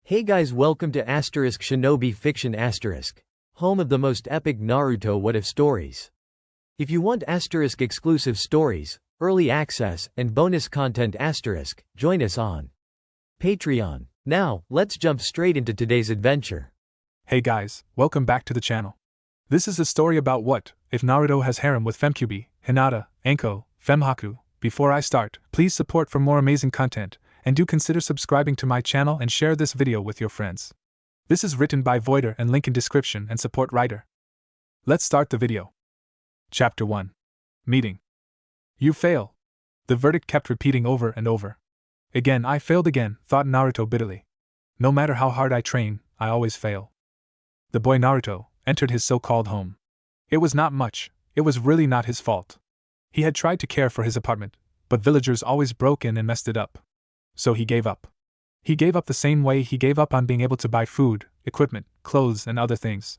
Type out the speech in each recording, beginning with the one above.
Hey guys, welcome to Shinobi Fiction home of the most epic Naruto what if stories. If you want exclusive stories, early access, and bonus content join us on Patreon. Now, let's jump straight into today's adventure. Hey guys, welcome back to the channel. This is a story about what if Naruto has harem with Kyuubi, Hinata, Anko, Fem Haku. Before I start, please support for more amazing content, and do consider subscribing to my channel and share this video with your friends. This is written by Voider and link in description and support writer. Let's start the video. Chapter 1. Meeting. You fail. The verdict kept repeating over and over. Again, I failed again, thought Naruto bitterly. No matter how hard I train, I always fail. The boy Naruto entered his so-called home. It was not much, it was really not his fault. He had tried to care for his apartment, but villagers always broke in and messed it up. So he gave up. He gave up the same way he gave up on being able to buy food, equipment, clothes, and other things.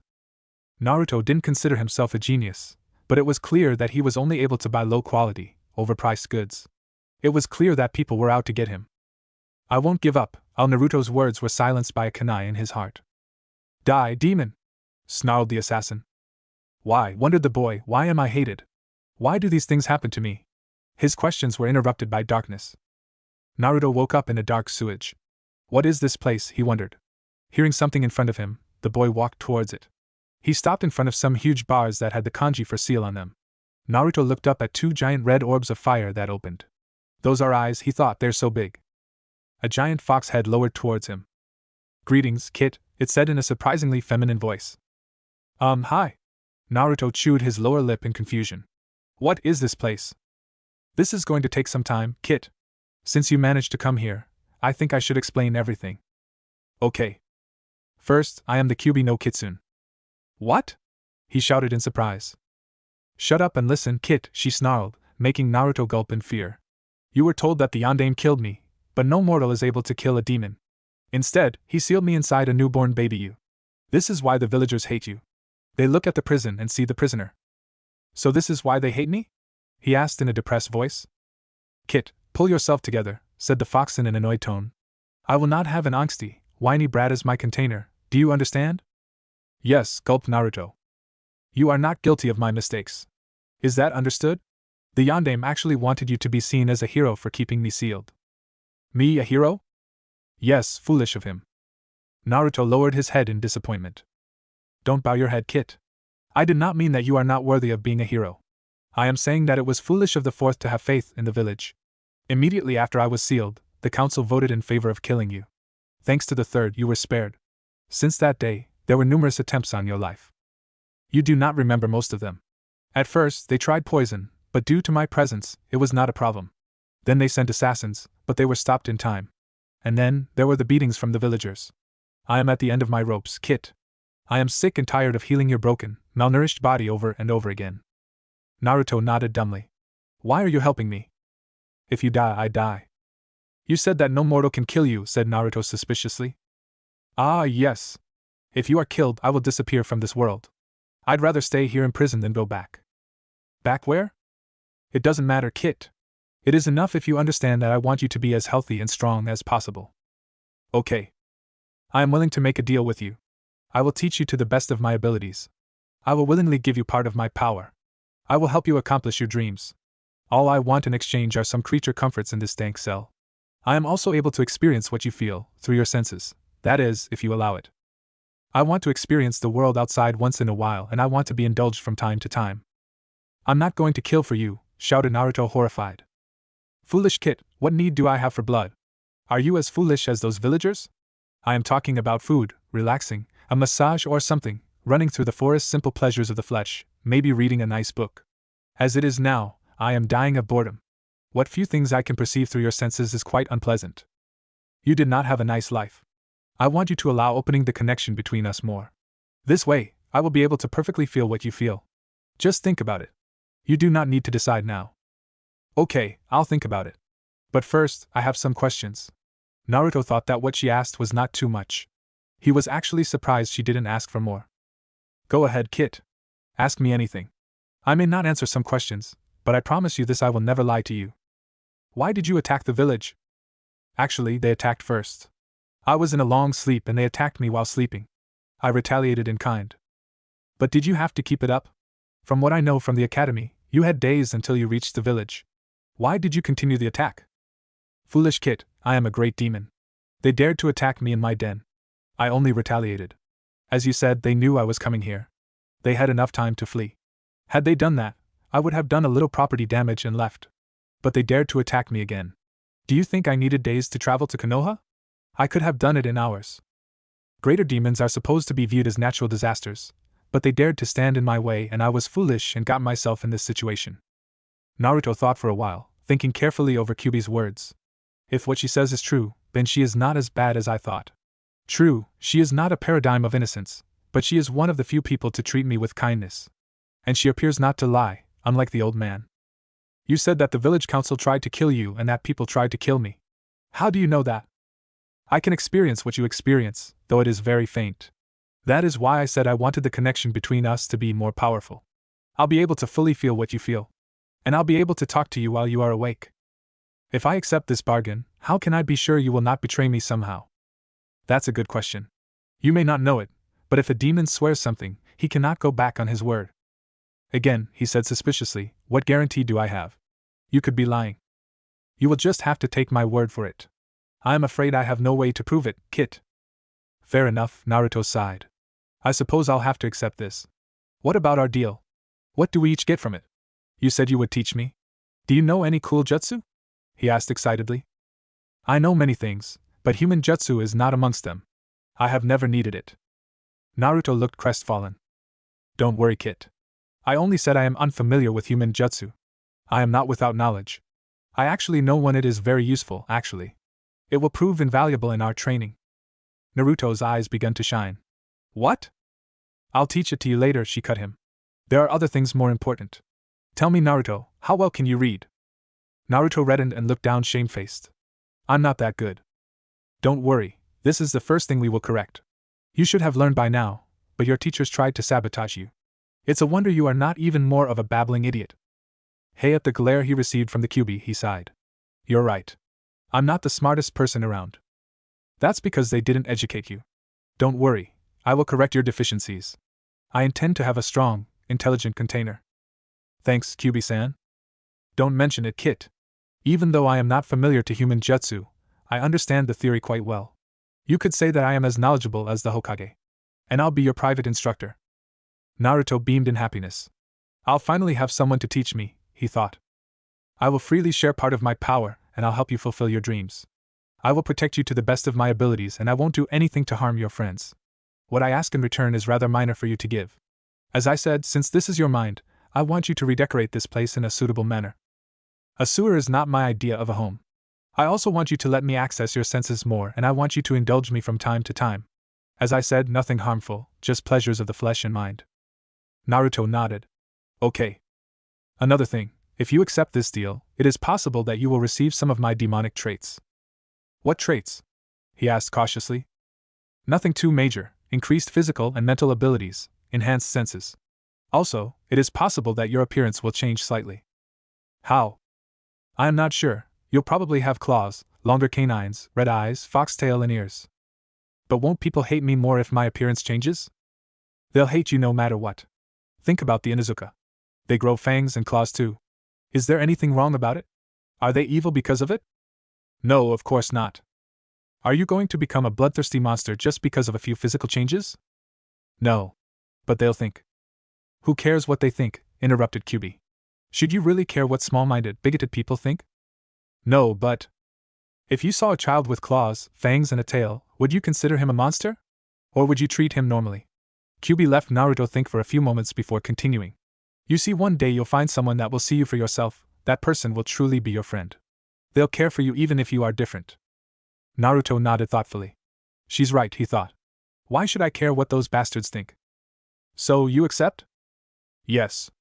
Naruto didn't consider himself a genius, but it was clear that he was only able to buy low-quality, overpriced goods. It was clear that people were out to get him. I won't give up. Naruto's words were silenced by a kunai in his heart. Die, demon! Snarled the assassin. Why, wondered the boy, why am I hated? Why do these things happen to me? His questions were interrupted by darkness. Naruto woke up in a dark sewage. What is this place, he wondered. Hearing something in front of him, the boy walked towards it. He stopped in front of some huge bars that had the kanji for seal on them. Naruto looked up at two giant red orbs of fire that opened. Those are eyes, he thought, they're so big. A giant fox head lowered towards him. Greetings, Kit, it said in a surprisingly feminine voice. Hi. Naruto chewed his lower lip in confusion. What is this place? This is going to take some time, Kit. Since you managed to come here, I think I should explain everything. Okay. First, I am the Kyuubi no Kitsune. What? He shouted in surprise. Shut up and listen, Kit, she snarled, making Naruto gulp in fear. You were told that the yondaime killed me, but no mortal is able to kill a demon. Instead, he sealed me inside a newborn baby you. This is why the villagers hate you. They look at the prison and see the prisoner. So this is why they hate me? He asked in a depressed voice. Kit, pull yourself together, said the fox in an annoyed tone. I will not have an angsty, whiny brat as my container, do you understand? Yes, gulped Naruto. You are not guilty of my mistakes. Is that understood? The yondaime actually wanted you to be seen as a hero for keeping me sealed. Me a hero? Yes, foolish of him. Naruto lowered his head in disappointment. Don't bow your head, Kit. I did not mean that you are not worthy of being a hero. I am saying that it was foolish of the fourth to have faith in the village. Immediately after I was sealed, the council voted in favor of killing you. Thanks to the third, you were spared. Since that day, there were numerous attempts on your life. You do not remember most of them. At first, they tried poison, but due to my presence, it was not a problem. Then they sent assassins, but they were stopped in time. And then, there were the beatings from the villagers. I am at the end of my ropes, Kit. I am sick and tired of healing your broken, malnourished body over and over again. Naruto nodded dumbly. Why are you helping me? If you die, I die. You said that no mortal can kill you, said Naruto suspiciously. Ah, yes. If you are killed, I will disappear from this world. I'd rather stay here in prison than go back. Back where? It doesn't matter, Kit. It is enough if you understand that I want you to be as healthy and strong as possible. Okay. I am willing to make a deal with you. I will teach you to the best of my abilities. I will willingly give you part of my power. I will help you accomplish your dreams. All I want in exchange are some creature comforts in this dank cell. I am also able to experience what you feel, through your senses, that is, if you allow it. I want to experience the world outside once in a while, and I want to be indulged from time to time. I'm not going to kill for you, shouted Naruto horrified. Foolish Kit, what need do I have for blood? Are you as foolish as those villagers? I am talking about food, relaxing, a massage or something, running through the forest, simple pleasures of the flesh, maybe reading a nice book. As it is now, I am dying of boredom. What few things I can perceive through your senses is quite unpleasant. You did not have a nice life. I want you to allow opening the connection between us more. This way, I will be able to perfectly feel what you feel. Just think about it. You do not need to decide now. Okay, I'll think about it. But first, I have some questions. Naruto thought that what she asked was not too much. He was actually surprised she didn't ask for more. Go ahead, Kit. Ask me anything. I may not answer some questions, but I promise you this, I will never lie to you. Why did you attack the village? Actually, they attacked first. I was in a long sleep and they attacked me while sleeping. I retaliated in kind. But did you have to keep it up? From what I know from the academy, you had days until you reached the village. Why did you continue the attack? Foolish kid, I am a great demon. They dared to attack me in my den. I only retaliated. As you said, they knew I was coming here. They had enough time to flee. Had they done that, I would have done a little property damage and left. But they dared to attack me again. Do you think I needed days to travel to Konoha? I could have done it in hours. Greater demons are supposed to be viewed as natural disasters, but they dared to stand in my way and I was foolish and got myself in this situation. Naruto thought for a while, thinking carefully over Kyuubi's words. If what she says is true, then she is not as bad as I thought. True, she is not a paradigm of innocence, but she is one of the few people to treat me with kindness. And she appears not to lie, unlike the old man. You said that the village council tried to kill you and that people tried to kill me. How do you know that? I can experience what you experience, though it is very faint. That is why I said I wanted the connection between us to be more powerful. I'll be able to fully feel what you feel. And I'll be able to talk to you while you are awake. If I accept this bargain, how can I be sure you will not betray me somehow? That's a good question. You may not know it, but if a demon swears something, he cannot go back on his word. Again, he said suspiciously, what guarantee do I have? You could be lying. You will just have to take my word for it. I am afraid I have no way to prove it, Kit. Fair enough, Naruto sighed. I suppose I'll have to accept this. What about our deal? What do we each get from it? You said you would teach me. Do you know any cool jutsu? He asked excitedly. I know many things, but human jutsu is not amongst them. I have never needed it. Naruto looked crestfallen. Don't worry, Kit. I only said I am unfamiliar with human jutsu. I am not without knowledge. I actually know when it is very useful, actually. It will prove invaluable in our training. Naruto's eyes began to shine. What? I'll teach it to you later, she cut him. There are other things more important. Tell me, Naruto, how well can you read? Naruto reddened and looked down shamefaced. I'm not that good. Don't worry, this is the first thing we will correct. You should have learned by now, but your teachers tried to sabotage you. It's a wonder you are not even more of a babbling idiot. Hey, at the glare he received from the Kyuubi, he sighed. You're right. I'm not the smartest person around. That's because they didn't educate you. Don't worry, I will correct your deficiencies. I intend to have a strong, intelligent container. Thanks, Kyuubi-san. Don't mention it, Kit. Even though I am not familiar to human jutsu, I understand the theory quite well. You could say that I am as knowledgeable as the Hokage. And I'll be your private instructor. Naruto beamed in happiness. I'll finally have someone to teach me, he thought. I will freely share part of my power, and I'll help you fulfill your dreams. I will protect you to the best of my abilities and I won't do anything to harm your friends. What I ask in return is rather minor for you to give. As I said, since this is your mind, I want you to redecorate this place in a suitable manner. A sewer is not my idea of a home. I also want you to let me access your senses more and I want you to indulge me from time to time. As I said, nothing harmful, just pleasures of the flesh and mind. Naruto nodded. Okay. Another thing, if you accept this deal, it is possible that you will receive some of my demonic traits. What traits? He asked cautiously. Nothing too major, increased physical and mental abilities, enhanced senses. Also, it is possible that your appearance will change slightly. How? I am not sure. You'll probably have claws, longer canines, red eyes, foxtail and ears. But won't people hate me more if my appearance changes? They'll hate you no matter what. Think about the Inuzuka. They grow fangs and claws too. Is there anything wrong about it? Are they evil because of it? No, of course not. Are you going to become a bloodthirsty monster just because of a few physical changes? No. But they'll think. Who cares what they think? Interrupted Kyuubi. Should you really care what small-minded, bigoted people think? No, but... If you saw a child with claws, fangs and a tail, would you consider him a monster? Or would you treat him normally? Kyuubi left Naruto think for a few moments before continuing. You see, one day you'll find someone that will see you for yourself, that person will truly be your friend. They'll care for you even if you are different. Naruto nodded thoughtfully. She's right, he thought. Why should I care what those bastards think? So, you accept? Yes.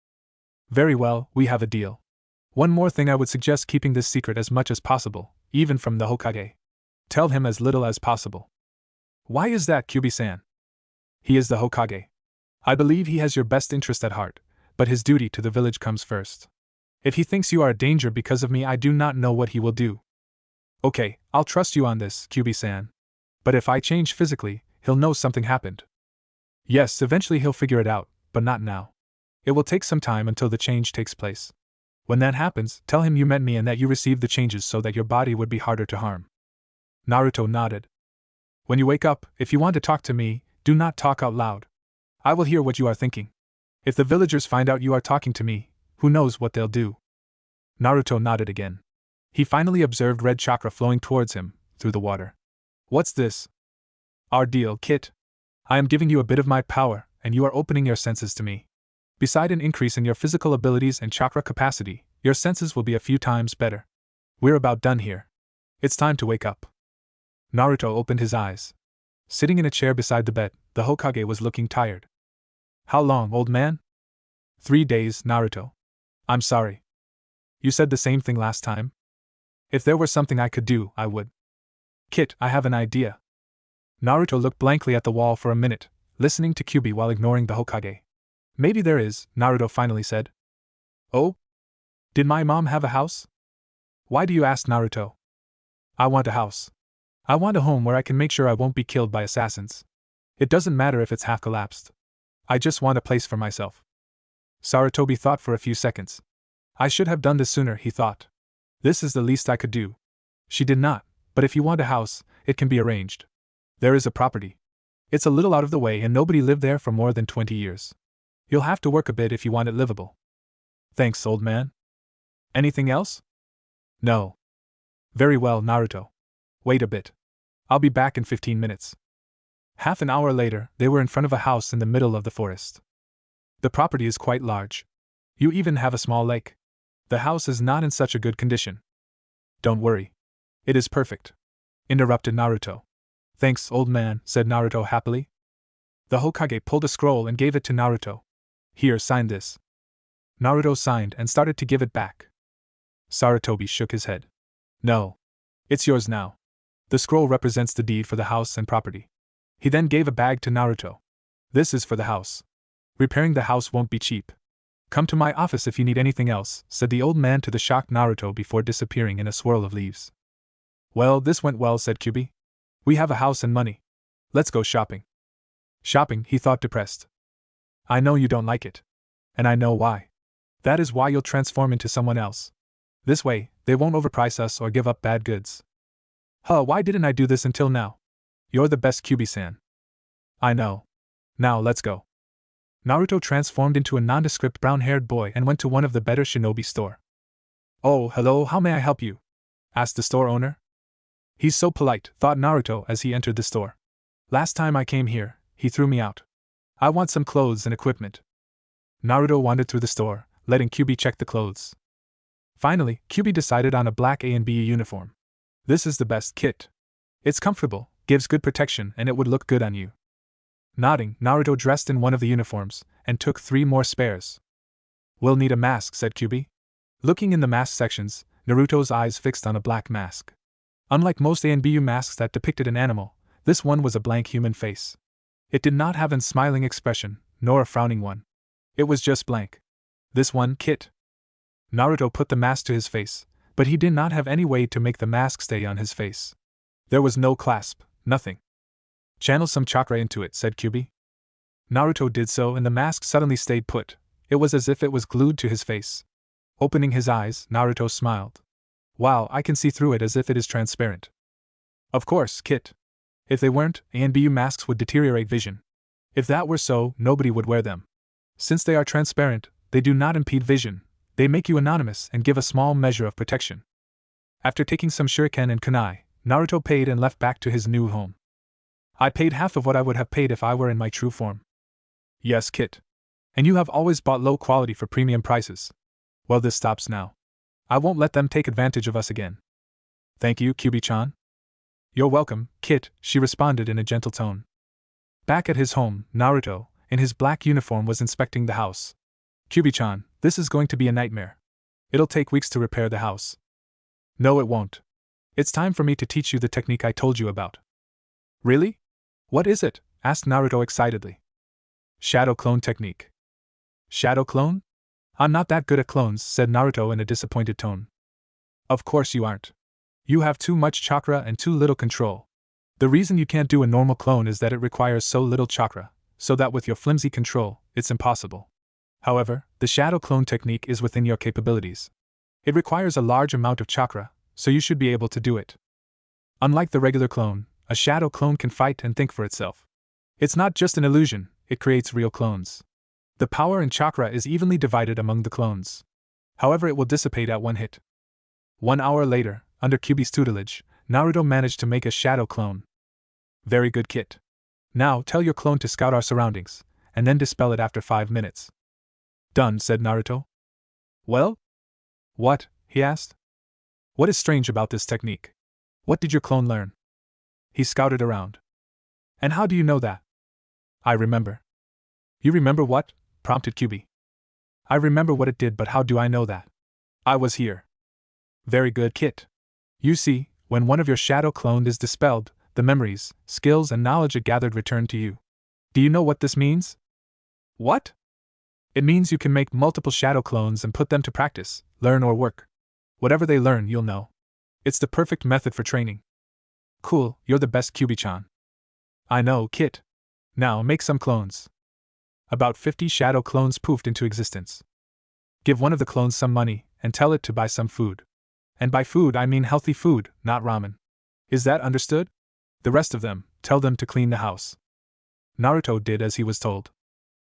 Very well, we have a deal. One more thing, I would suggest keeping this secret as much as possible, even from the Hokage. Tell him as little as possible. Why is that, Kyuubi-san? He is the Hokage. I believe he has your best interest at heart, but his duty to the village comes first. If he thinks you are a danger because of me, I do not know what he will do. Okay, I'll trust you on this, Kyuubi-san. But if I change physically, he'll know something happened. Yes, eventually he'll figure it out, but not now. It will take some time until the change takes place. When that happens, tell him you met me and that you received the changes so that your body would be harder to harm. Naruto nodded. When you wake up, if you want to talk to me, do not talk out loud. I will hear what you are thinking. If the villagers find out you are talking to me, who knows what they'll do? Naruto nodded again. He finally observed red chakra flowing towards him, through the water. What's this? Our deal, Kit. I am giving you a bit of my power, and you are opening your senses to me. Beside an increase in your physical abilities and chakra capacity, your senses will be a few times better. We're about done here. It's time to wake up. Naruto opened his eyes. Sitting in a chair beside the bed, the Hokage was looking tired. How long, old man? 3 days, Naruto. I'm sorry. You said the same thing last time? If there were something I could do, I would. Kit, I have an idea. Naruto looked blankly at the wall for a minute, listening to Kyuubi while ignoring the Hokage. Maybe there is, Naruto finally said. Oh? Did my mom have a house? Why do you ask, Naruto? I want a house. I want a home where I can make sure I won't be killed by assassins. It doesn't matter if it's half collapsed. I just want a place for myself. Sarutobi thought for a few seconds. I should have done this sooner, he thought. This is the least I could do. She did not, but if you want a house, it can be arranged. There is a property. It's a little out of the way and nobody lived there for more than 20 years. You'll have to work a bit if you want it livable. Thanks, old man. Anything else? No. Very well, Naruto. Wait a bit. I'll be back in 15 minutes. Half an hour later, they were in front of a house in the middle of the forest. The property is quite large. You even have a small lake. The house is not in such a good condition. Don't worry. It is perfect. Interrupted Naruto. Thanks, old man, said Naruto happily. The Hokage pulled a scroll and gave it to Naruto. Here, sign this. Naruto signed and started to give it back. Sarutobi shook his head. No. It's yours now. The scroll represents the deed for the house and property. He then gave a bag to Naruto. This is for the house. Repairing the house won't be cheap. Come to my office if you need anything else, said the old man to the shocked Naruto before disappearing in a swirl of leaves. Well, this went well, said Kyuubi. We have a house and money. Let's go shopping. Shopping, he thought, depressed. I know you don't like it. And I know why. That is why you'll transform into someone else. This way, they won't overprice us or give up bad goods. Why didn't I do this until now? You're the best, Kyuubi-san. I know. Now let's go. Naruto transformed into a nondescript brown-haired boy and went to one of the better shinobi store. Oh, hello, how may I help you? Asked the store owner. He's so polite, thought Naruto as he entered the store. Last time I came here, he threw me out. I want some clothes and equipment. Naruto wandered through the store, letting Kyuubi check the clothes. Finally, Kyuubi decided on a black A and B uniform. This is the best kit. It's comfortable, gives good protection, and it would look good on you. Nodding, Naruto dressed in one of the uniforms, and took 3 more spares. We'll need a mask, said Kyuubi. Looking in the mask sections, Naruto's eyes fixed on a black mask. Unlike most A and BU masks that depicted an animal, this one was a blank human face. It did not have a smiling expression, nor a frowning one. It was just blank. This one, Kit. Naruto put the mask to his face, but he did not have any way to make the mask stay on his face. There was no clasp, nothing. Channel some chakra into it, said Kyuubi. Naruto did so and the mask suddenly stayed put. It was as if it was glued to his face. Opening his eyes, Naruto smiled. Wow, I can see through it as if it is transparent. Of course, Kit. If they weren't, A and BU masks would deteriorate vision. If that were so, nobody would wear them. Since they are transparent, they do not impede vision. They make you anonymous and give a small measure of protection. After taking some shuriken and kunai, Naruto paid and left back to his new home. I paid half of what I would have paid if I were in my true form. Yes, Kit. And you have always bought low quality for premium prices. Well, this stops now. I won't let them take advantage of us again. Thank you, Kyuubi-chan. You're welcome, Kit, she responded in a gentle tone. Back at his home, Naruto, in his black uniform, was inspecting the house. Kyuubi-chan, this is going to be a nightmare. It'll take weeks to repair the house. No, it won't. It's time for me to teach you the technique I told you about. Really? What is it? Asked Naruto excitedly. Shadow clone technique. Shadow clone? I'm not that good at clones, said Naruto in a disappointed tone. Of course you aren't. You have too much chakra and too little control. The reason you can't do a normal clone is that it requires so little chakra, so that with your flimsy control, it's impossible. However, the shadow clone technique is within your capabilities. It requires a large amount of chakra, so you should be able to do it. Unlike the regular clone, a shadow clone can fight and think for itself. It's not just an illusion, it creates real clones. The power and chakra is evenly divided among the clones. However, it will dissipate at one hit. 1 hour later, under Kyuubi's tutelage, Naruto managed to make a shadow clone. Very good, Kit. Now tell your clone to scout our surroundings, and then dispel it after 5 minutes. Done, said Naruto. Well? What? He asked. What is strange about this technique? What did your clone learn? He scouted around. And how do you know that? I remember. You remember what? Prompted Kyuubi. I remember what it did, but how do I know that? I was here. Very good, Kit. You see, when one of your shadow cloned is dispelled, the memories, skills, and knowledge it gathered return to you. Do you know what this means? What? It means you can make multiple shadow clones and put them to practice, learn, or work. Whatever they learn, you'll know. It's the perfect method for training. Cool, you're the best, Kyuubi-chan. I know, Kit. Now make some clones. About 50 shadow clones poofed into existence. Give one of the clones some money, and tell it to buy some food. And by food I mean healthy food, not ramen. Is that understood? The rest of them, tell them to clean the house. Naruto did as he was told.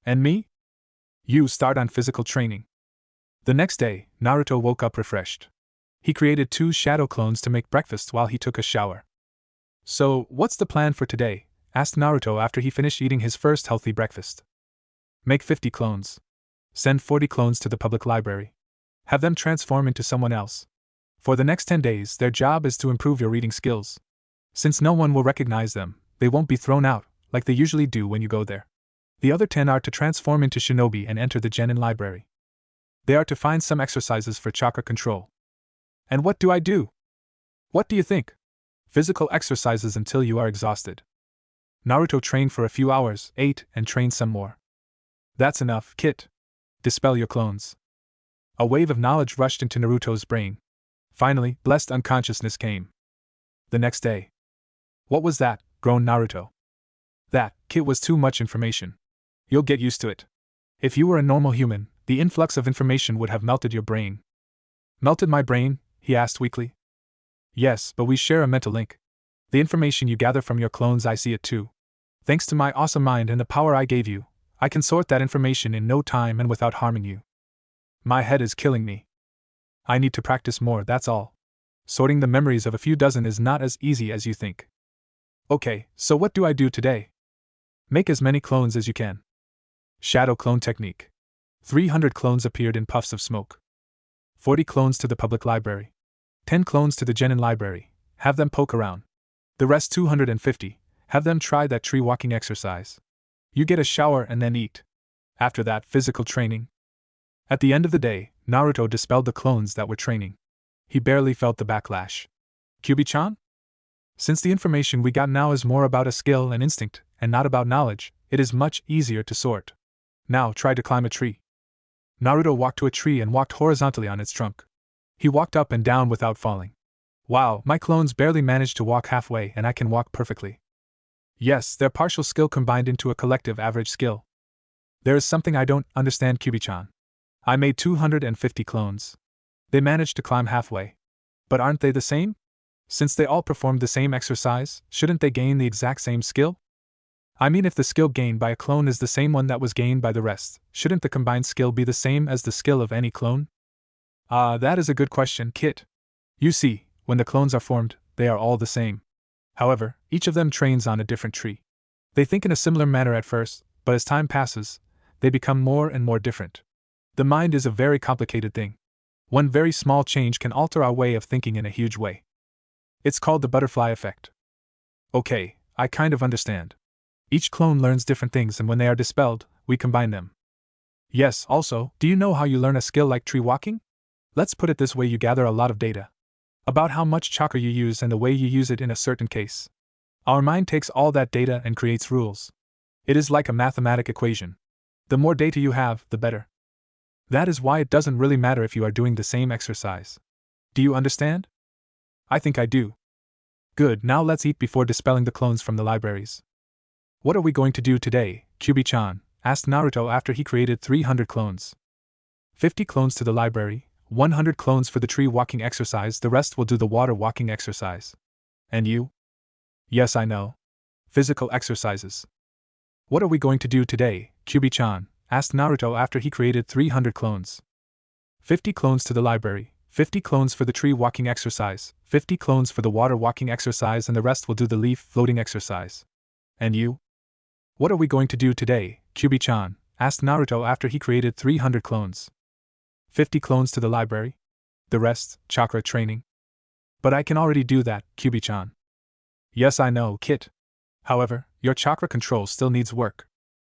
And me? You start on physical training. The next day, Naruto woke up refreshed. He created 2 shadow clones to make breakfast while he took a shower. So, what's the plan for today? Asked Naruto after he finished eating his first healthy breakfast. Make 50 clones. Send 40 clones to the public library. Have them transform into someone else. For the next 10 days, their job is to improve your reading skills. Since no one will recognize them, they won't be thrown out, like they usually do when you go there. The other 10 are to transform into shinobi and enter the genin library. They are to find some exercises for chakra control. And what do I do? What do you think? Physical exercises until you are exhausted. Naruto trained for a few hours, ate, and trained some more. That's enough, Kit. Dispel your clones. A wave of knowledge rushed into Naruto's brain. Finally, blessed unconsciousness came. The next day. What was that? Groaned Naruto. That, Kit, was too much information. You'll get used to it. If you were a normal human, the influx of information would have melted your brain. Melted my brain? He asked weakly. Yes, but we share a mental link. The information you gather from your clones, I see it too. Thanks to my awesome mind and the power I gave you, I can sort that information in no time and without harming you. My head is killing me. I need to practice more, that's all. Sorting the memories of a few dozen is not as easy as you think. Okay, so what do I do today? Make as many clones as you can. Shadow clone technique. 300 clones appeared in puffs of smoke. 40 clones to the public library. 10 clones to the genin library. Have them poke around. The rest 250, have them try that tree walking exercise. You get a shower and then eat. After that, physical training. At the end of the day, Naruto dispelled the clones that were training. He barely felt the backlash. Kyuubi-chan? Since the information we got now is more about a skill and instinct, and not about knowledge, it is much easier to sort. Now try to climb a tree. Naruto walked to a tree and walked horizontally on its trunk. He walked up and down without falling. Wow, my clones barely managed to walk halfway and I can walk perfectly. Yes, their partial skill combined into a collective average skill. There is something I don't understand, Kyuubi-chan. I made 250 clones. They managed to climb halfway. But aren't they the same? Since they all performed the same exercise, shouldn't they gain the exact same skill? I mean, if the skill gained by a clone is the same one that was gained by the rest, shouldn't the combined skill be the same as the skill of any clone? That is a good question, Kit. You see, when the clones are formed, they are all the same. However, each of them trains on a different tree. They think in a similar manner at first, but as time passes, they become more and more different. The mind is a very complicated thing. One very small change can alter our way of thinking in a huge way. It's called the butterfly effect. Okay, I kind of understand. Each clone learns different things, and when they are dispelled, we combine them. Yes, also, do you know how you learn a skill like tree walking? Let's put it this way: you gather a lot of data about how much chakra you use and the way you use it in a certain case. Our mind takes all that data and creates rules. It is like a mathematic equation. The more data you have, the better. That is why it doesn't really matter if you are doing the same exercise. Do you understand? I think I do. Good, now let's eat before dispelling the clones from the libraries. What are we going to do today, Kyuubi-chan? Asked Naruto after he created 300 clones. 50 clones to the library, 100 clones for the tree walking exercise, the rest will do the water walking exercise. And you? Yes, I know. Physical exercises. What are we going to do today, Kyuubi-chan? Asked Naruto after he created 300 clones. 50 clones to the library, 50 clones for the tree walking exercise, 50 clones for the water walking exercise, and the rest will do the leaf floating exercise. And you? What are we going to do today, Kyuubi-chan? Asked Naruto after he created 300 clones. 50 clones to the library? The rest, chakra training. But I can already do that, Kyuubi-chan. Yes, I know, Kit. However, your chakra control still needs work.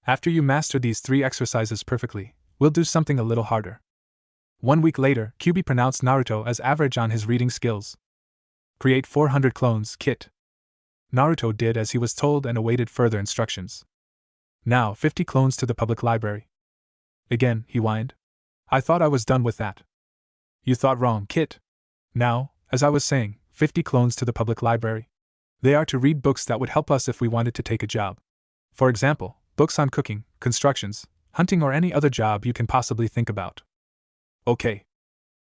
After you master these 3 exercises perfectly, we'll do something a little harder. 1 week later, Kyuubi pronounced Naruto as average on his reading skills. Create 400 clones, Kit. Naruto did as he was told and awaited further instructions. Now 50 clones to the public library. Again, he whined. I thought I was done with that. You thought wrong, Kit. Now, as I was saying, 50 clones to the public library. They are to read books that would help us if we wanted to take a job. For example, books on cooking, constructions, hunting, or any other job you can possibly think about. Okay.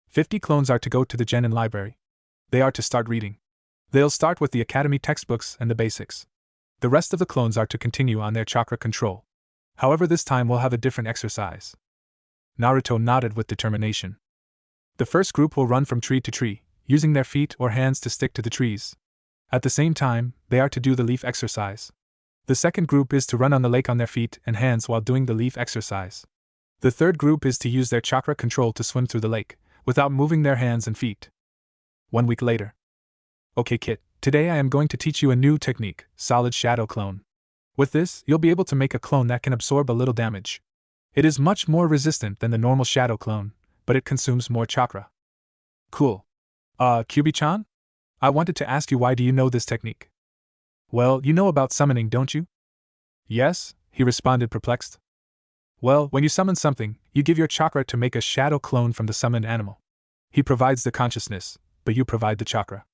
50 clones are to go to the Genin library. They are to start reading. They'll start with the academy textbooks and the basics. The rest of the clones are to continue on their chakra control. However, this time we'll have a different exercise. Naruto nodded with determination. The first group will run from tree to tree, using their feet or hands to stick to the trees. At the same time, they are to do the leaf exercise. The second group is to run on the lake on their feet and hands while doing the leaf exercise. The third group is to use their chakra control to swim through the lake, without moving their hands and feet. 1 week later. Okay, Kit, today I am going to teach you a new technique, solid shadow clone. With this, you'll be able to make a clone that can absorb a little damage. It is much more resistant than the normal shadow clone, but it consumes more chakra. Cool. Kyuubi-chan? I wanted to ask you, why do you know this technique? Well, you know about summoning, don't you? Yes, he responded perplexed. Well, when you summon something, you give your chakra to make a shadow clone from the summoned animal. He provides the consciousness, but you provide the chakra.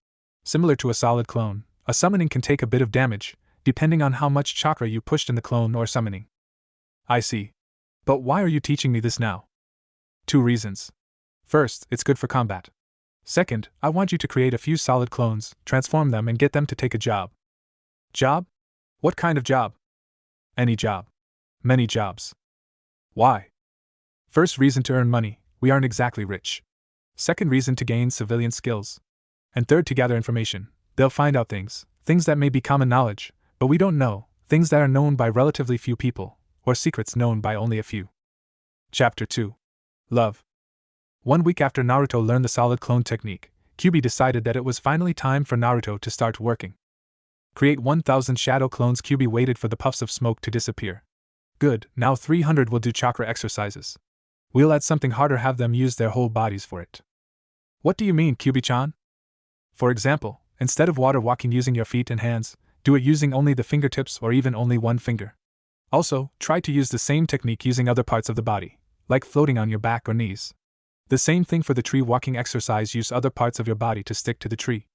Similar to a solid clone, a summoning can take a bit of damage, depending on how much chakra you pushed in the clone or summoning. I see. But why are you teaching me this now? 2 reasons. First, it's good for combat. Second, I want you to create a few solid clones, transform them, and get them to take a job. Job? What kind of job? Any job. Many jobs. Why? First reason, to earn money, we aren't exactly rich. Second reason, to gain civilian skills. And third, to gather information. They'll find out things that may be common knowledge, but we don't know, things that are known by relatively few people, or secrets known by only a few. Chapter 2. Love. 1 week after Naruto learned the solid clone technique, Kyuubi decided that it was finally time for Naruto to start working. Create 1000 shadow clones. Kyuubi waited for the puffs of smoke to disappear. Good, now 300 will do chakra exercises. We'll add something harder, have them use their whole bodies for it. What do you mean, Kyuubi-chan? For example, instead of water walking using your feet and hands, do it using only the fingertips or even only one finger. Also, try to use the same technique using other parts of the body, like floating on your back or knees. The same thing for the tree walking exercise, use other parts of your body to stick to the tree.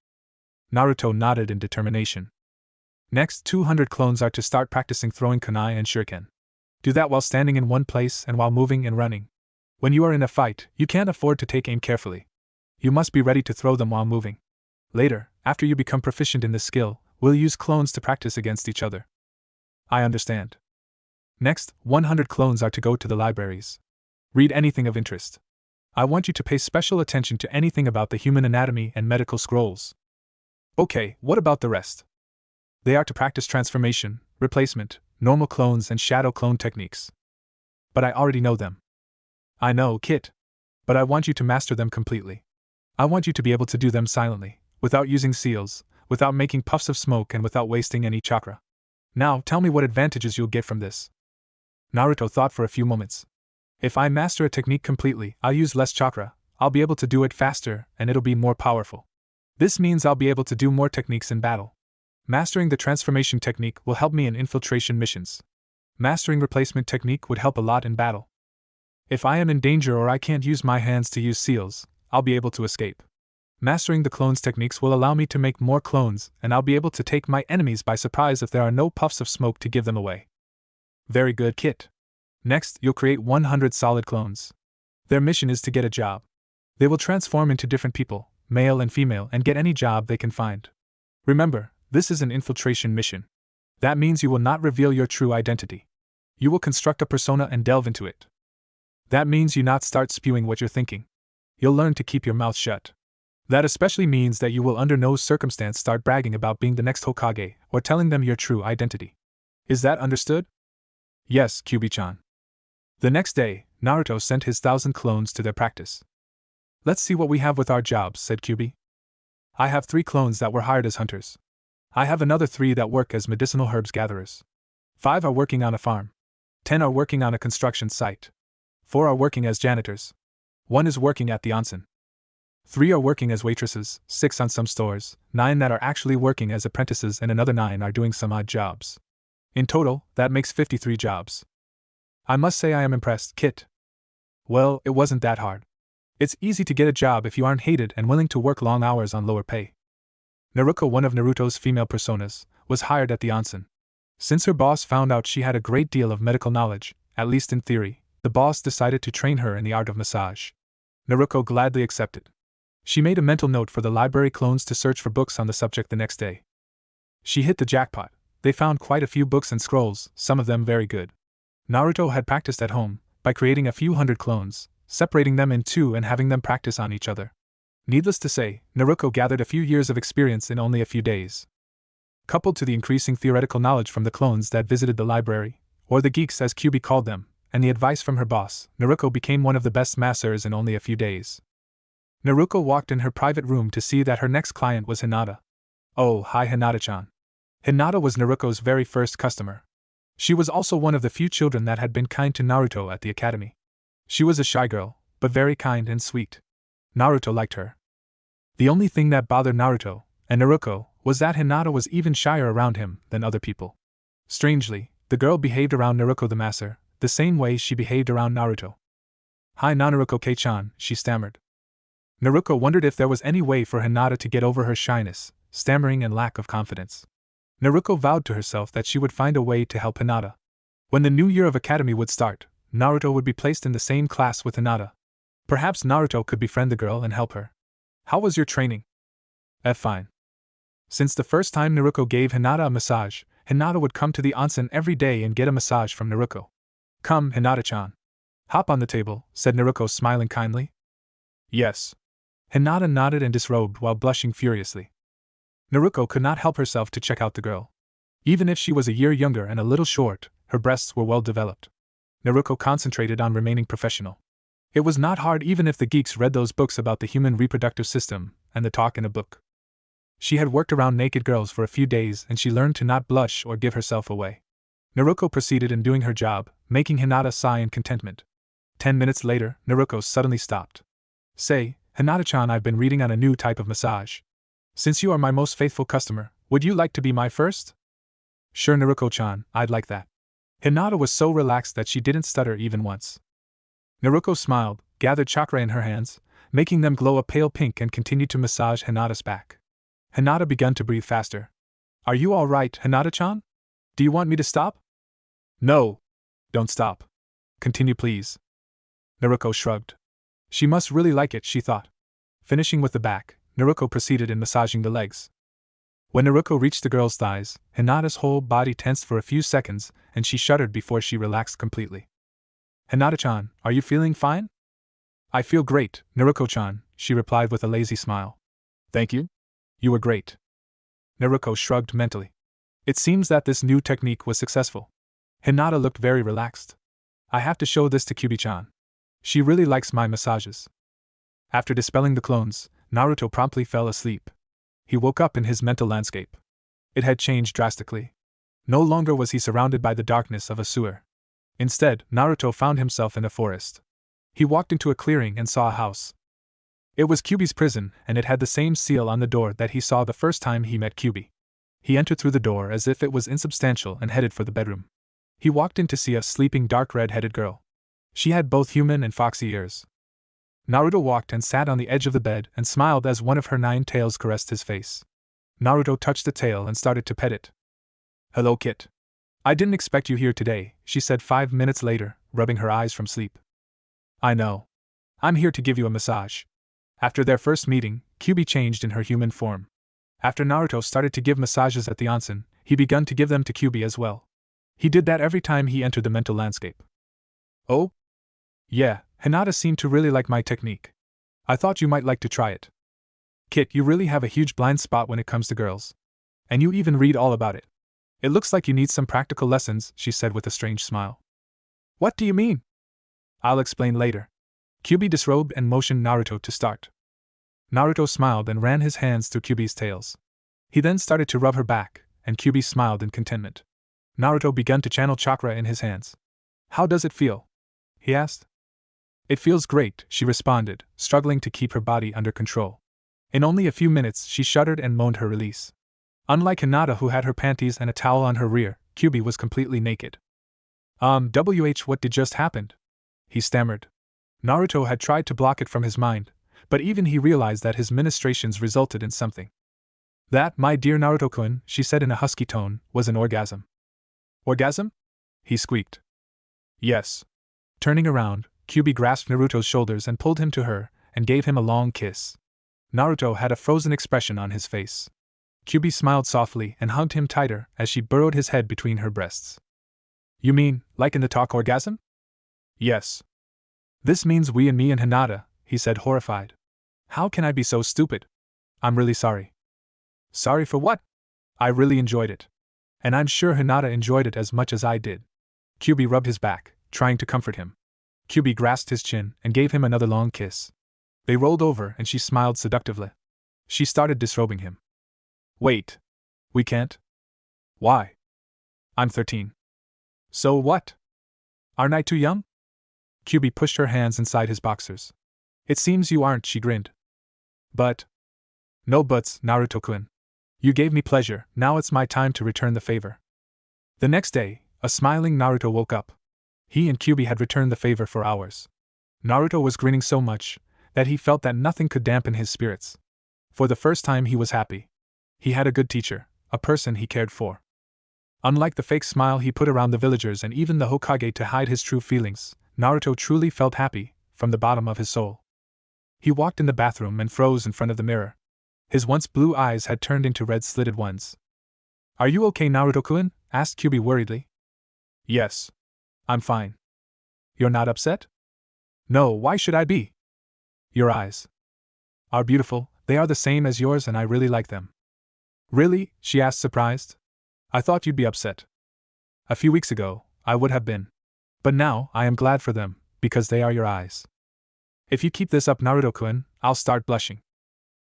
Naruto nodded in determination. Next, 200 clones are to start practicing throwing kunai and shuriken. Do that while standing in one place and while moving and running. When you are in a fight, you can't afford to take aim carefully. You must be ready to throw them while moving. Later, after you become proficient in this skill, we'll use clones to practice against each other. I understand. Next, 100 clones are to go to the libraries. Read anything of interest. I want you to pay special attention to anything about the human anatomy and medical scrolls. Okay, what about the rest? They are to practice transformation, replacement, normal clones, and shadow clone techniques. But I already know them. I know, Kit. But I want you to master them completely. I want you to be able to do them silently, without using seals, without making puffs of smoke, and without wasting any chakra. Now, tell me what advantages you'll get from this. Naruto thought for a few moments. If I master a technique completely, I'll use less chakra, I'll be able to do it faster, and it'll be more powerful. This means I'll be able to do more techniques in battle. Mastering the transformation technique will help me in infiltration missions. Mastering replacement technique would help a lot in battle. If I am in danger or I can't use my hands to use seals, I'll be able to escape. Mastering the clones techniques will allow me to make more clones, and I'll be able to take my enemies by surprise if there are no puffs of smoke to give them away. Very good, Kit. Next, you'll create 100 solid clones. Their mission is to get a job. They will transform into different people, male and female, and get any job they can find. Remember, this is an infiltration mission. That means you will not reveal your true identity. You will construct a persona and delve into it. That means you not start spewing what you're thinking. You'll learn to keep your mouth shut. That especially means that you will under no circumstance start bragging about being the next Hokage or telling them your true identity. Is that understood? Yes, Kyuubi-chan. The next day, Naruto sent his 1,000 clones to their practice. Let's see what we have with our jobs, said Kyuubi. I have 3 clones that were hired as hunters. I have another 3 that work as medicinal herbs gatherers. 5 are working on a farm. 10 are working on a construction site. 4 are working as janitors. 1 is working at the onsen. 3 are working as waitresses, 6 on some stores, 9 that are actually working as apprentices, and another 9 are doing some odd jobs. In total, that makes 53 jobs. I must say I am impressed, Kit. Well, it wasn't that hard. It's easy to get a job if you aren't hated and willing to work long hours on lower pay. Naruko, one of Naruto's female personas, was hired at the onsen. Since her boss found out she had a great deal of medical knowledge, at least in theory, the boss decided to train her in the art of massage. Naruko gladly accepted. She made a mental note for the library clones to search for books on the subject the next day. She hit the jackpot. They found quite a few books and scrolls, some of them very good. Naruto had practiced at home, by creating a few hundred clones, separating them in 2 and having them practice on each other. Needless to say, Naruto gathered a few years of experience in only a few days. Coupled to the increasing theoretical knowledge from the clones that visited the library, or the geeks as Kyuubi called them, and the advice from her boss, Naruko became one of the best masseurs in only a few days. Naruko walked in her private room to see that her next client was Hinata. Oh, hi Hinata-chan. Hinata was Naruko's very first customer. She was also one of the few children that had been kind to Naruto at the academy. She was a shy girl, but very kind and sweet. Naruto liked her. The only thing that bothered Naruto, and Naruko, was that Hinata was even shyer around him than other people. Strangely, the girl behaved around Naruko the master, the same way she behaved around Naruto. Hi Naruko-kei-chan, she stammered. Naruko wondered if there was any way for Hinata to get over her shyness, stammering, and lack of confidence. Naruko vowed to herself that she would find a way to help Hinata. When the new year of academy would start, Naruto would be placed in the same class with Hinata. Perhaps Naruto could befriend the girl and help her. How was your training? Fine. Since the first time Naruko gave Hinata a massage, Hinata would come to the onsen every day and get a massage from Naruko. Come, Hinata-chan. Hop on the table, said Naruko, smiling kindly. Yes. Hinata nodded and disrobed while blushing furiously. Naruko could not help herself to check out the girl. Even if she was a year younger and a little short, her breasts were well developed. Naruko concentrated on remaining professional. It was not hard even if the geeks read those books about the human reproductive system and the talk in a book. She had worked around naked girls for a few days and she learned to not blush or give herself away. Naruko proceeded in doing her job, making Hinata sigh in contentment. 10 minutes later, Naruko suddenly stopped. Say, Hinata-chan, I've been reading on a new type of massage. Since you are my most faithful customer, would you like to be my first? Sure, Naruko-chan, I'd like that. Hinata was so relaxed that she didn't stutter even once. Naruko smiled, gathered chakra in her hands, making them glow a pale pink, and continued to massage Hinata's back. Hinata began to breathe faster. Are you all right, Hinata-chan? Do you want me to stop? No. Don't stop. Continue, please. Naruko shrugged. She must really like it, she thought. Finishing with the back, Naruko proceeded in massaging the legs. When Naruko reached the girl's thighs, Hinata's whole body tensed for a few seconds, and she shuddered before she relaxed completely. Hinata-chan, are you feeling fine? I feel great, Naruko-chan, she replied with a lazy smile. Thank you. You were great. Naruko shrugged mentally. It seems that this new technique was successful. Hinata looked very relaxed. I have to show this to Kyuubi-chan. She really likes my massages. After dispelling the clones, Naruto promptly fell asleep. He woke up in his mental landscape. It had changed drastically. No longer was he surrounded by the darkness of a sewer. Instead, Naruto found himself in a forest. He walked into a clearing and saw a house. It was Kyuubi's prison, and it had the same seal on the door that he saw the first time he met Kyuubi. He entered through the door as if it was insubstantial and headed for the bedroom. He walked in to see a sleeping dark red-headed girl. She had both human and foxy ears. Naruto walked and sat on the edge of the bed and smiled as one of her 9 tails caressed his face. Naruto touched the tail and started to pet it. "Hello, Kit. I didn't expect you here today," she said 5 minutes later, rubbing her eyes from sleep. "I know. I'm here to give you a massage." After their first meeting, Kyuubi changed in her human form. After Naruto started to give massages at the onsen, he began to give them to Kyuubi as well. He did that every time he entered the mental landscape. "Oh? Yeah, Hinata seemed to really like my technique. I thought you might like to try it. Kit, you really have a huge blind spot when it comes to girls. And you even read all about it. It looks like you need some practical lessons," she said with a strange smile. "What do you mean?" "I'll explain later." Kyuubi disrobed and motioned Naruto to start. Naruto smiled and ran his hands through Kyuubi's tails. He then started to rub her back, and Kyuubi smiled in contentment. Naruto began to channel chakra in his hands. "How does it feel?" he asked. "It feels great," she responded, struggling to keep her body under control. In only a few minutes she shuddered and moaned her release. Unlike Hinata, who had her panties and a towel on her rear, Kyuubi was completely naked. What did just happen?" he stammered. Naruto had tried to block it from his mind, but even he realized that his ministrations resulted in something. "That, my dear Naruto-kun," she said in a husky tone, "was an orgasm." "Orgasm?" he squeaked. "Yes." Turning around, Kyuubi grasped Naruto's shoulders and pulled him to her, and gave him a long kiss. Naruto had a frozen expression on his face. Kyuubi smiled softly and hugged him tighter as she burrowed his head between her breasts. "You mean, like in the talk orgasm?" "Yes." "This means we and me and Hinata," he said, horrified. "How can I be so stupid? I'm really sorry." "Sorry for what?" "I really enjoyed it. And I'm sure Hinata enjoyed it as much as I did." Kyuubi rubbed his back, trying to comfort him. Kyuubi grasped his chin and gave him another long kiss. They rolled over and she smiled seductively. She started disrobing him. "Wait. We can't?" "Why?" "I'm 13. "So what? Aren't I too young?" Kyuubi pushed her hands inside his boxers. "It seems you aren't," she grinned. "But..." "No buts, Naruto-kun. You gave me pleasure, now it's my time to return the favor." The next day, a smiling Naruto woke up. He and Kyuubi had returned the favor for hours. Naruto was grinning so much that he felt that nothing could dampen his spirits. For the first time he was happy. He had a good teacher, a person he cared for. Unlike the fake smile he put around the villagers and even the Hokage to hide his true feelings, Naruto truly felt happy, from the bottom of his soul. He walked in the bathroom and froze in front of the mirror. His once blue eyes had turned into red slitted ones. "Are you okay, Naruto-kun?" asked Kyuubi worriedly. "Yes. I'm fine." "You're not upset?" "No, why should I be?" "Your eyes are beautiful, they are the same as yours and I really like them." "Really?" she asked, surprised. "I thought you'd be upset." "A few weeks ago, I would have been. But now, I am glad for them, because they are your eyes. If you keep this up, Naruto-kun, I'll start blushing.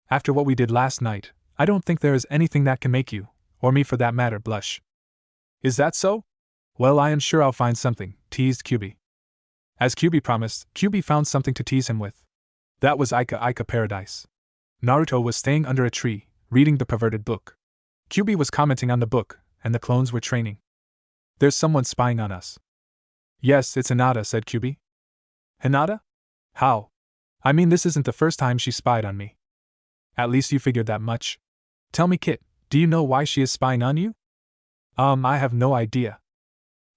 After what we did last night, I don't think there is anything that can make you, or me for that matter, blush." "Is that so? Well, I am sure I'll find something," teased Kyuubi. As Kyuubi promised, Kyuubi found something to tease him with. That was Ika Paradise. Naruto was staying under a tree, reading the perverted book. Kyuubi was commenting on the book, and the clones were training. "There's someone spying on us." "Yes, it's Hinata," said Kyuubi. "Hinata? How? I mean, this isn't the first time she spied on me." "At least you figured that much. Tell me, Kit, do you know why she is spying on you?" I have no idea."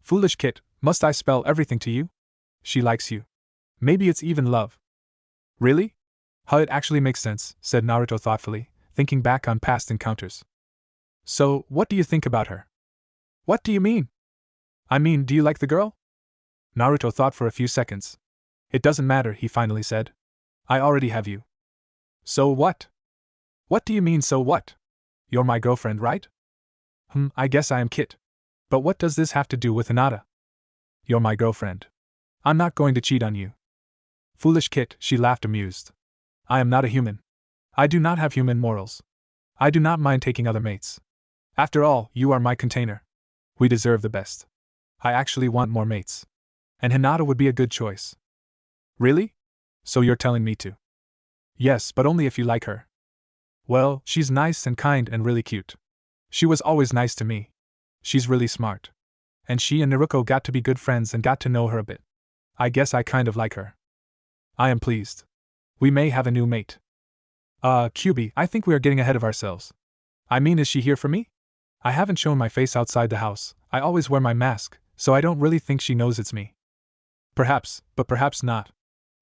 "Foolish Kit, must I spell everything to you? She likes you. Maybe it's even love." "Really? It actually makes sense," said Naruto thoughtfully, thinking back on past encounters. "So, what do you think about her?" "What do you mean?" "I mean, do you like the girl?" Naruto thought for a few seconds. "It doesn't matter," he finally said. "I already have you." "So what?" "What do you mean, so what? You're my girlfriend, right?" I guess I am, Kit. But what does this have to do with Hinata?" "You're my girlfriend. I'm not going to cheat on you." "Foolish Kit," she laughed, amused. "I am not a human. I do not have human morals. I do not mind taking other mates. After all, you are my container. We deserve the best. I actually want more mates. And Hinata would be a good choice." "Really? So you're telling me to?" "Yes, but only if you like her." "Well, she's nice and kind and really cute. She was always nice to me. She's really smart. And she and Naruto got to be good friends and got to know her a bit. I guess I kind of like her." "I am pleased. We may have a new mate. Kyuubi, I think we are getting ahead of ourselves. I mean, is she here for me? I haven't shown my face outside the house, I always wear my mask, so I don't really think she knows it's me. Perhaps, but perhaps not.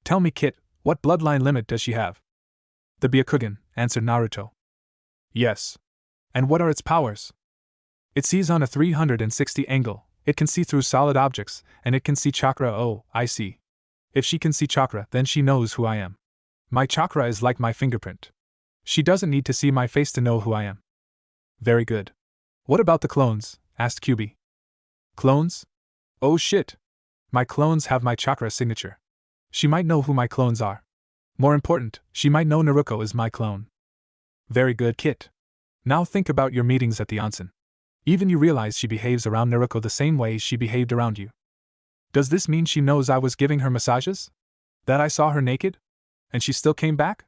Tell me, Kit, what bloodline limit does she have? The Byakugan, answered Naruto. Yes. And what are its powers? It sees on a 360 angle, it can see through solid objects, and it can see chakra. Oh, I see. If she can see chakra, then she knows who I am. My chakra is like my fingerprint. She doesn't need to see my face to know who I am. Very good. What about the clones? Asked Kyuubi. Clones? Oh shit. My clones have my chakra signature. She might know who my clones are. More important, she might know Naruto is my clone. Very good, Kit. Now think about your meetings at the onsen. Even you realize she behaves around Naruto the same way she behaved around you. Does this mean she knows I was giving her massages? That I saw her naked? And she still came back?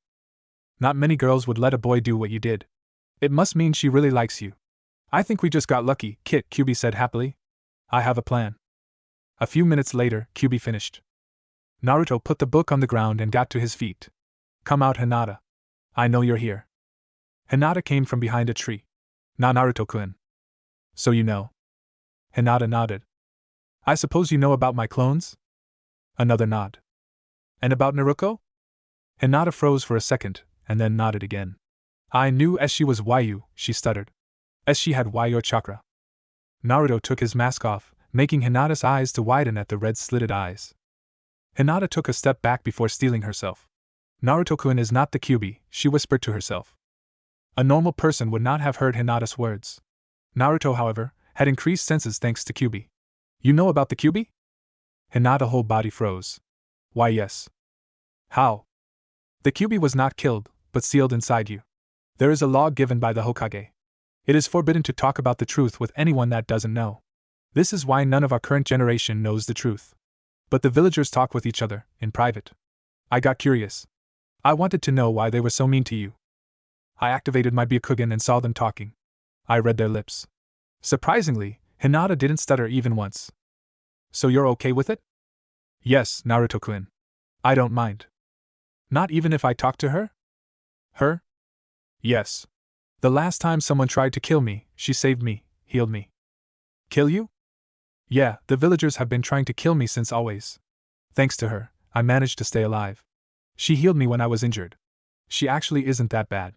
Not many girls would let a boy do what you did. It must mean she really likes you. I think we just got lucky, Kit, Kyuubi said happily. I have a plan. A few minutes later, Kyuubi finished. Naruto put the book on the ground and got to his feet. Come out, Hinata. I know you're here. Hinata came from behind a tree. Na Naruto-kun. So you know. Hinata nodded. I suppose you know about my clones? Another nod. And about Naruto? Hinata froze for a second, and then nodded again. I knew as she was Waiyu, she stuttered. As she had Waiyu chakra. Naruto took his mask off, making Hinata's eyes to widen at the red slitted eyes. Hinata took a step back before steeling herself. Naruto-kun is not the Kyuubi, she whispered to herself. A normal person would not have heard Hinata's words. Naruto, however, had increased senses thanks to Kyuubi. You know about the Kyuubi? Hinata's whole body froze. Why, yes. How? The Kyuubi was not killed, but sealed inside you. There is a law given by the Hokage. It is forbidden to talk about the truth with anyone that doesn't know. This is why none of our current generation knows the truth. But the villagers talk with each other, in private. I got curious. I wanted to know why they were so mean to you. I activated my Byakugan and saw them talking. I read their lips. Surprisingly, Hinata didn't stutter even once. So you're okay with it? Yes, Naruto-kun. I don't mind. Not even if I talk to her? Her? Yes. The last time someone tried to kill me, she saved me, healed me. Kill you? Yeah, the villagers have been trying to kill me since always. Thanks to her, I managed to stay alive. She healed me when I was injured. She actually isn't that bad.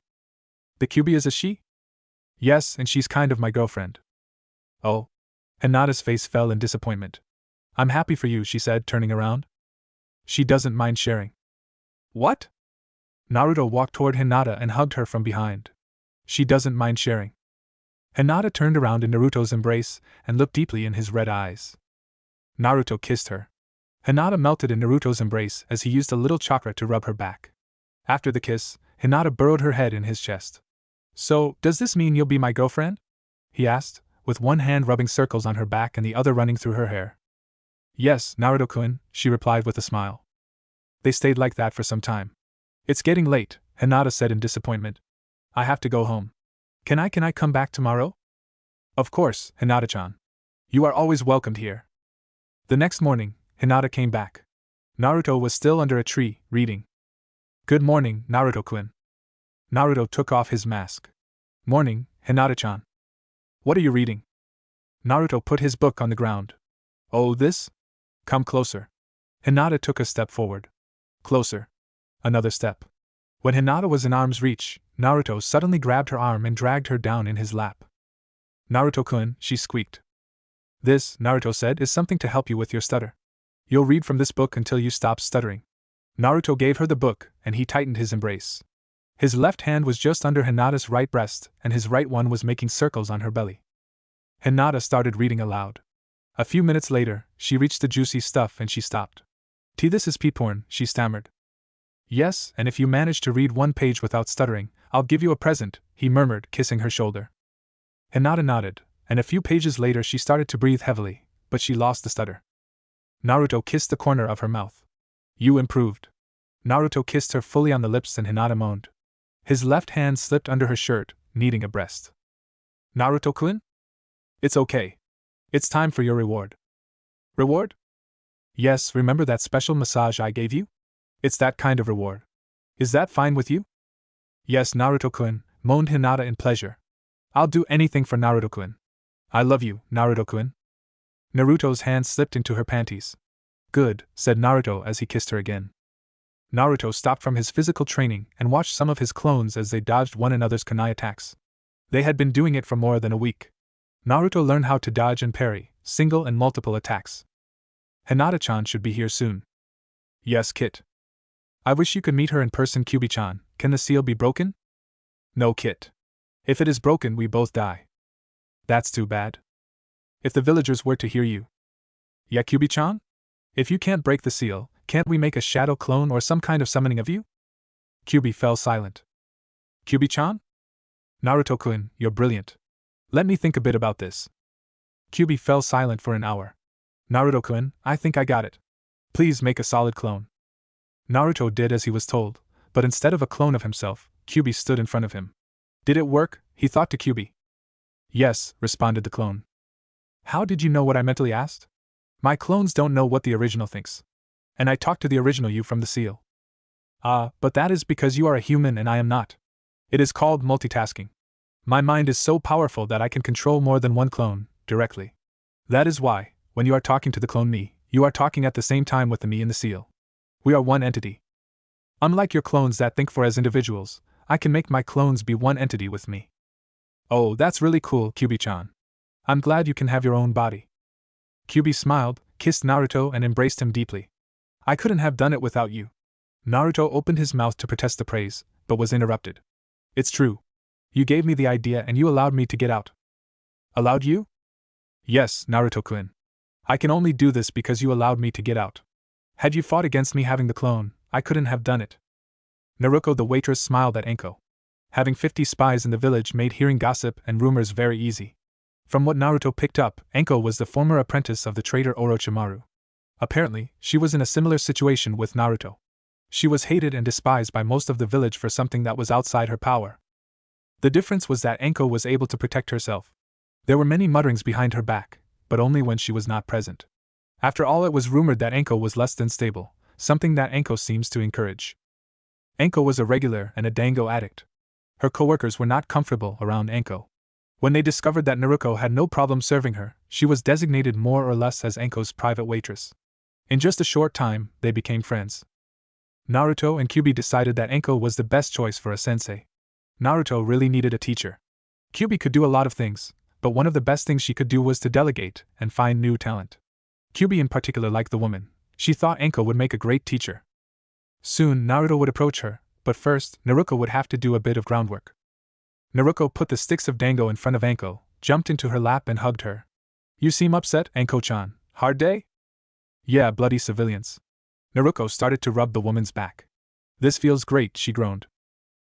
The Kyuubi is a she? Yes, and she's kind of my girlfriend. Oh. Hinata's face fell in disappointment. I'm happy for you, she said, turning around. She doesn't mind sharing. What? Naruto walked toward Hinata and hugged her from behind. She doesn't mind sharing. Hinata turned around in Naruto's embrace and looked deeply in his red eyes. Naruto kissed her. Hinata melted in Naruto's embrace as he used a little chakra to rub her back. After the kiss, Hinata burrowed her head in his chest. So, does this mean you'll be my girlfriend? He asked, with one hand rubbing circles on her back and the other running through her hair. Yes, Naruto-kun, she replied with a smile. They stayed like that for some time. It's getting late, Hinata said in disappointment. I have to go home. Can I come back tomorrow? Of course, Hinata-chan. You are always welcomed here. The next morning, Hinata came back. Naruto was still under a tree, reading. Good morning, Naruto-kun. Naruto took off his mask. Morning, Hinata-chan. What are you reading? Naruto put his book on the ground. Oh, this? Come closer. Hinata took a step forward. Closer. Another step. When Hinata was in arm's reach, Naruto suddenly grabbed her arm and dragged her down in his lap. Naruto-kun, she squeaked. This, Naruto said, is something to help you with your stutter. You'll read from this book until you stop stuttering. Naruto gave her the book, and he tightened his embrace. His left hand was just under Hinata's right breast, and his right one was making circles on her belly. Hinata started reading aloud. A few minutes later, she reached the juicy stuff and she stopped. This is porn, she stammered. Yes, and if you manage to read one page without stuttering, I'll give you a present, he murmured, kissing her shoulder. Hinata nodded, and a few pages later she started to breathe heavily, but she lost the stutter. Naruto kissed the corner of her mouth. You improved. Naruto kissed her fully on the lips and Hinata moaned. His left hand slipped under her shirt, kneading a breast. Naruto-kun? It's okay. It's time for your reward. Reward? Yes, remember that special massage I gave you? It's that kind of reward. Is that fine with you? Yes, Naruto-kun, moaned Hinata in pleasure. I'll do anything for Naruto-kun. I love you, Naruto-kun. Naruto's hand slipped into her panties. Good, said Naruto as he kissed her again. Naruto stopped from his physical training and watched some of his clones as they dodged one another's kunai attacks. They had been doing it for more than a week. Naruto learned how to dodge and parry, single and multiple attacks. Hinata-chan should be here soon. Yes, Kit. I wish you could meet her in person, Kyuubi-chan. Can the seal be broken? No, Kit. If it is broken, we both die. That's too bad. If the villagers were to hear you. Yeah, Kyuubi-chan? If you can't break the seal, can't we make a shadow clone or some kind of summoning of you? Kyuubi fell silent. Kyuubi-chan? Naruto-kun, you're brilliant. Let me think a bit about this. Kyuubi fell silent for an hour. Naruto-kun, I think I got it. Please make a solid clone. Naruto did as he was told, but instead of a clone of himself, Kyuubi stood in front of him. Did it work? He thought to Kyuubi. Yes, responded the clone. How did you know what I mentally asked? My clones don't know what the original thinks. And I talked to the original you from the seal. But that is because you are a human and I am not. It is called multitasking. My mind is so powerful that I can control more than one clone, directly. That is why, when you are talking to the clone me, you are talking at the same time with the me in the seal. We are one entity. Unlike your clones that think for as individuals, I can make my clones be one entity with me. Oh, that's really cool, Kyuubi-chan. I'm glad you can have your own body. Kyuubi smiled, kissed Naruto and embraced him deeply. I couldn't have done it without you. Naruto opened his mouth to protest the praise, but was interrupted. It's true. You gave me the idea and you allowed me to get out. Allowed you? Yes, Naruto-kun. I can only do this because you allowed me to get out. Had you fought against me having the clone, I couldn't have done it. Naruko the waitress smiled at Anko. Having 50 spies in the village made hearing gossip and rumors very easy. From what Naruto picked up, Anko was the former apprentice of the traitor Orochimaru. Apparently, she was in a similar situation with Naruto. She was hated and despised by most of the village for something that was outside her power. The difference was that Anko was able to protect herself. There were many mutterings behind her back, but only when she was not present. After all, it was rumored that Anko was less than stable, something that Anko seems to encourage. Anko was a regular and a dango addict. Her co-workers were not comfortable around Anko. When they discovered that Naruto had no problem serving her, she was designated more or less as Anko's private waitress. In just a short time, they became friends. Naruto and Kyuubi decided that Anko was the best choice for a sensei. Naruto really needed a teacher. Kyuubi could do a lot of things, but one of the best things she could do was to delegate and find new talent. Kyuubi in particular liked the woman. She thought Anko would make a great teacher. Soon Naruto would approach her, but first Naruto would have to do a bit of groundwork. Naruto put the sticks of dango in front of Anko, jumped into her lap and hugged her. You seem upset, Anko-chan. Hard day? Yeah, bloody civilians. Naruto started to rub the woman's back. This feels great, she groaned.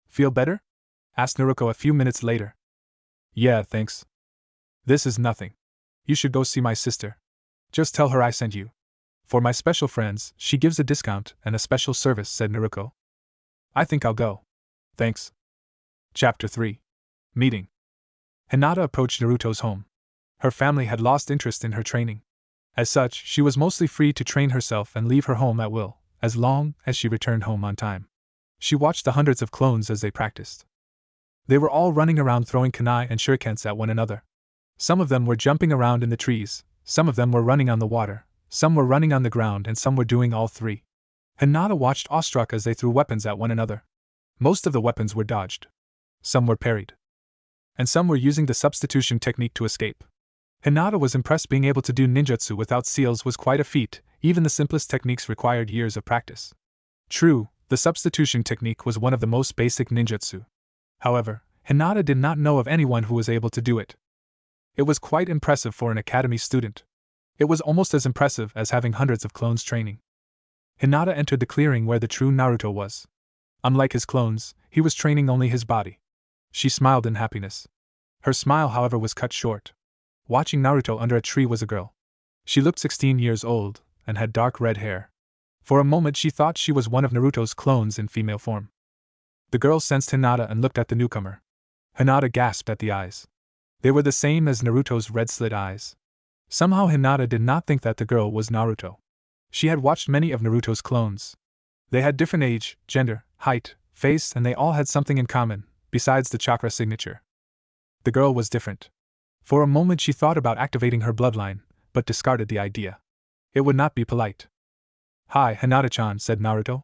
Feel better? Asked Naruto a few minutes later. Yeah, thanks. This is nothing. You should go see my sister. Just tell her I sent you. For my special friends, she gives a discount and a special service, said Naruto. I think I'll go. Thanks. Chapter 3. Meeting. Hinata approached Naruto's home. Her family had lost interest in her training. As such, she was mostly free to train herself and leave her home at will, as long as she returned home on time. She watched the hundreds of clones as they practiced. They were all running around throwing kunai and shurikens at one another. Some of them were jumping around in the trees, some of them were running on the water, some were running on the ground, and some were doing all three. Hinata watched awestruck as they threw weapons at one another. Most of the weapons were dodged. Some were parried. And some were using the substitution technique to escape. Hinata was impressed. Being able to do ninjutsu without seals was quite a feat. Even the simplest techniques required years of practice. True, the substitution technique was one of the most basic ninjutsu. However, Hinata did not know of anyone who was able to do it. It was quite impressive for an academy student. It was almost as impressive as having hundreds of clones training. Hinata entered the clearing where the true Naruto was. Unlike his clones, he was training only his body. She smiled in happiness. Her smile, however, was cut short. Watching Naruto under a tree was a girl. She looked 16 years old, and had dark red hair. For a moment she thought she was one of Naruto's clones in female form. The girl sensed Hinata and looked at the newcomer. Hinata gasped at the eyes. They were the same as Naruto's red-slit eyes. Somehow Hinata did not think that the girl was Naruto. She had watched many of Naruto's clones. They had different age, gender, height, face, and they all had something in common, besides the chakra signature. The girl was different. For a moment she thought about activating her bloodline, but discarded the idea. It would not be polite. "Hi, Hinata-chan," said Naruto.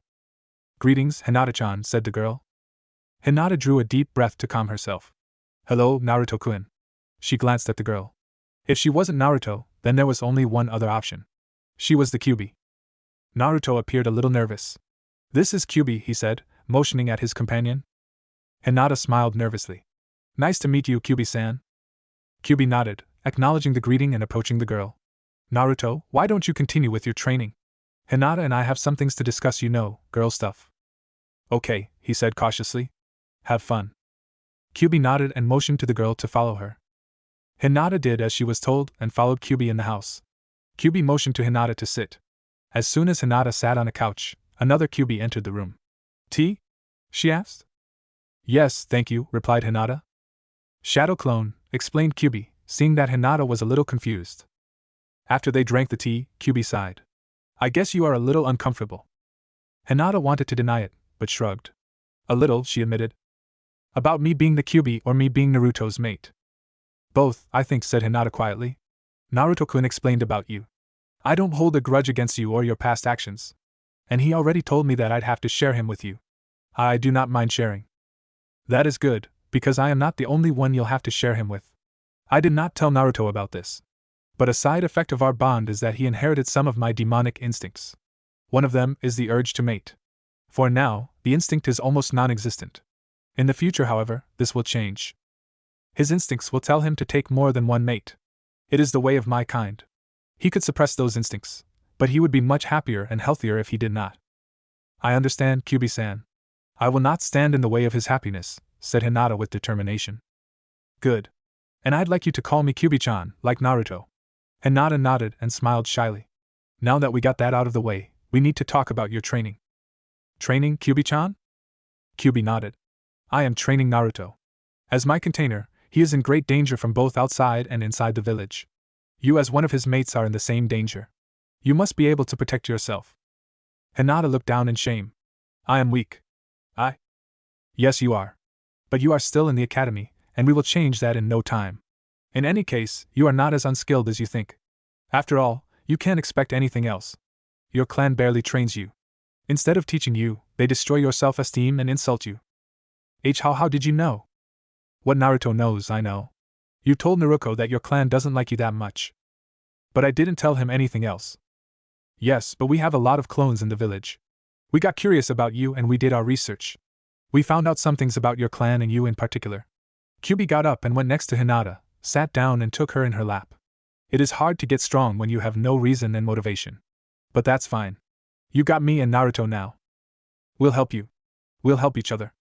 "Greetings, Hinata-chan," said the girl. Hinata drew a deep breath to calm herself. "Hello, Naruto-kun." She glanced at the girl. If she wasn't Naruto, then there was only one other option. She was the Kyuubi. Naruto appeared a little nervous. "This is Kyuubi," he said, motioning at his companion. Hinata smiled nervously. "Nice to meet you, Kyuubi-san." Kyuubi nodded, acknowledging the greeting and approaching the girl. "Naruto, why don't you continue with your training? Hinata and I have some things to discuss, girl stuff." "Okay," he said cautiously. "Have fun." Kyuubi nodded and motioned to the girl to follow her. Hinata did as she was told and followed Kyuubi in the house. Kyuubi motioned to Hinata to sit. As soon as Hinata sat on a couch, another Kyuubi entered the room. "Tea?" she asked. "Yes, thank you," replied Hinata. "Shadow clone," explained Kyuubi, seeing that Hinata was a little confused. After they drank the tea, Kyuubi sighed. "I guess you are a little uncomfortable." Hinata wanted to deny it, but shrugged. "A little," she admitted. "About me being the Kyuubi or me being Naruto's mate?" "Both, I think," said Hinata quietly. "Naruto-kun explained about you. I don't hold a grudge against you or your past actions. And he already told me that I'd have to share him with you. I do not mind sharing." "That is good, because I am not the only one you'll have to share him with. I did not tell Naruto about this. But a side effect of our bond is that he inherited some of my demonic instincts. One of them is the urge to mate. For now, the instinct is almost non-existent. In the future, however, this will change. His instincts will tell him to take more than one mate. It is the way of my kind. He could suppress those instincts, but he would be much happier and healthier if he did not." "I understand, Kyuubi-san. I will not stand in the way of his happiness," said Hinata with determination. "Good. And I'd like you to call me Kyuubi-chan, like Naruto." Hinata nodded and smiled shyly. "Now that we got that out of the way, we need to talk about your training." "Training, Kyuubi-chan?" Kyuubi nodded. "I am training Naruto. As my container, he is in great danger from both outside and inside the village. You as one of his mates are in the same danger. You must be able to protect yourself." Hinata looked down in shame. "I am weak." "I?" "Yes, you are. But you are still in the academy, and we will change that in no time. In any case, you are not as unskilled as you think. After all, you can't expect anything else. Your clan barely trains you. Instead of teaching you, they destroy your self-esteem and insult you." How did you know?" "What Naruto knows, I know. You told Naruto that your clan doesn't like you that much." "But I didn't tell him anything else." "Yes, but we have a lot of clones in the village. We got curious about you and we did our research. We found out some things about your clan and you in particular." Kyuubi got up and went next to Hinata, sat down and took her in her lap. "It is hard to get strong when you have no reason and motivation. But that's fine. You got me and Naruto now. We'll help you. We'll help each other."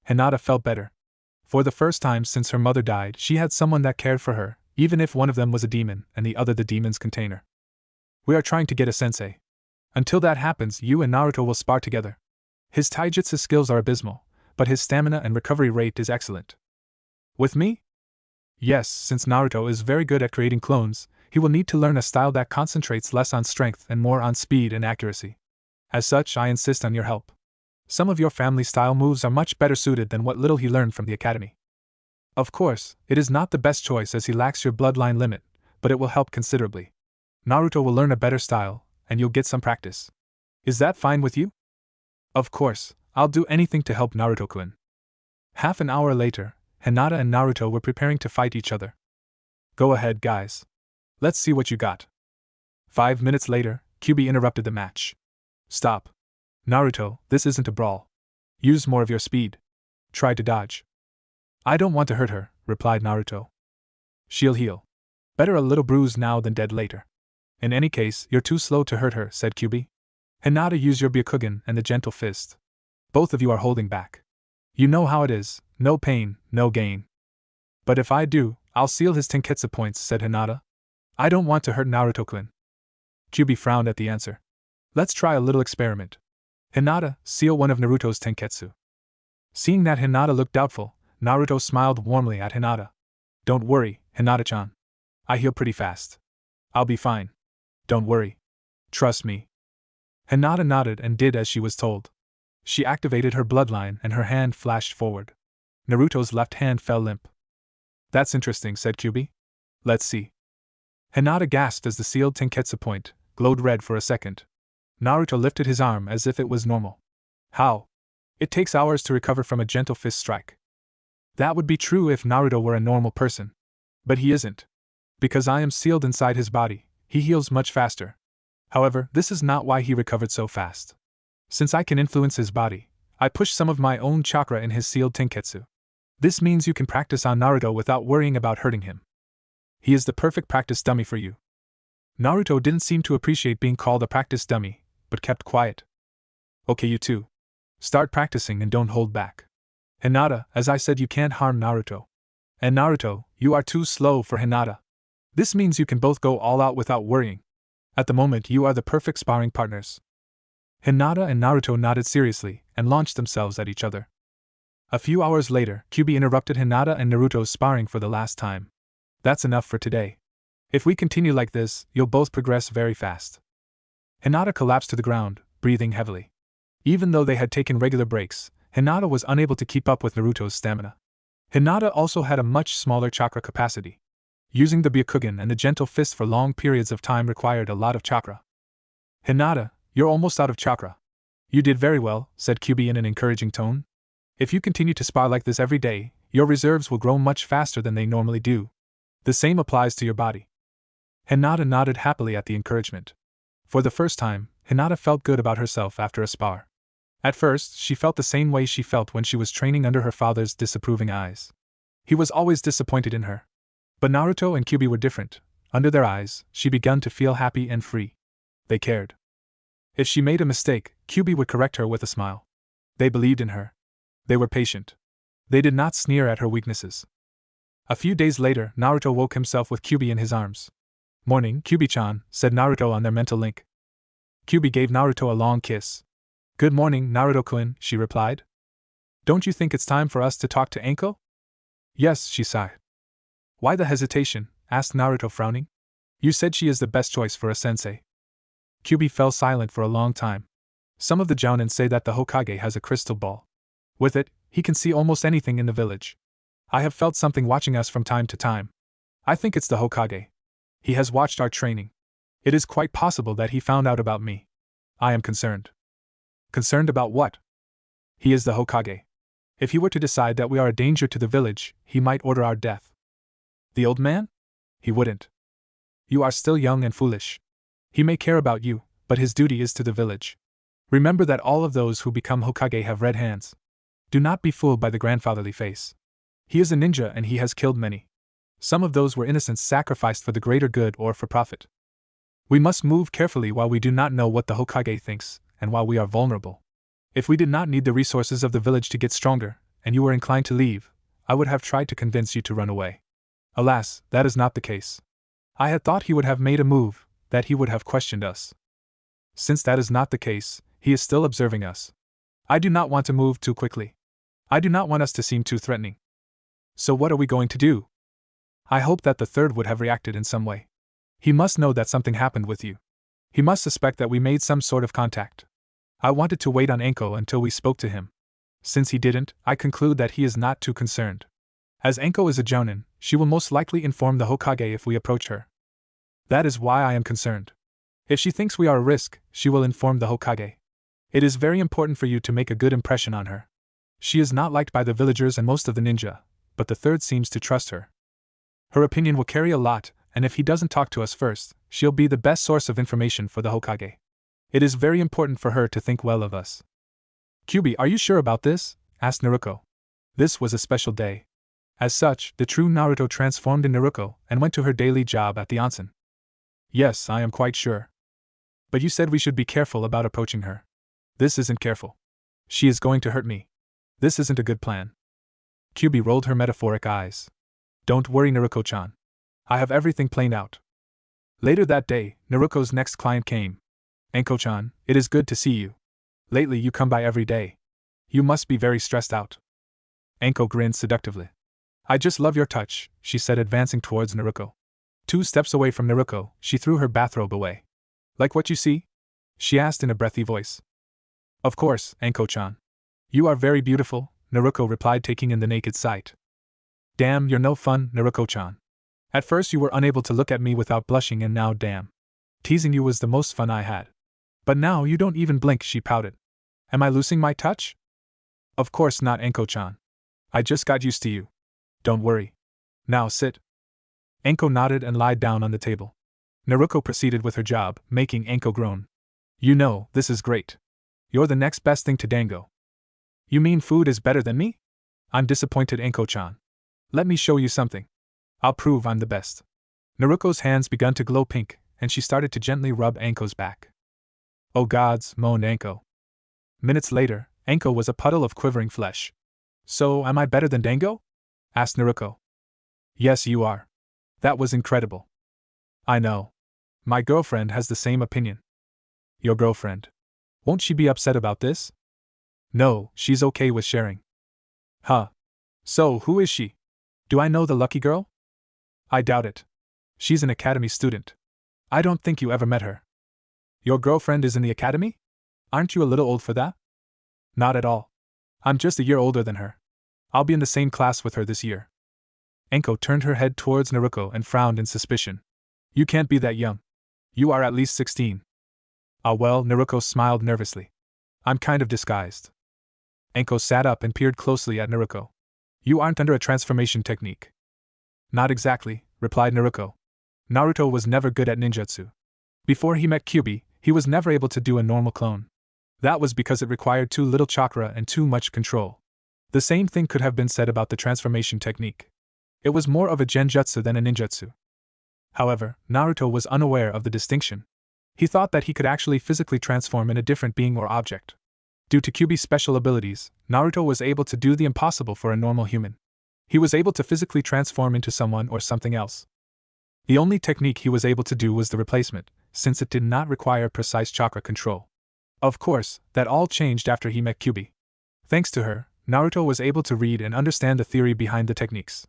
Hinata felt better. For the first time since her mother died, she had someone that cared for her, even if one of them was a demon and the other the demon's container. "We are trying to get a sensei. Until that happens, you and Naruto will spar together. His taijutsu skills are abysmal, but his stamina and recovery rate is excellent." "With me?" "Yes, since Naruto is very good at creating clones, he will need to learn a style that concentrates less on strength and more on speed and accuracy. As such, I insist on your help. Some of your family style moves are much better suited than what little he learned from the academy. Of course, it is not the best choice as he lacks your bloodline limit, but it will help considerably. Naruto will learn a better style, and you'll get some practice. Is that fine with you?" "Of course, I'll do anything to help Naruto-kun." Half an hour later, Hinata and Naruto were preparing to fight each other. "Go ahead, guys. Let's see what you got." 5 minutes later, Kyuubi interrupted the match. "Stop. Naruto, this isn't a brawl. Use more of your speed. Try to dodge." "I don't want to hurt her," replied Naruto. "She'll heal. Better a little bruised now than dead later." "In any case, you're too slow to hurt her," said Kyuubi. "Hinata, use your Byakugan and the gentle fist. Both of you are holding back. You know how it is, no pain, no gain." "But if I do, I'll seal his Tenketsu points," said Hinata. "I don't want to hurt Naruto-kun." Kyuubi frowned at the answer. "Let's try a little experiment. Hinata, seal one of Naruto's Tenketsu." Seeing that Hinata looked doubtful, Naruto smiled warmly at Hinata. "Don't worry, Hinata-chan. I heal pretty fast. I'll be fine. Don't worry. Trust me." Hinata nodded and did as she was told. She activated her bloodline and her hand flashed forward. Naruto's left hand fell limp. That's interesting, said Kyuubi. Let's see. Hinata gasped as the sealed Tenketsu point glowed red for a second. Naruto lifted his arm as if it was normal. How? It takes hours to recover from a gentle fist strike. That would be true if Naruto were a normal person. But he isn't. Because I am sealed inside his body, he heals much faster. However, this is not why he recovered so fast. Since I can influence his body, I push some of my own chakra in his sealed Tenketsu. This means you can practice on Naruto without worrying about hurting him. He is the perfect practice dummy for you. Naruto didn't seem to appreciate being called a practice dummy, but kept quiet. Okay, you two. Start practicing and don't hold back. Hinata, as I said, you can't harm Naruto. And Naruto, you are too slow for Hinata. This means you can both go all out without worrying. At the moment, you are the perfect sparring partners. Hinata and Naruto nodded seriously and launched themselves at each other. A few hours later, Kyuubi interrupted Hinata and Naruto's sparring for the last time. That's enough for today. If we continue like this, you'll both progress very fast. Hinata collapsed to the ground, breathing heavily. Even though they had taken regular breaks, Hinata was unable to keep up with Naruto's stamina. Hinata also had a much smaller chakra capacity. Using the Byakugan and the gentle fist for long periods of time required a lot of chakra. Hinata, you're almost out of chakra. You did very well, said Kyuubi in an encouraging tone. If you continue to spar like this every day, your reserves will grow much faster than they normally do. The same applies to your body. Hinata nodded happily at the encouragement. For the first time, Hinata felt good about herself after a spar. At first, she felt the same way she felt when she was training under her father's disapproving eyes. He was always disappointed in her. But Naruto and Kyuubi were different. Under their eyes, she began to feel happy and free. They cared. If she made a mistake, Kyuubi would correct her with a smile. They believed in her. They were patient. They did not sneer at her weaknesses. A few days later, Naruto woke himself with Kyuubi in his arms. Morning, Kyuubi-chan, said Naruto on their mental link. Kyuubi gave Naruto a long kiss. Good morning, Naruto-kun, she replied. Don't you think it's time for us to talk to Anko? Yes, she sighed. Why the hesitation? Asked Naruto, frowning. You said she is the best choice for a sensei. Kyuubi fell silent for a long time. Some of the jounin say that the Hokage has a crystal ball. With it, he can see almost anything in the village. I have felt something watching us from time to time. I think it's the Hokage. He has watched our training. It is quite possible that he found out about me. I am concerned. Concerned about what? He is the Hokage. If he were to decide that we are a danger to the village, he might order our death. The old man? He wouldn't. You are still young and foolish. He may care about you, but his duty is to the village. Remember that all of those who become Hokage have red hands. Do not be fooled by the grandfatherly face. He is a ninja and he has killed many. Some of those were innocents sacrificed for the greater good or for profit. We must move carefully while we do not know what the Hokage thinks, and while we are vulnerable. If we did not need the resources of the village to get stronger, and you were inclined to leave, I would have tried to convince you to run away. Alas, that is not the case. I had thought he would have made a move, that he would have questioned us. Since that is not the case, he is still observing us. I do not want to move too quickly. I do not want us to seem too threatening. So what are we going to do? I hope that the third would have reacted in some way. He must know that something happened with you. He must suspect that we made some sort of contact. I wanted to wait on Anko until we spoke to him. Since he didn't, I conclude that he is not too concerned. As Anko is a jounin, she will most likely inform the Hokage if we approach her. That is why I am concerned. If she thinks we are a risk, she will inform the Hokage. It is very important for you to make a good impression on her. She is not liked by the villagers and most of the ninja, but the third seems to trust her. Her opinion will carry a lot, and if he doesn't talk to us first, she'll be the best source of information for the Hokage. It is very important for her to think well of us. Kyuubi, are you sure about this? Asked Naruto. This was a special day. As such, the true Naruto transformed in Naruto and went to her daily job at the onsen. Yes, I am quite sure. But you said we should be careful about approaching her. This isn't careful. She is going to hurt me. This isn't a good plan. Kyuubi rolled her metaphoric eyes. Don't worry, Naruto-chan. I have everything planned out. Later that day, Naruto's next client came. Anko-chan, it is good to see you. Lately you come by every day. You must be very stressed out. Anko grinned seductively. I just love your touch, she said, advancing towards Naruto. 2 steps away from Naruto, she threw her bathrobe away. Like what you see? She asked in a breathy voice. Of course, Anko-chan. You are very beautiful, Naruto replied, taking in the naked sight. Damn, you're no fun, Naruto-chan. At first you were unable to look at me without blushing, and now damn. Teasing you was the most fun I had. But now you don't even blink, she pouted. Am I losing my touch? Of course not, Anko-chan. I just got used to you. Don't worry. Now sit. Anko nodded and lied down on the table. Naruto proceeded with her job, making Anko groan. You know, this is great. You're the next best thing to Dango. You mean food is better than me? I'm disappointed, Anko-chan. Let me show you something. I'll prove I'm the best. Naruto's hands began to glow pink, and she started to gently rub Anko's back. Oh gods, moaned Anko. Minutes later, Anko was a puddle of quivering flesh. So, am I better than Dango? Asked Naruto. Yes, you are. That was incredible. I know. My girlfriend has the same opinion. Your girlfriend? Won't she be upset about this? No, she's okay with sharing. Huh. So, who is she? Do I know the lucky girl? I doubt it. She's an academy student. I don't think you ever met her. Your girlfriend is in the academy? Aren't you a little old for that? Not at all. I'm just a year older than her. I'll be in the same class with her this year. Anko turned her head towards Naruto and frowned in suspicion. You can't be that young. You are at least 16. Ah well, Naruto smiled nervously. I'm kind of disguised. Anko sat up and peered closely at Naruto. You aren't under a transformation technique. Not exactly, replied Naruto. Naruto was never good at ninjutsu. Before he met Kyuubi, he was never able to do a normal clone. That was because it required too little chakra and too much control. The same thing could have been said about the transformation technique. It was more of a genjutsu than a ninjutsu. However, Naruto was unaware of the distinction. He thought that he could actually physically transform in a different being or object. Due to Kyuubi's special abilities, Naruto was able to do the impossible for a normal human. He was able to physically transform into someone or something else. The only technique he was able to do was the replacement, since it did not require precise chakra control. Of course, that all changed after he met Kyuubi. Thanks to her, Naruto was able to read and understand the theory behind the techniques.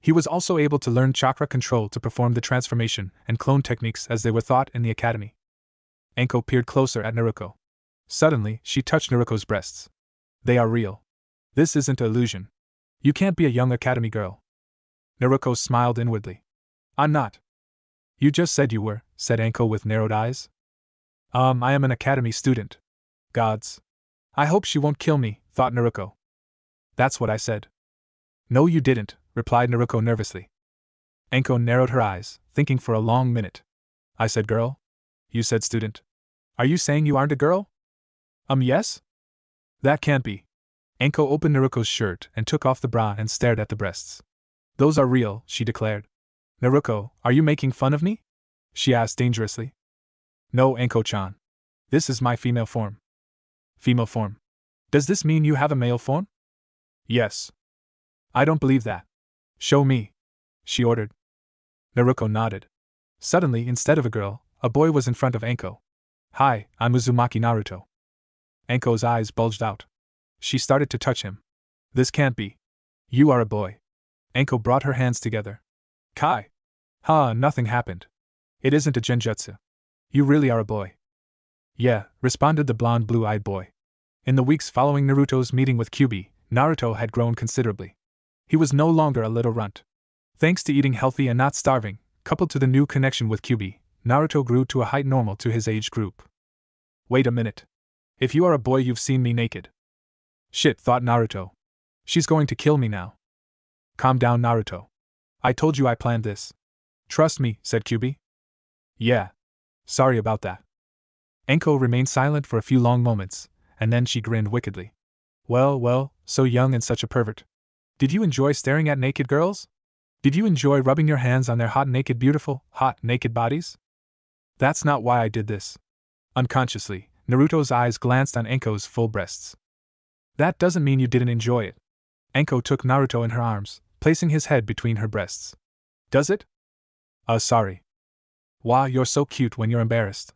He was also able to learn chakra control to perform the transformation and clone techniques as they were taught in the academy. Anko peered closer at Naruto. Suddenly, she touched Naruto's breasts. They are real. This isn't an illusion. You can't be a young academy girl. Naruto smiled inwardly. I'm not. You just said you were, said Anko with narrowed eyes. I am an academy student. Gods. I hope she won't kill me, thought Naruto. That's what I said. No, you didn't, replied Naruto nervously. Anko narrowed her eyes, thinking for a long minute. I said girl? You said student. Are you saying you aren't a girl? Yes? That can't be. Anko opened Naruto's shirt and took off the bra and stared at the breasts. Those are real, she declared. Naruto, are you making fun of me? She asked dangerously. No, Anko-chan. This is my female form. Female form? Does this mean you have a male form? Yes. I don't believe that. Show me, she ordered. Naruto nodded. Suddenly, instead of a girl, a boy was in front of Anko. Hi, I'm Uzumaki Naruto. Anko's eyes bulged out. She started to touch him. This can't be. You are a boy. Anko brought her hands together. Kai. Nothing happened. It isn't a genjutsu. You really are a boy. Yeah, responded the blonde blue-eyed boy. In the weeks following Naruto's meeting with Kyuubi, Naruto had grown considerably. He was no longer a little runt. Thanks to eating healthy and not starving, coupled to the new connection with Kyuubi, Naruto grew to a height normal to his age group. Wait a minute. If you are a boy, you've seen me naked. Shit, thought Naruto. She's going to kill me now. Calm down, Naruto. I told you I planned this. Trust me, said Kyuubi. Yeah. Sorry about that. Anko remained silent for a few long moments, and then she grinned wickedly. Well, so young and such a pervert. Did you enjoy staring at naked girls? Did you enjoy rubbing your hands on their hot naked bodies? That's not why I did this. Unconsciously, Naruto's eyes glanced on Anko's full breasts. That doesn't mean you didn't enjoy it. Anko took Naruto in her arms, placing his head between her breasts. Does it? Sorry. Wow, you're so cute when you're embarrassed.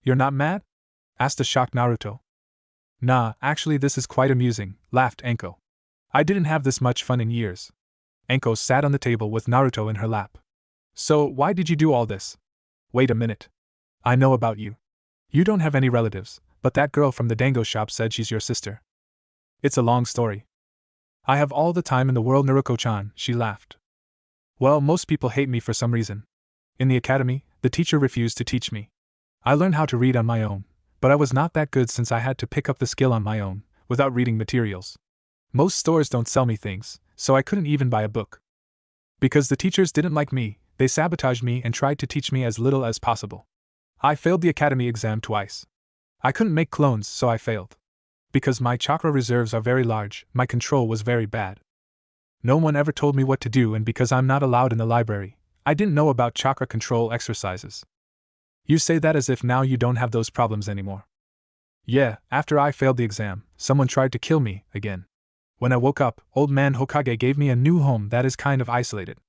You're not mad? Asked a shocked Naruto. Nah, actually this is quite amusing, laughed Anko. I didn't have this much fun in years. Anko sat on the table with Naruto in her lap. So, why did you do all this? Wait a minute. I know about you. You don't have any relatives, But that girl from the dango shop said she's your sister. It's a long story. I have all the time in the world, Naruto-chan, she laughed. Well, most people hate me for some reason. In the academy, the teacher refused to teach me. I learned how to read on my own, but I was not that good since I had to pick up the skill on my own, without reading materials. Most stores don't sell me things, so I couldn't even buy a book. Because the teachers didn't like me, they sabotaged me and tried to teach me as little as possible. I failed the academy exam twice. I couldn't make clones, so I failed. Because my chakra reserves are very large, my control was very bad. No one ever told me what to do, and because I'm not allowed in the library, I didn't know about chakra control exercises. You say that as if now you don't have those problems anymore. Yeah, after I failed the exam, someone tried to kill me again. When I woke up, Old Man Hokage gave me a new home that is kind of isolated.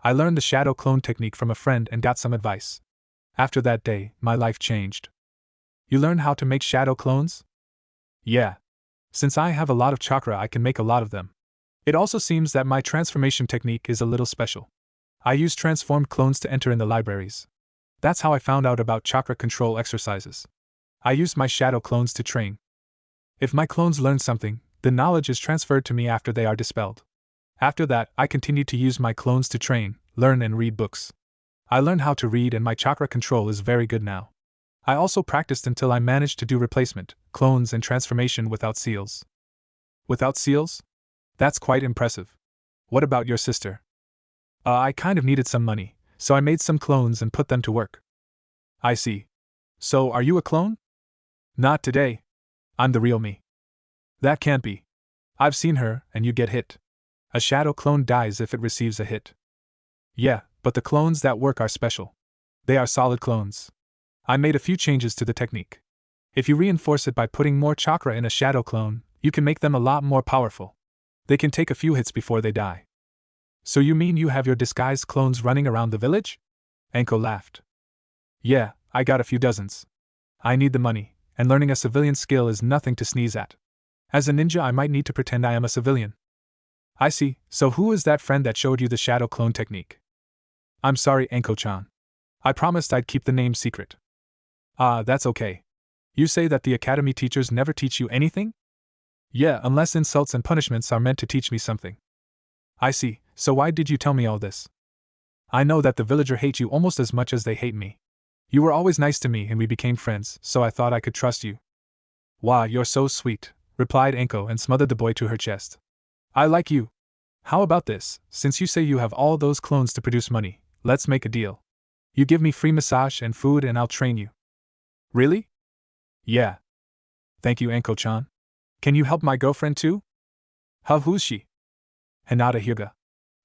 I learned the shadow clone technique from a friend and got some advice. After that day, my life changed. You learned how to make shadow clones? Yeah. Since I have a lot of chakra, I can make a lot of them. It also seems that my transformation technique is a little special. I use transformed clones to enter in the libraries. That's how I found out about chakra control exercises. I used my shadow clones to train. If my clones learn something, the knowledge is transferred to me after they are dispelled. After that, I continued to use my clones to train, learn, and read books. I learned how to read, and my chakra control is very good now. I also practiced until I managed to do replacement, clones, and transformation without seals. Without seals? That's quite impressive. What about your sister? I kind of needed some money, so I made some clones and put them to work. I see. So, are you a clone? Not today. I'm the real me. That can't be. I've seen her, and you get hit. A shadow clone dies if it receives a hit. Yeah, but the clones that work are special. They are solid clones. I made a few changes to the technique. If you reinforce it by putting more chakra in a shadow clone, you can make them a lot more powerful. They can take a few hits before they die. So you mean you have your disguised clones running around the village? Anko laughed. Yeah, I got a few dozens. I need the money, and learning a civilian skill is nothing to sneeze at. As a ninja, I might need to pretend I am a civilian. I see, so who is that friend that showed you the shadow clone technique? I'm sorry, Anko-chan. I promised I'd keep the name secret. That's okay. You say that the academy teachers never teach you anything? Yeah, unless insults and punishments are meant to teach me something. I see, so why did you tell me all this? I know that the villager hates you almost as much as they hate me. You were always nice to me and we became friends, so I thought I could trust you. Wow, you're so sweet, replied Anko and smothered the boy to her chest. I like you. How about this, since you say you have all those clones to produce money, let's make a deal. You give me free massage and food and I'll train you. Really? Yeah. Thank you, Anko-chan. Can you help my girlfriend too? Who's she? Hinata Hyuga.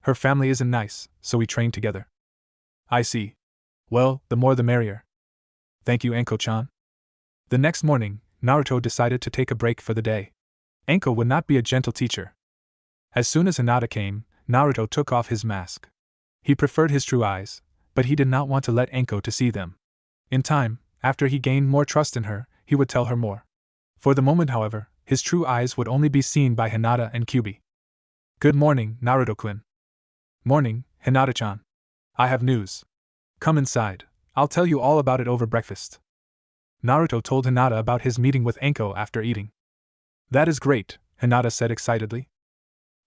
Her family isn't nice, so we train together. I see. Well, the more the merrier. Thank you, Anko-chan. The next morning, Naruto decided to take a break for the day. Anko would not be a gentle teacher. As soon as Hinata came, Naruto took off his mask. He preferred his true eyes, but he did not want to let Anko to see them. In time, after he gained more trust in her, he would tell her more. For the moment, however, his true eyes would only be seen by Hinata and Kyuubi. Good morning, Naruto-kun. Morning, Hinata-chan. I have news. Come inside, I'll tell you all about it over breakfast. Naruto told Hinata about his meeting with Anko after eating. That is great, Hinata said excitedly.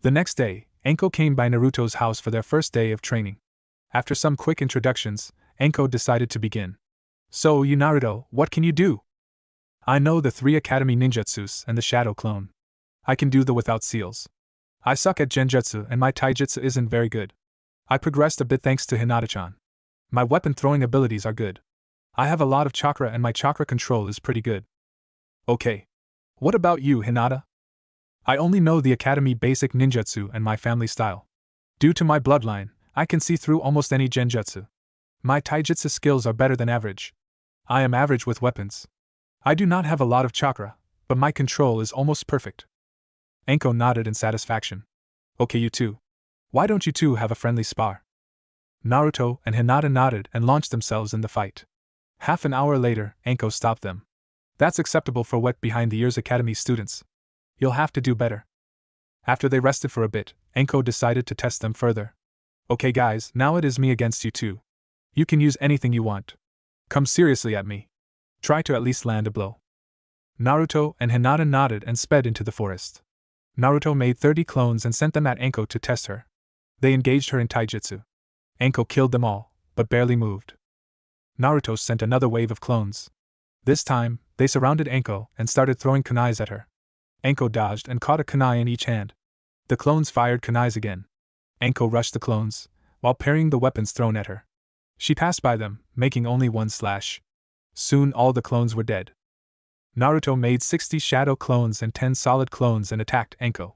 The next day, Anko came by Naruto's house for their first day of training. After some quick introductions, Anko decided to begin. So, you Naruto, what can you do? I know the 3 academy ninjutsus and the shadow clone. I can do the without seals. I suck at genjutsu and my taijutsu isn't very good. I progressed a bit thanks to Hinata-chan. My weapon throwing abilities are good. I have a lot of chakra and my chakra control is pretty good. Okay. What about you, Hinata? I only know the academy basic ninjutsu and my family style. Due to my bloodline, I can see through almost any genjutsu. My taijutsu skills are better than average. I am average with weapons. I do not have a lot of chakra, but my control is almost perfect. Anko nodded in satisfaction. Okay, you two. Why don't you two have a friendly spar? Naruto and Hinata nodded and launched themselves in the fight. Half an hour later, Anko stopped them. That's acceptable for wet behind the ears academy students. You'll have to do better. After they rested for a bit, Anko decided to test them further. Okay guys, now it is me against you two. You can use anything you want. Come seriously at me. Try to at least land a blow. Naruto and Hinata nodded and sped into the forest. Naruto made 30 clones and sent them at Anko to test her. They engaged her in taijutsu. Anko killed them all, but barely moved. Naruto sent another wave of clones. This time, they surrounded Anko and started throwing kunais at her. Anko dodged and caught a kunai in each hand. The clones fired kunais again. Anko rushed the clones, while parrying the weapons thrown at her. She passed by them, making only one slash. Soon all the clones were dead. Naruto made 60 shadow clones and 10 solid clones and attacked Anko.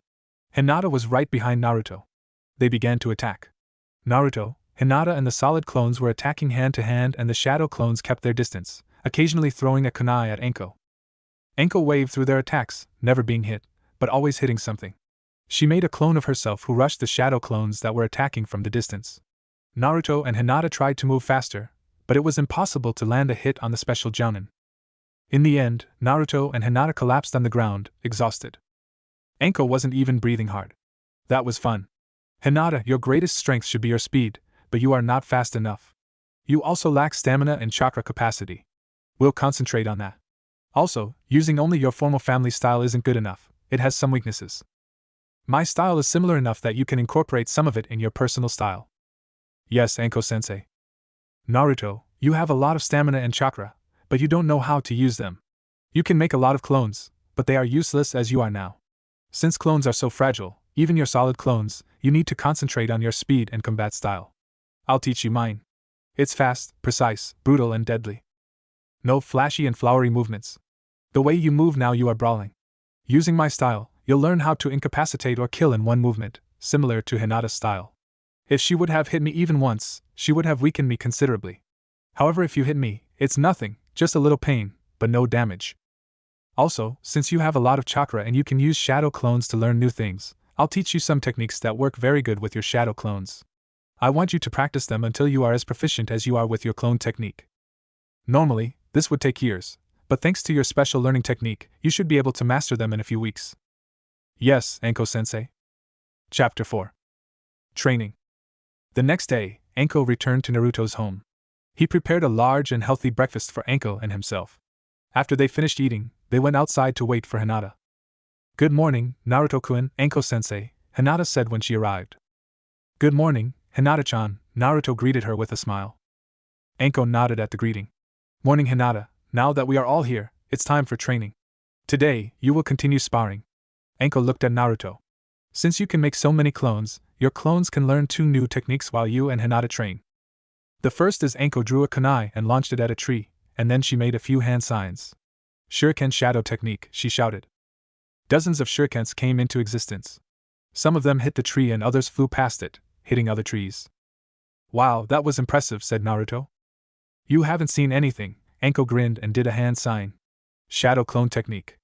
Hinata was right behind Naruto. They began to attack. Naruto, Hinata and the solid clones were attacking hand to hand, and the shadow clones kept their distance, occasionally throwing a kunai at Anko. Anko waved through their attacks, never being hit, but always hitting something. She made a clone of herself who rushed the shadow clones that were attacking from the distance. Naruto and Hinata tried to move faster, but it was impossible to land a hit on the special jounin. In the end, Naruto and Hinata collapsed on the ground, exhausted. Anko wasn't even breathing hard. That was fun. Hinata, your greatest strength should be your speed, but you are not fast enough. You also lack stamina and chakra capacity. We'll concentrate on that. Also, using only your formal family style isn't good enough, it has some weaknesses. My style is similar enough that you can incorporate some of it in your personal style. Yes, Anko-sensei. Naruto, you have a lot of stamina and chakra, but you don't know how to use them. You can make a lot of clones, but they are useless as you are now. Since clones are so fragile, even your solid clones, you need to concentrate on your speed and combat style. I'll teach you mine. It's fast, precise, brutal and deadly. No flashy and flowery movements. The way you move now, you are brawling. Using my style, you'll learn how to incapacitate or kill in one movement, similar to Hinata's style. If she would have hit me even once, she would have weakened me considerably. However, if you hit me, it's nothing, just a little pain, but no damage. Also, since you have a lot of chakra and you can use shadow clones to learn new things, I'll teach you some techniques that work very good with your shadow clones. I want you to practice them until you are as proficient as you are with your clone technique. Normally, this would take years, but thanks to your special learning technique, you should be able to master them in a few weeks. Yes, Anko-sensei. Chapter 4. Training. The next day, Anko returned to Naruto's home. He prepared a large and healthy breakfast for Anko and himself. After they finished eating, they went outside to wait for Hinata. Good morning, Naruto-kun, Anko-sensei, Hinata said when she arrived. Good morning, Hinata-chan, Naruto greeted her with a smile. Anko nodded at the greeting. Morning, Hinata, now that we are all here, it's time for training. Today, you will continue sparring. Anko looked at Naruto. Since you can make so many clones, your clones can learn 2 new techniques while you and Hinata train. The first is Anko drew a kunai and launched it at a tree, and then she made a few hand signs. Shuriken shadow technique, she shouted. Dozens of shurikens came into existence. Some of them hit the tree and others flew past it, hitting other trees. Wow, that was impressive, said Naruto. You haven't seen anything, Anko grinned and did a hand sign. Shadow clone technique.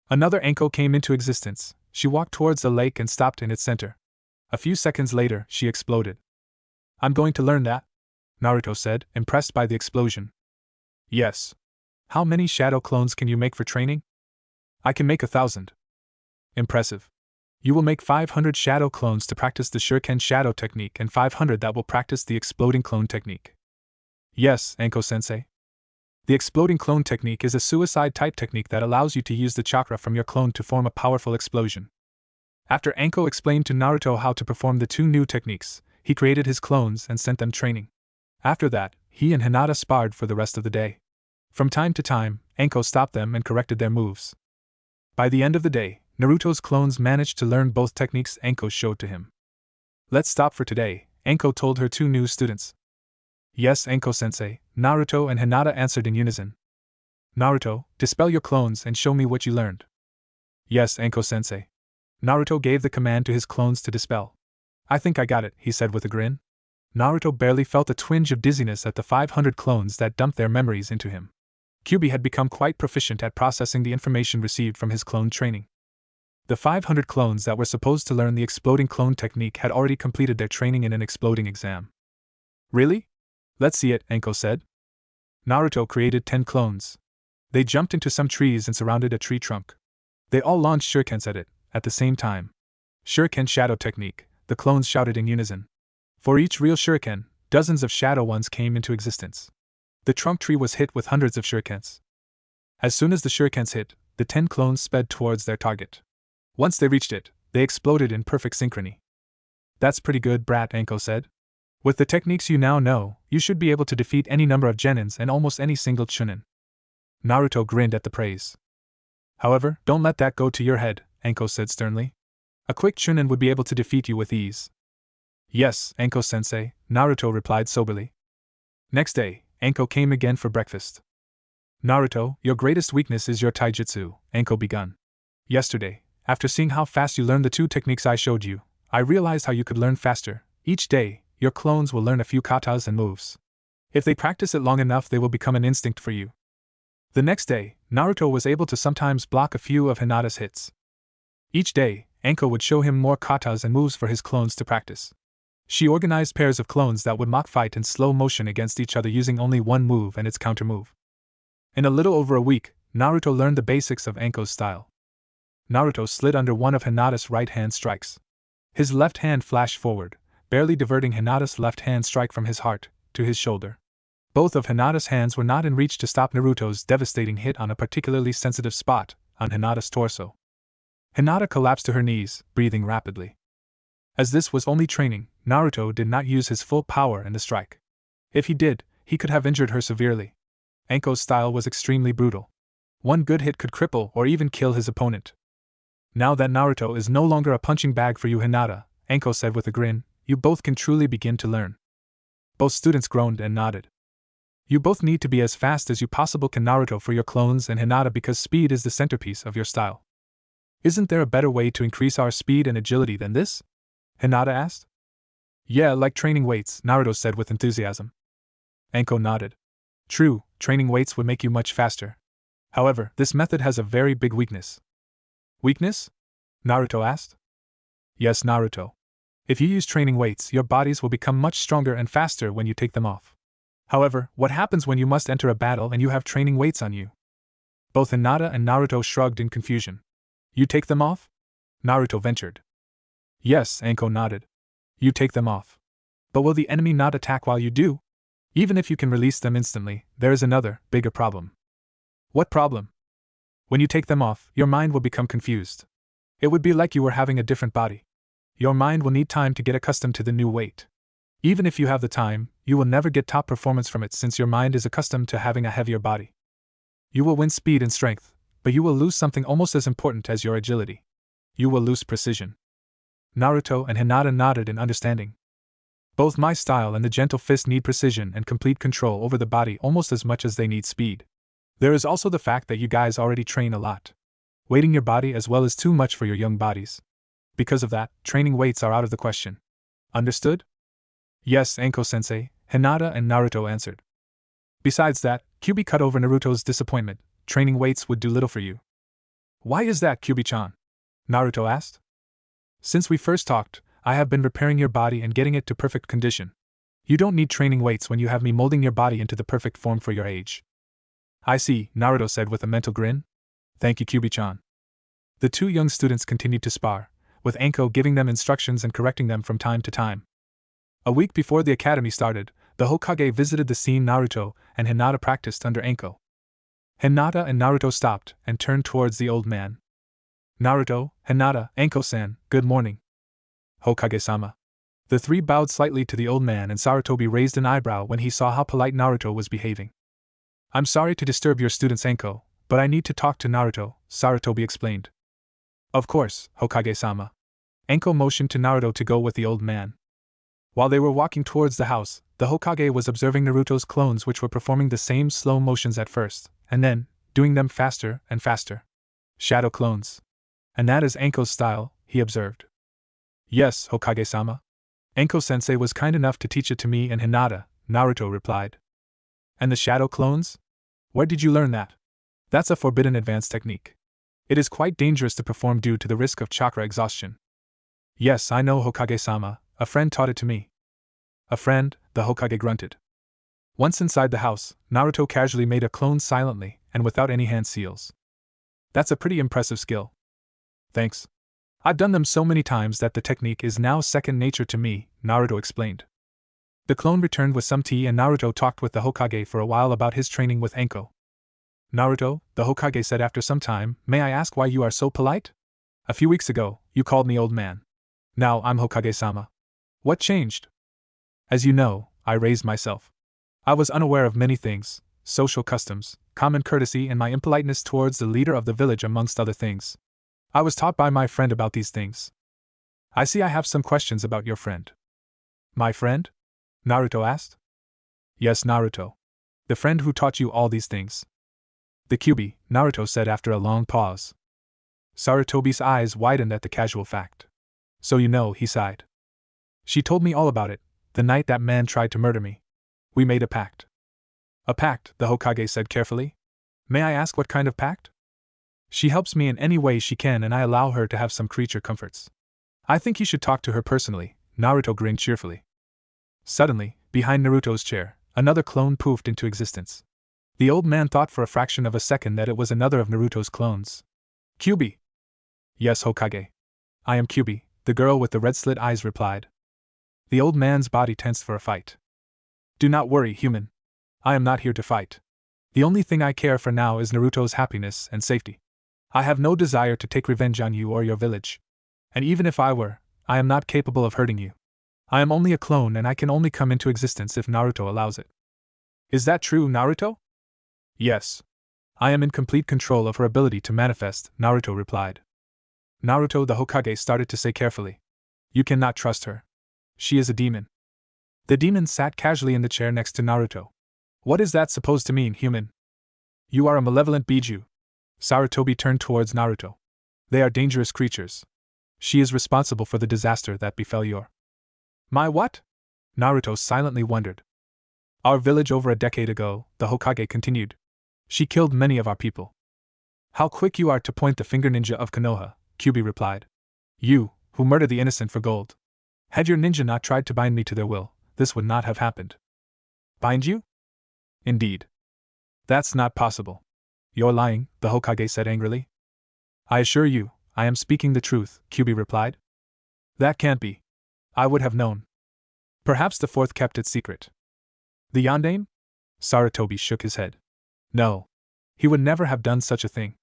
Another Anko came into existence. She walked towards the lake and stopped in its center. A few seconds later, she exploded. I'm going to learn that, Naruto said, impressed by the explosion. Yes. How many shadow clones can you make for training? I can make 1,000. Impressive. You will make 500 shadow clones to practice the shuriken shadow technique and 500 that will practice the exploding clone technique. Yes, Anko-sensei. The exploding clone technique is a suicide-type technique that allows you to use the chakra from your clone to form a powerful explosion. After Anko explained to Naruto how to perform the 2 new techniques, he created his clones and sent them training. After that, he and Hinata sparred for the rest of the day. From time to time, Anko stopped them and corrected their moves. By the end of the day, Naruto's clones managed to learn both techniques Anko showed to him. Let's stop for today, Anko told her 2 new students. Yes, Anko-sensei, Naruto and Hinata answered in unison. Naruto, dispel your clones and show me what you learned. Yes, Anko-sensei. Naruto gave the command to his clones to dispel. I think I got it, he said with a grin. Naruto barely felt a twinge of dizziness at the 500 clones that dumped their memories into him. Kyuubi had become quite proficient at processing the information received from his clone training. The 500 clones that were supposed to learn the exploding clone technique had already completed their training in an exploding exam. Really? Let's see it, Anko said. Naruto created 10 clones. They jumped into some trees and surrounded a tree trunk. They all launched shurikens at it, at the same time. Shuriken shadow technique, the clones shouted in unison. For each real shuriken, dozens of shadow ones came into existence. The trunk tree was hit with hundreds of shurikens. As soon as the shurikens hit, the 10 clones sped towards their target. Once they reached it, they exploded in perfect synchrony. That's pretty good, brat, Anko said. With the techniques you now know, you should be able to defeat any number of genins and almost any single chunin. Naruto grinned at the praise. However, don't let that go to your head, Anko said sternly. A quick chunin would be able to defeat you with ease. Yes, Anko-sensei, Naruto replied soberly. Next day, Anko came again for breakfast. Naruto, your greatest weakness is your taijutsu, Anko begun. Yesterday, after seeing how fast you learned the 2 techniques I showed you, I realized how you could learn faster. Each day, your clones will learn a few katas and moves. If they practice it long enough, they will become an instinct for you. The next day, Naruto was able to sometimes block a few of Hinata's hits. Each day, Anko would show him more katas and moves for his clones to practice. She organized pairs of clones that would mock fight in slow motion against each other using only one move and its counter move. In a little over a week, Naruto learned the basics of Anko's style. Naruto slid under one of Hinata's right-hand strikes. His left hand flashed forward, barely diverting Hinata's left-hand strike from his heart to his shoulder. Both of Hinata's hands were not in reach to stop Naruto's devastating hit on a particularly sensitive spot on Hinata's torso. Hinata collapsed to her knees, breathing rapidly. As this was only training, Naruto did not use his full power in the strike. If he did, he could have injured her severely. Anko's style was extremely brutal. One good hit could cripple or even kill his opponent. Now that Naruto is no longer a punching bag for you, Hinata, Anko said with a grin, you both can truly begin to learn. Both students groaned and nodded. You both need to be as fast as you possibly can, Naruto, for your clones, and Hinata because speed is the centerpiece of your style. Isn't there a better way to increase our speed and agility than this? Hinata asked. Yeah, like training weights, Naruto said with enthusiasm. Anko nodded. True, training weights would make you much faster. However, this method has a very big weakness. Weakness? Naruto asked. Yes, Naruto. If you use training weights, your bodies will become much stronger and faster when you take them off. However, what happens when you must enter a battle and you have training weights on you? Both Hinata and Naruto shrugged in confusion. You take them off? Naruto ventured. Yes, Anko nodded. You take them off. But will the enemy not attack while you do? Even if you can release them instantly, there is another, bigger problem. What problem? When you take them off, your mind will become confused. It would be like you were having a different body. Your mind will need time to get accustomed to the new weight. Even if you have the time, you will never get top performance from it since your mind is accustomed to having a heavier body. You will win speed and strength, but you will lose something almost as important as your agility. You will lose precision. Naruto and Hinata nodded in understanding. Both my style and the gentle fist need precision and complete control over the body almost as much as they need speed. There is also the fact that you guys already train a lot. Weighting your body as well is too much for your young bodies. Because of that, training weights are out of the question. Understood? Yes, Anko-sensei, Hinata and Naruto answered. Besides that, Kyuubi cut over Naruto's disappointment. Training weights would do little for you. Why is that, Kyuubi-chan? Naruto asked. Since we first talked, I have been repairing your body and getting it to perfect condition. You don't need training weights when you have me molding your body into the perfect form for your age. I see, Naruto said with a mental grin. Thank you, Kyuubi-chan. The two young students continued to spar, with Anko giving them instructions and correcting them from time to time. A week before the academy started, the Hokage visited the scene Naruto and Hinata practiced under Anko. Hinata and Naruto stopped and turned towards the old man. Naruto, Hinata, Anko-san, good morning. Hokage-sama. The three bowed slightly to the old man and Sarutobi raised an eyebrow when he saw how polite Naruto was behaving. I'm sorry to disturb your students, Anko, but I need to talk to Naruto, Sarutobi explained. Of course, Hokage-sama. Anko motioned to Naruto to go with the old man. While they were walking towards the house, the Hokage was observing Naruto's clones, which were performing the same slow motions at first, and then, doing them faster and faster. Shadow clones. And that is Anko's style, he observed. Yes, Hokage-sama. Anko-sensei was kind enough to teach it to me and Hinata, Naruto replied. And the shadow clones? Where did you learn that? That's a forbidden advanced technique. It is quite dangerous to perform due to the risk of chakra exhaustion. Yes, I know, Hokage-sama. A friend taught it to me. A friend, the Hokage grunted. Once inside the house, Naruto casually made a clone silently and without any hand seals. That's a pretty impressive skill. Thanks. I've done them so many times that the technique is now second nature to me, Naruto explained. The clone returned with some tea and Naruto talked with the Hokage for a while about his training with Anko. Naruto, the Hokage said after some time, may I ask why you are so polite? A few weeks ago, you called me old man. Now I'm Hokage-sama. What changed? As you know, I raised myself. I was unaware of many things, social customs, common courtesy, and my impoliteness towards the leader of the village, amongst other things. I was taught by my friend about these things. I see I have some questions about your friend. My friend? Naruto asked. Yes, Naruto. The friend who taught you all these things. The Kyuubi, Naruto said after a long pause. Sarutobi's eyes widened at the casual fact. So you know, he sighed. She told me all about it, the night that man tried to murder me. We made a pact. A pact, the Hokage said carefully. May I ask what kind of pact? She helps me in any way she can and I allow her to have some creature comforts. I think you should talk to her personally, Naruto grinned cheerfully. Suddenly, behind Naruto's chair, another clone poofed into existence. The old man thought for a fraction of a second that it was another of Naruto's clones. Kyuubi. Yes, Hokage. I am Kyuubi, the girl with the red-slit eyes replied. The old man's body tensed for a fight. Do not worry, human. I am not here to fight. The only thing I care for now is Naruto's happiness and safety. I have no desire to take revenge on you or your village. And even if I were, I am not capable of hurting you. I am only a clone and I can only come into existence if Naruto allows it. Is that true, Naruto? Yes. I am in complete control of her ability to manifest, Naruto replied. Naruto the Hokage started to say carefully. You cannot trust her. She is a demon. The demon sat casually in the chair next to Naruto. What is that supposed to mean, human? You are a malevolent Biju. Sarutobi turned towards Naruto. They are dangerous creatures. She is responsible for the disaster that befell your... My what? Naruto silently wondered. Our village over a decade ago, the Hokage continued. She killed many of our people. How quick you are to point the finger, ninja of Konoha, Kyuubi replied. You, who murder the innocent for gold. Had your ninja not tried to bind me to their will, this would not have happened. Bind you? Indeed. That's not possible. You're lying, the Hokage said angrily. I assure you, I am speaking the truth, Kyuubi replied. That can't be. I would have known. Perhaps the fourth kept it secret. The Yondaime? Sarutobi shook his head. No. He would never have done such a thing.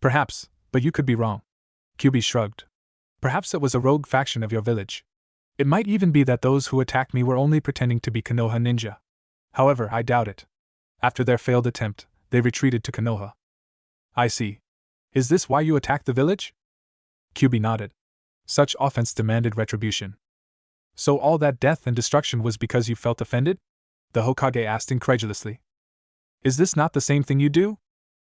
Perhaps, but you could be wrong. Kyuubi shrugged. Perhaps it was a rogue faction of your village. It might even be that those who attacked me were only pretending to be Konoha ninja. However, I doubt it. After their failed attempt, they retreated to Konoha. I see. Is this why you attacked the village? Kyuubi nodded. Such offense demanded retribution. So all that death and destruction was because you felt offended? The Hokage asked incredulously. Is this not the same thing you do?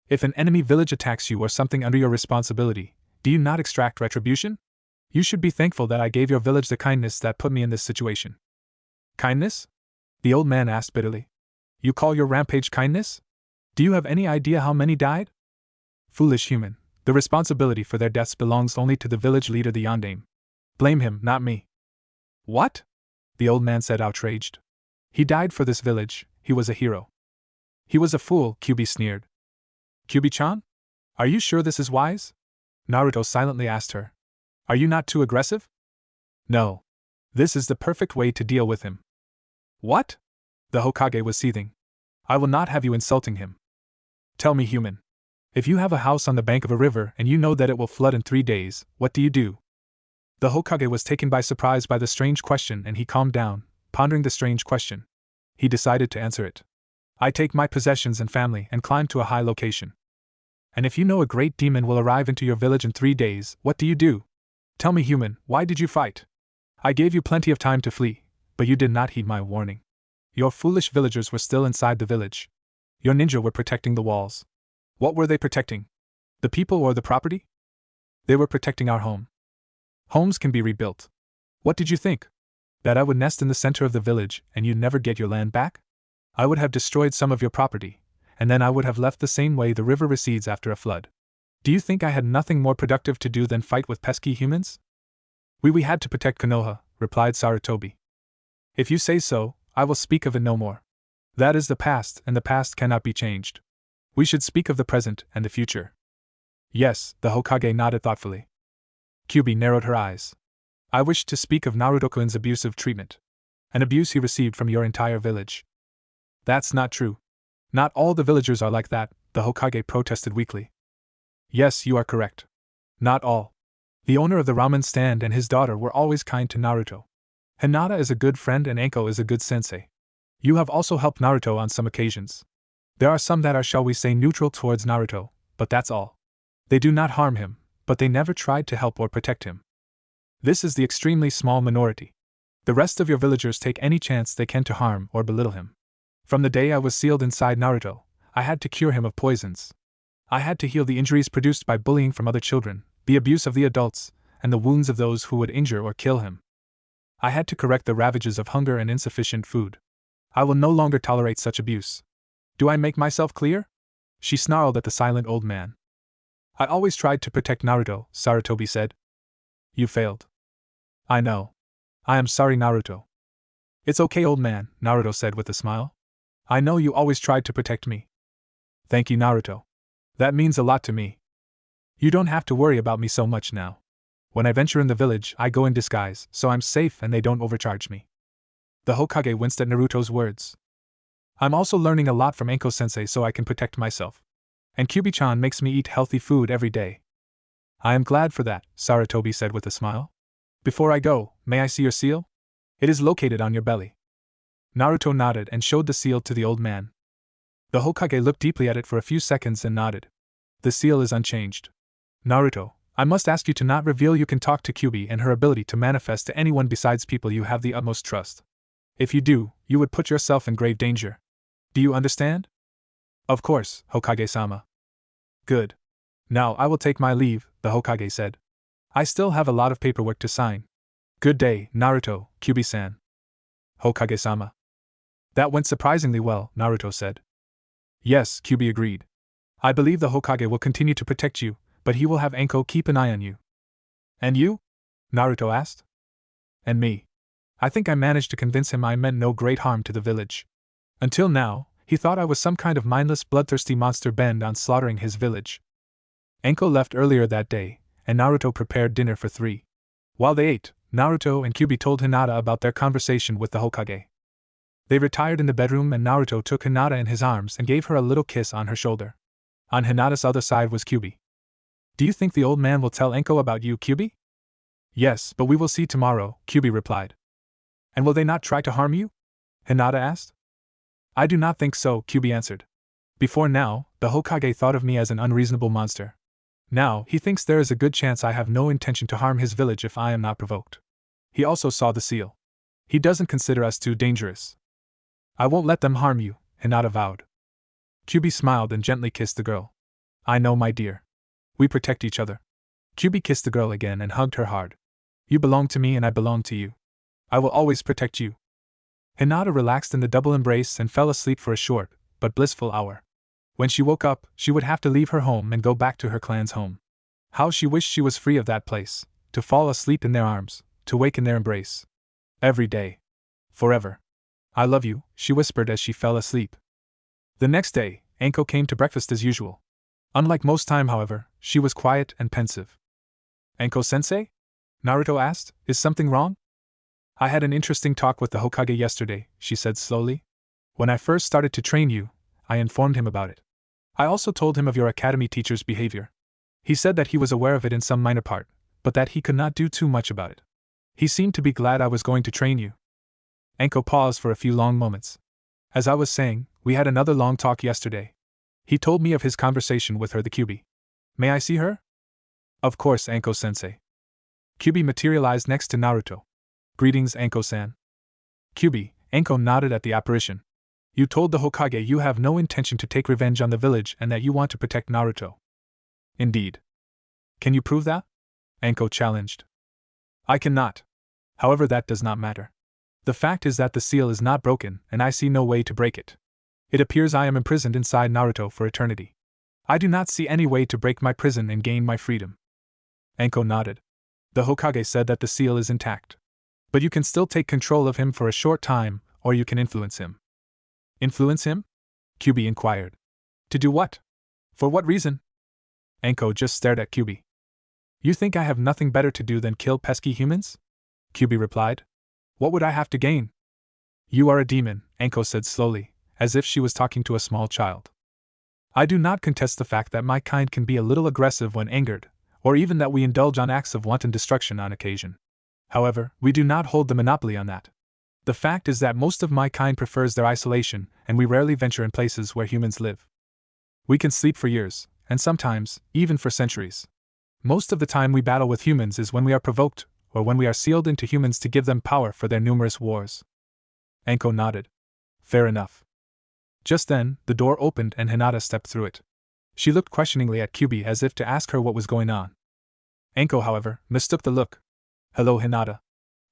If an enemy village attacks you or something under your responsibility, do you not extract retribution? You should be thankful that I gave your village the kindness that put me in this situation. Kindness? The old man asked bitterly. You call your rampage kindness? Do you have any idea how many died? Foolish human, the responsibility for their deaths belongs only to the village leader, the Yondaime. Blame him, not me. What? The old man said, outraged. He died for this village, he was a hero. He was a fool, Kyuubi sneered. Kyuubi-chan? Are you sure this is wise? Naruto silently asked her. Are you not too aggressive? No. This is the perfect way to deal with him. What? The Hokage was seething. I will not have you insulting him. Tell me, human. If you have a house on the bank of a river and you know that it will flood in 3 days, what do you do? The Hokage was taken by surprise by the strange question and he calmed down, pondering the strange question. He decided to answer it. I take my possessions and family and climb to a high location. And if you know a great demon will arrive into your village in 3 days, what do you do? Tell me, human, why did you fight? I gave you plenty of time to flee, but you did not heed my warning. Your foolish villagers were still inside the village. Your ninja were protecting the walls. What were they protecting? The people or the property? They were protecting our home. Homes can be rebuilt. What did you think? That I would nest in the center of the village and you'd never get your land back? I would have destroyed some of your property, and then I would have left the same way the river recedes after a flood. Do you think I had nothing more productive to do than fight with pesky humans? We had to protect Konoha, replied Sarutobi. If you say so, I will speak of it no more. That is the past, and the past cannot be changed. We should speak of the present and the future. Yes, the Hokage nodded thoughtfully. Kyuubi narrowed her eyes. I wish to speak of Naruto-kun's abusive treatment. An abuse he received from your entire village. That's not true. Not all the villagers are like that, the Hokage protested weakly. Yes, you are correct. Not all. The owner of the ramen stand and his daughter were always kind to Naruto. Hinata is a good friend and Anko is a good sensei. You have also helped Naruto on some occasions. There are some that are, shall we say, neutral towards Naruto, but that's all. They do not harm him, but they never tried to help or protect him. This is the extremely small minority. The rest of your villagers take any chance they can to harm or belittle him. From the day I was sealed inside Naruto, I had to cure him of poisons. I had to heal the injuries produced by bullying from other children, the abuse of the adults, and the wounds of those who would injure or kill him. I had to correct the ravages of hunger and insufficient food. I will no longer tolerate such abuse. Do I make myself clear? She snarled at the silent old man. I always tried to protect Naruto, Sarutobi said. You failed. I know. I am sorry, Naruto. It's okay, old man, Naruto said with a smile. I know you always tried to protect me. Thank you, Naruto. That means a lot to me. You don't have to worry about me so much now. When I venture in the village, I go in disguise, so I'm safe and they don't overcharge me. The Hokage winced at Naruto's words. I'm also learning a lot from Anko-sensei so I can protect myself. And Kyuubi-chan makes me eat healthy food every day. I am glad for that, Sarutobi said with a smile. Before I go, may I see your seal? It is located on your belly. Naruto nodded and showed the seal to the old man. The Hokage looked deeply at it for a few seconds and nodded. The seal is unchanged. Naruto, I must ask you to not reveal you can talk to Kyuubi and her ability to manifest to anyone besides people you have the utmost trust. If you do, you would put yourself in grave danger. Do you understand? Of course, Hokage-sama. Good. Now I will take my leave, the Hokage said. I still have a lot of paperwork to sign. Good day, Naruto, Kyuubi-san. Hokage-sama. That went surprisingly well, Naruto said. Yes, Kyuubi agreed. I believe the Hokage will continue to protect you, but he will have Anko keep an eye on you. And you? Naruto asked. And me. I think I managed to convince him I meant no great harm to the village. Until now, he thought I was some kind of mindless, bloodthirsty monster bent on slaughtering his village. Anko left earlier that day, and Naruto prepared dinner for 3. While they ate, Naruto and Kyuubi told Hinata about their conversation with the Hokage. They retired in the bedroom and Naruto took Hinata in his arms and gave her a little kiss on her shoulder. On Hinata's other side was Kyuubi. Do you think the old man will tell Anko about you, Kyuubi? Yes, but we will see tomorrow, Kyuubi replied. And will they not try to harm you? Hinata asked. I do not think so, Kyuubi answered. Before now, the Hokage thought of me as an unreasonable monster. Now, he thinks there is a good chance I have no intention to harm his village if I am not provoked. He also saw the seal. He doesn't consider us too dangerous. I won't let them harm you, Hinata vowed. Kyuubi smiled and gently kissed the girl. I know, my dear. We protect each other. Kyuubi kissed the girl again and hugged her hard. You belong to me and I belong to you. I will always protect you. Hinata relaxed in the double embrace and fell asleep for a short, but blissful hour. When she woke up, she would have to leave her home and go back to her clan's home. How she wished she was free of that place, to fall asleep in their arms, to wake in their embrace. Every day. Forever. I love you, she whispered as she fell asleep. The next day, Anko came to breakfast as usual. Unlike most time, however, she was quiet and pensive. Anko-sensei? Naruto asked, is something wrong? I had an interesting talk with the Hokage yesterday, she said slowly. When I first started to train you, I informed him about it. I also told him of your academy teacher's behavior. He said that he was aware of it in some minor part, but that he could not do too much about it. He seemed to be glad I was going to train you. Anko paused for a few long moments. As I was saying, we had another long talk yesterday. He told me of his conversation with her, the Kyuubi. May I see her? Of course, Anko-sensei. Kyuubi materialized next to Naruto. Greetings, Anko-san. Kyuubi, Anko nodded at the apparition. You told the Hokage you have no intention to take revenge on the village and that you want to protect Naruto. Indeed. Can you prove that? Anko challenged. I cannot. However, that does not matter. The fact is that the seal is not broken, and I see no way to break it. It appears I am imprisoned inside Naruto for eternity. I do not see any way to break my prison and gain my freedom. Anko nodded. The Hokage said that the seal is intact. But you can still take control of him for a short time, or you can influence him. Influence him? Kyuubi inquired. To do what? For what reason? Anko just stared at Kyuubi. You think I have nothing better to do than kill pesky humans? Kyuubi replied. What would I have to gain? You are a demon, Anko said slowly, as if she was talking to a small child. I do not contest the fact that my kind can be a little aggressive when angered, or even that we indulge on acts of wanton destruction on occasion. However, we do not hold the monopoly on that. The fact is that most of my kind prefers their isolation, and we rarely venture in places where humans live. We can sleep for years, and sometimes, even for centuries. Most of the time we battle with humans is when we are provoked, or when we are sealed into humans to give them power for their numerous wars. Anko nodded. Fair enough. Just then, the door opened and Hinata stepped through it. She looked questioningly at Kyuubi as if to ask her what was going on. Anko, however, mistook the look. Hello, Hinata.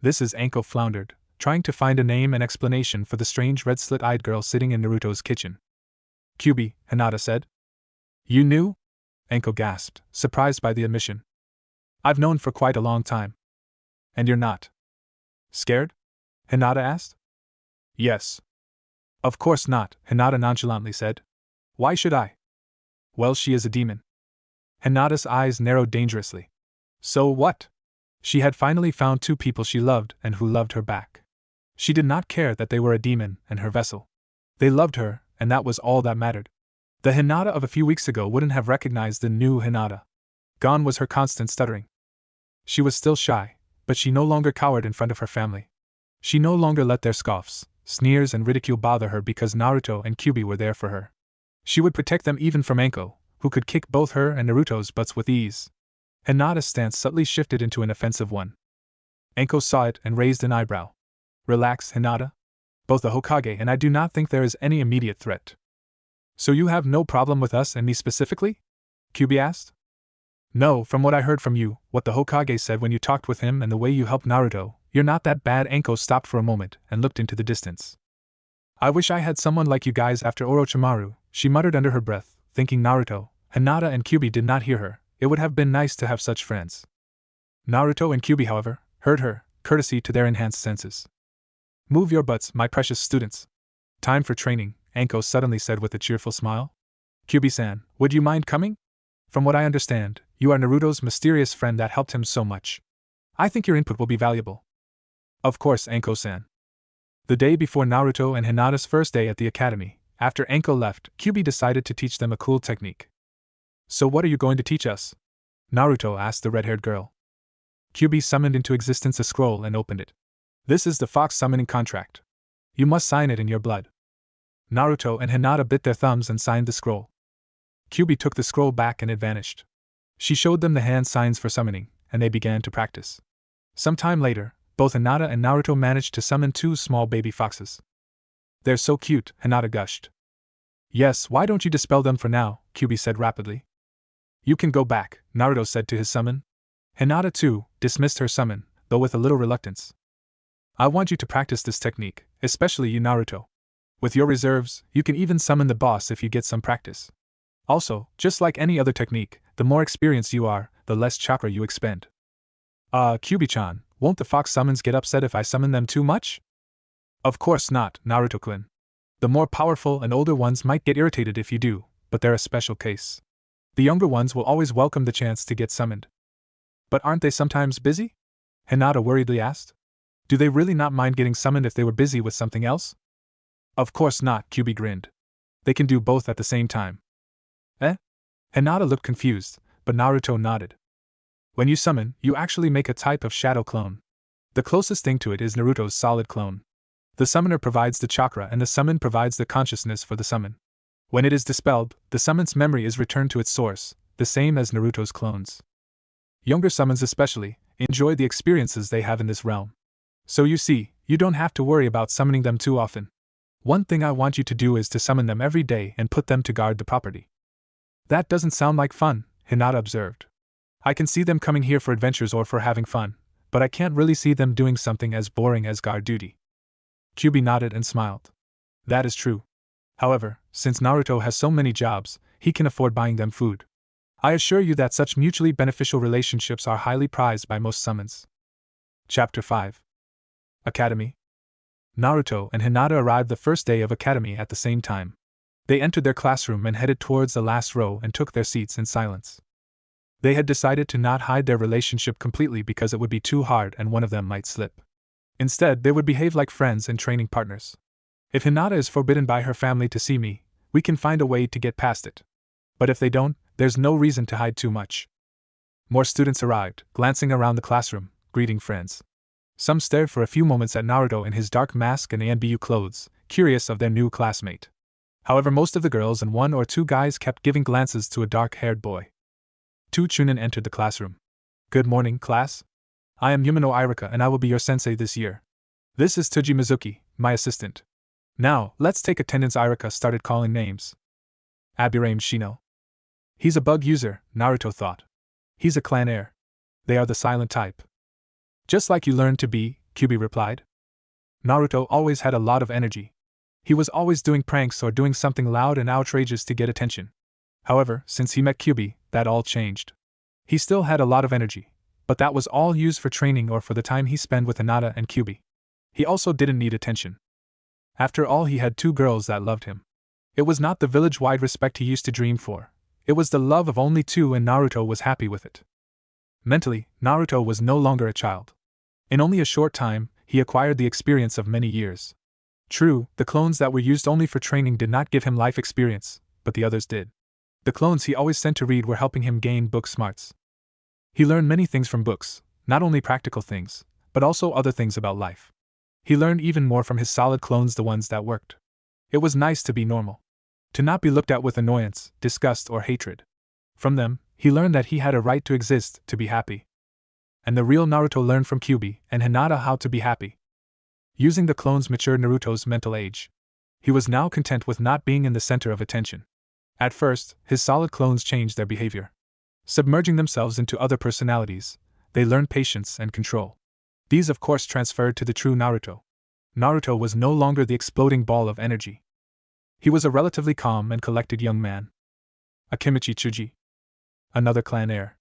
This is Anko floundered, trying to find a name and explanation for the strange red slit-eyed girl sitting in Naruto's kitchen. Kyuubi, Hinata said. You knew? Anko gasped, surprised by the admission. I've known for quite a long time. And you're not scared? Hinata asked. Yes. Of course not, Hinata nonchalantly said. Why should I? Well, she is a demon. Hinata's eyes narrowed dangerously. So what? She had finally found two people she loved and who loved her back. She did not care that they were a demon and her vessel. They loved her, and that was all that mattered. The Hinata of a few weeks ago wouldn't have recognized the new Hinata. Gone was her constant stuttering. She was still shy, but she no longer cowered in front of her family. She no longer let their scoffs, sneers and ridicule bother her because Naruto and Kyuubi were there for her. She would protect them even from Anko, who could kick both her and Naruto's butts with ease. Hinata's stance subtly shifted into an offensive one. Anko saw it and raised an eyebrow. Relax, Hinata. Both the Hokage and I do not think there is any immediate threat. So you have no problem with us and me specifically? Kyuubi asked. No, from what I heard from you, what the Hokage said when you talked with him and the way you helped Naruto, you're not that bad. Anko stopped for a moment and looked into the distance. I wish I had someone like you guys after Orochimaru, she muttered under her breath, thinking Naruto, Hinata and Kyuubi did not hear her. It would have been nice to have such friends. Naruto and Kyuubi, however, heard her, courtesy to their enhanced senses. Move your butts, my precious students. Time for training, Anko suddenly said with a cheerful smile. Kyuubi-san, would you mind coming? From what I understand, you are Naruto's mysterious friend that helped him so much. I think your input will be valuable. Of course, Anko-san. The day before Naruto and Hinata's first day at the academy, after Anko left, Kyuubi decided to teach them a cool technique. So what are you going to teach us? Naruto asked the red-haired girl. Kyuubi summoned into existence a scroll and opened it. This is the Fox summoning contract. You must sign it in your blood. Naruto and Hinata bit their thumbs and signed the scroll. Kyuubi took the scroll back and it vanished. She showed them the hand signs for summoning, and they began to practice. Some time later, both Hinata and Naruto managed to summon two small baby foxes. They're so cute, Hinata gushed. Yes, why don't you dispel them for now, Kyuubi said rapidly. You can go back, Naruto said to his summon. Hinata, too, dismissed her summon, though with a little reluctance. I want you to practice this technique, especially you, Naruto. With your reserves, you can even summon the boss if you get some practice. Also, just like any other technique, the more experienced you are, the less chakra you expend. Kyuubi-chan, won't the fox summons get upset if I summon them too much? Of course not, Naruto-kun. The more powerful and older ones might get irritated if you do, but they're a special case. The younger ones will always welcome the chance to get summoned. But aren't they sometimes busy? Hinata worriedly asked. Do they really not mind getting summoned if they were busy with something else? Of course not, Kyuubi grinned. They can do both at the same time. Eh? Hinata looked confused, but Naruto nodded. When you summon, you actually make a type of shadow clone. The closest thing to it is Naruto's solid clone. The summoner provides the chakra and the summon provides the consciousness for the summon. When it is dispelled, the summon's memory is returned to its source, the same as Naruto's clones. Younger summons especially enjoy the experiences they have in this realm. So you see, you don't have to worry about summoning them too often. One thing I want you to do is to summon them every day and put them to guard the property. That doesn't sound like fun, Hinata observed. I can see them coming here for adventures or for having fun, but I can't really see them doing something as boring as guard duty. Kyuubi nodded and smiled. That is true. However, since Naruto has so many jobs, he can afford buying them food. I assure you that such mutually beneficial relationships are highly prized by most summons. Chapter 5. Academy. Naruto and Hinata arrived the first day of academy at the same time. They entered their classroom and headed towards the last row and took their seats in silence. They had decided to not hide their relationship completely because it would be too hard and one of them might slip. Instead, they would behave like friends and training partners. If Hinata is forbidden by her family to see me, we can find a way to get past it, But if they don't, there's no reason to hide too much. More students arrived, glancing around the classroom, greeting friends. Some stared for a few moments at Naruto in his dark mask and ANBU clothes, curious of their new classmate. However, most of the girls and one or two guys kept giving glances to a dark-haired boy. Two Chunin entered the classroom. Good morning, class. I am Yumino Irika and I will be your sensei this year. This is Tsuji Mizuki, my assistant. Now, let's take attendance. Irika started calling names. Abirame Shino. He's a bug user, Naruto thought. He's a clan heir. They are the silent type. Just like you learned to be, Kyuubi replied. Naruto always had a lot of energy. He was always doing pranks or doing something loud and outrageous to get attention. However, since he met Kyuubi, that all changed. He still had a lot of energy, but that was all used for training or for the time he spent with Hinata and Kyuubi. He also didn't need attention. After all, he had two girls that loved him. It was not the village-wide respect he used to dream for. It was the love of only two, and Naruto was happy with it. Mentally, Naruto was no longer a child. In only a short time, he acquired the experience of many years. True, the clones that were used only for training did not give him life experience, but the others did. The clones he always sent to read were helping him gain book smarts. He learned many things from books, not only practical things, but also other things about life. He learned even more from his solid clones, the ones that worked. It was nice to be normal. To not be looked at with annoyance, disgust, or hatred. From them, he learned that he had a right to exist, to be happy. And the real Naruto learned from Kyuubi and Hinata how to be happy. Using the clones matured Naruto's mental age. He was now content with not being in the center of attention. At first, his solid clones changed their behavior. Submerging themselves into other personalities, they learned patience and control. These of course transferred to the true Naruto. Naruto was no longer the exploding ball of energy. He was a relatively calm and collected young man. Akimichi Tsuji. Another clan heir.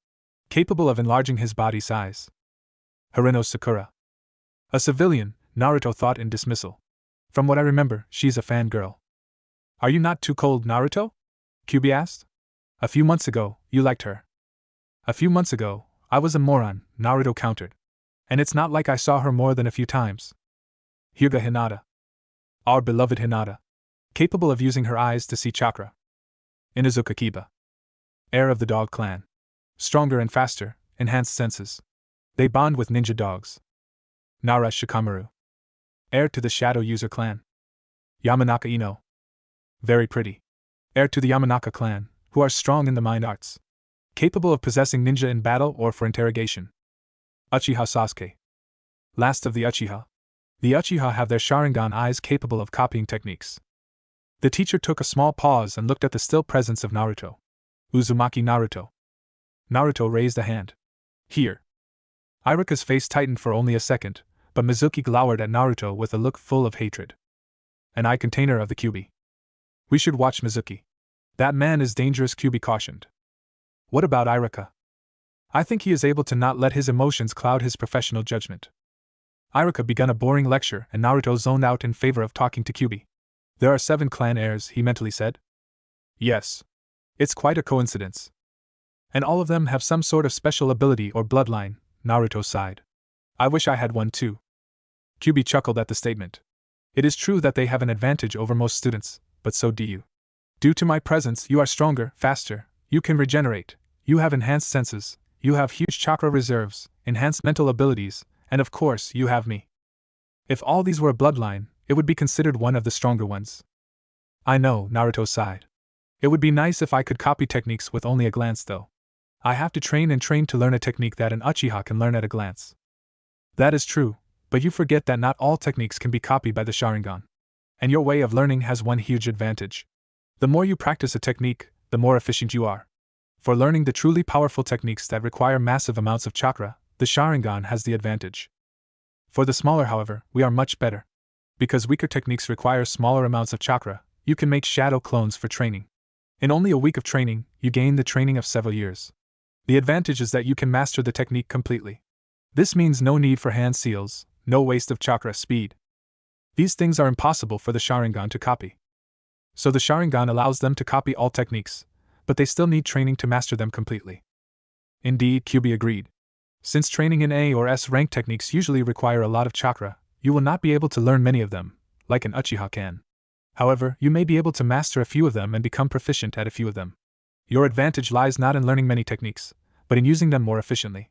Capable of enlarging his body size. Hareno Sakura. A civilian, Naruto thought in dismissal. From what I remember, she's a fangirl. Are you not too cold, Naruto? Kyuubi asked. A few months ago, you liked her. A few months ago, I was a moron, Naruto countered. And it's not like I saw her more than a few times. Hyuga Hinata. Our beloved Hinata. Capable of using her eyes to see chakra. Inuzuka Kiba. Heir of the dog clan. Stronger and faster, enhanced senses. They bond with ninja dogs. Nara Shikamaru. Heir to the Shadow User clan. Yamanaka Ino. Very pretty. Heir to the Yamanaka clan, who are strong in the mind arts. Capable of possessing ninja in battle or for interrogation. Uchiha Sasuke. Last of the Uchiha. The Uchiha have their Sharingan eyes capable of copying techniques. The teacher took a small pause and looked at the still presence of Naruto. Uzumaki Naruto. Naruto raised a hand. Here. Irika's face tightened for only a second, but Mizuki glowered at Naruto with a look full of hatred. An eye container of the Kyuubi. We should watch Mizuki. That man is dangerous, Kyuubi cautioned. What about Irika? I think he is able to not let his emotions cloud his professional judgment. Irika began a boring lecture and Naruto zoned out in favor of talking to Kyuubi. There are 7 clan heirs, he mentally said. Yes. It's quite a coincidence. And all of them have some sort of special ability or bloodline, Naruto sighed. I wish I had one too. Kyuubi chuckled at the statement. It is true that they have an advantage over most students, but so do you. Due to my presence, you are stronger, faster, you can regenerate, you have enhanced senses, you have huge chakra reserves, enhanced mental abilities, and of course, you have me. If all these were a bloodline, it would be considered one of the stronger ones. I know, Naruto sighed. It would be nice if I could copy techniques with only a glance though. I have to train and train to learn a technique that an Uchiha can learn at a glance. That is true, but you forget that not all techniques can be copied by the Sharingan. And your way of learning has one huge advantage. The more you practice a technique, the more efficient you are. For learning the truly powerful techniques that require massive amounts of chakra, the Sharingan has the advantage. For the smaller, however, we are much better. Because weaker techniques require smaller amounts of chakra, you can make shadow clones for training. In only a week of training, you gain the training of several years. The advantage is that you can master the technique completely. This means no need for hand seals, no waste of chakra speed. These things are impossible for the Sharingan to copy. So the Sharingan allows them to copy all techniques, but they still need training to master them completely. Indeed, Kyuubi agreed. Since training in A or S rank techniques usually require a lot of chakra, you will not be able to learn many of them, like an Uchiha can. However, you may be able to master a few of them and become proficient at a few of them. Your advantage lies not in learning many techniques, but in using them more efficiently.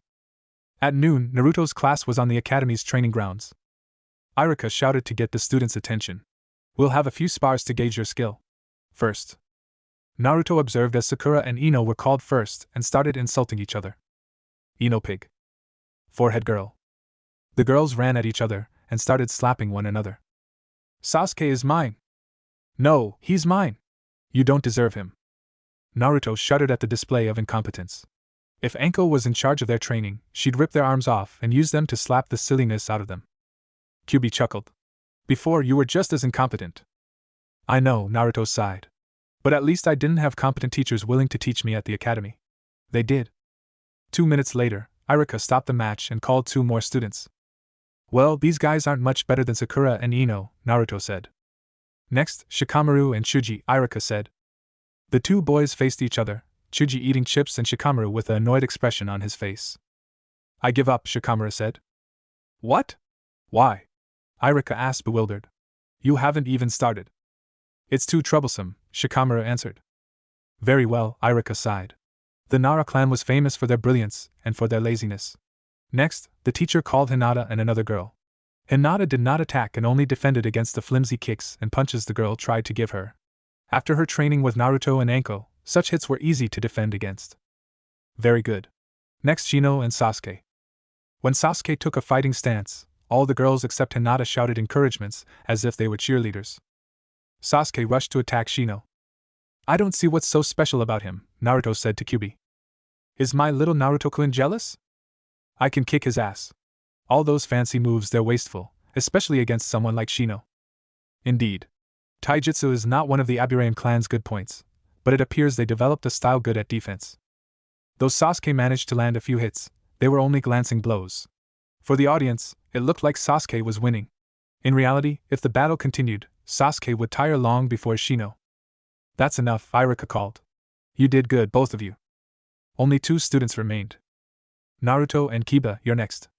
At noon, Naruto's class was on the academy's training grounds. Irika shouted to get the students' attention. We'll have a few spars to gauge your skill. First. Naruto observed as Sakura and Ino were called first and started insulting each other. Ino pig. Forehead girl. The girls ran at each other and started slapping one another. Sasuke is mine. No, he's mine. You don't deserve him. Naruto shuddered at the display of incompetence. If Anko was in charge of their training, she'd rip their arms off and use them to slap the silliness out of them. Kyuubi chuckled. Before, you were just as incompetent. I know, Naruto sighed. But at least I didn't have competent teachers willing to teach me at the academy. They did. 2 minutes later, Irika stopped the match and called 2 more students. Well, these guys aren't much better than Sakura and Ino, Naruto said. Next, Shikamaru and Chuji, Irika said. The 2 boys faced each other, Chuji eating chips and Shikamaru with an annoyed expression on his face. I give up, Shikamaru said. What? Why? Irika asked, bewildered. You haven't even started. It's too troublesome, Shikamaru answered. Very well, Irika sighed. The Nara clan was famous for their brilliance and for their laziness. Next, the teacher called Hinata and another girl. Hinata did not attack and only defended against the flimsy kicks and punches the girl tried to give her. After her training with Naruto and Anko, such hits were easy to defend against. Very good. Next, Shino and Sasuke. When Sasuke took a fighting stance, all the girls except Hinata shouted encouragements, as if they were cheerleaders. Sasuke rushed to attack Shino. I don't see what's so special about him, Naruto said to Kyuubi. Is my little Naruto-kun jealous? I can kick his ass. All those fancy moves, they're wasteful, especially against someone like Shino. Indeed. Taijutsu is not one of the Aburame clan's good points, but it appears they developed a style good at defense. Though Sasuke managed to land a few hits, they were only glancing blows. For the audience, it looked like Sasuke was winning. In reality, if the battle continued, Sasuke would tire long before Shino. That's enough, Irika called. You did good, both of you. Only 2 students remained. Naruto and Kiba, you're next.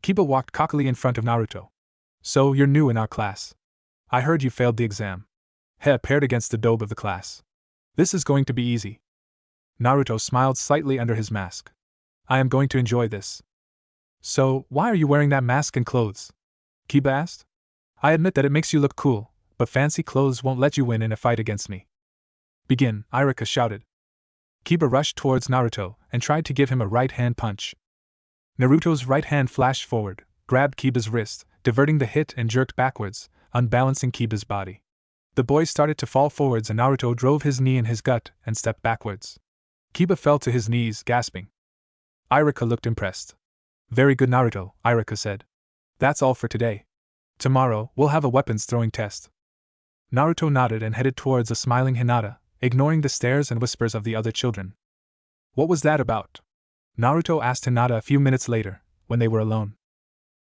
Kiba walked cockily in front of Naruto. So, you're new in our class. I heard you failed the exam. He paired against the dobe of the class. This is going to be easy. Naruto smiled slightly under his mask. I am going to enjoy this. So, why are you wearing that mask and clothes? Kiba asked. I admit that it makes you look cool, but fancy clothes won't let you win in a fight against me. Begin, Irika shouted. Kiba rushed towards Naruto and tried to give him a right-hand punch. Naruto's right hand flashed forward, grabbed Kiba's wrist, diverting the hit and jerked backwards, unbalancing Kiba's body. The boy started to fall forwards and Naruto drove his knee in his gut and stepped backwards. Kiba fell to his knees, gasping. Irika looked impressed. Very good, Naruto, Irika said. That's all for today. Tomorrow, we'll have a weapons throwing test. Naruto nodded and headed towards a smiling Hinata, ignoring the stares and whispers of the other children. What was that about? Naruto asked Hinata a few minutes later, when they were alone.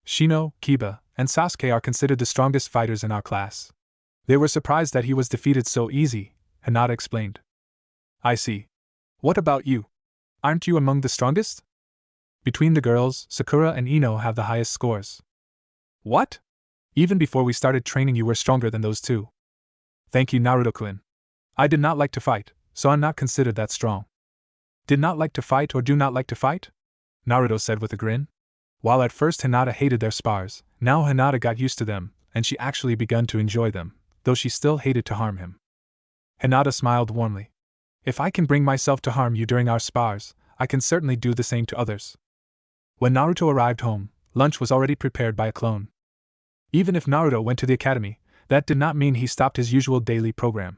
Shino, Kiba, and Sasuke are considered the strongest fighters in our class. They were surprised that he was defeated so easy, Hinata explained. I see. What about you? Aren't you among the strongest? Between the girls, Sakura and Ino have the highest scores. What? Even before we started training you were stronger than those 2. Thank you, Naruto-kun. I did not like to fight, so I'm not considered that strong. Did not like to fight or do not like to fight? Naruto said with a grin. While at first Hinata hated their spars, now Hinata got used to them, and she actually begun to enjoy them, though she still hated to harm him. Hinata smiled warmly. If I can bring myself to harm you during our spars, I can certainly do the same to others. When Naruto arrived home, lunch was already prepared by a clone. Even if Naruto went to the academy, that did not mean he stopped his usual daily program.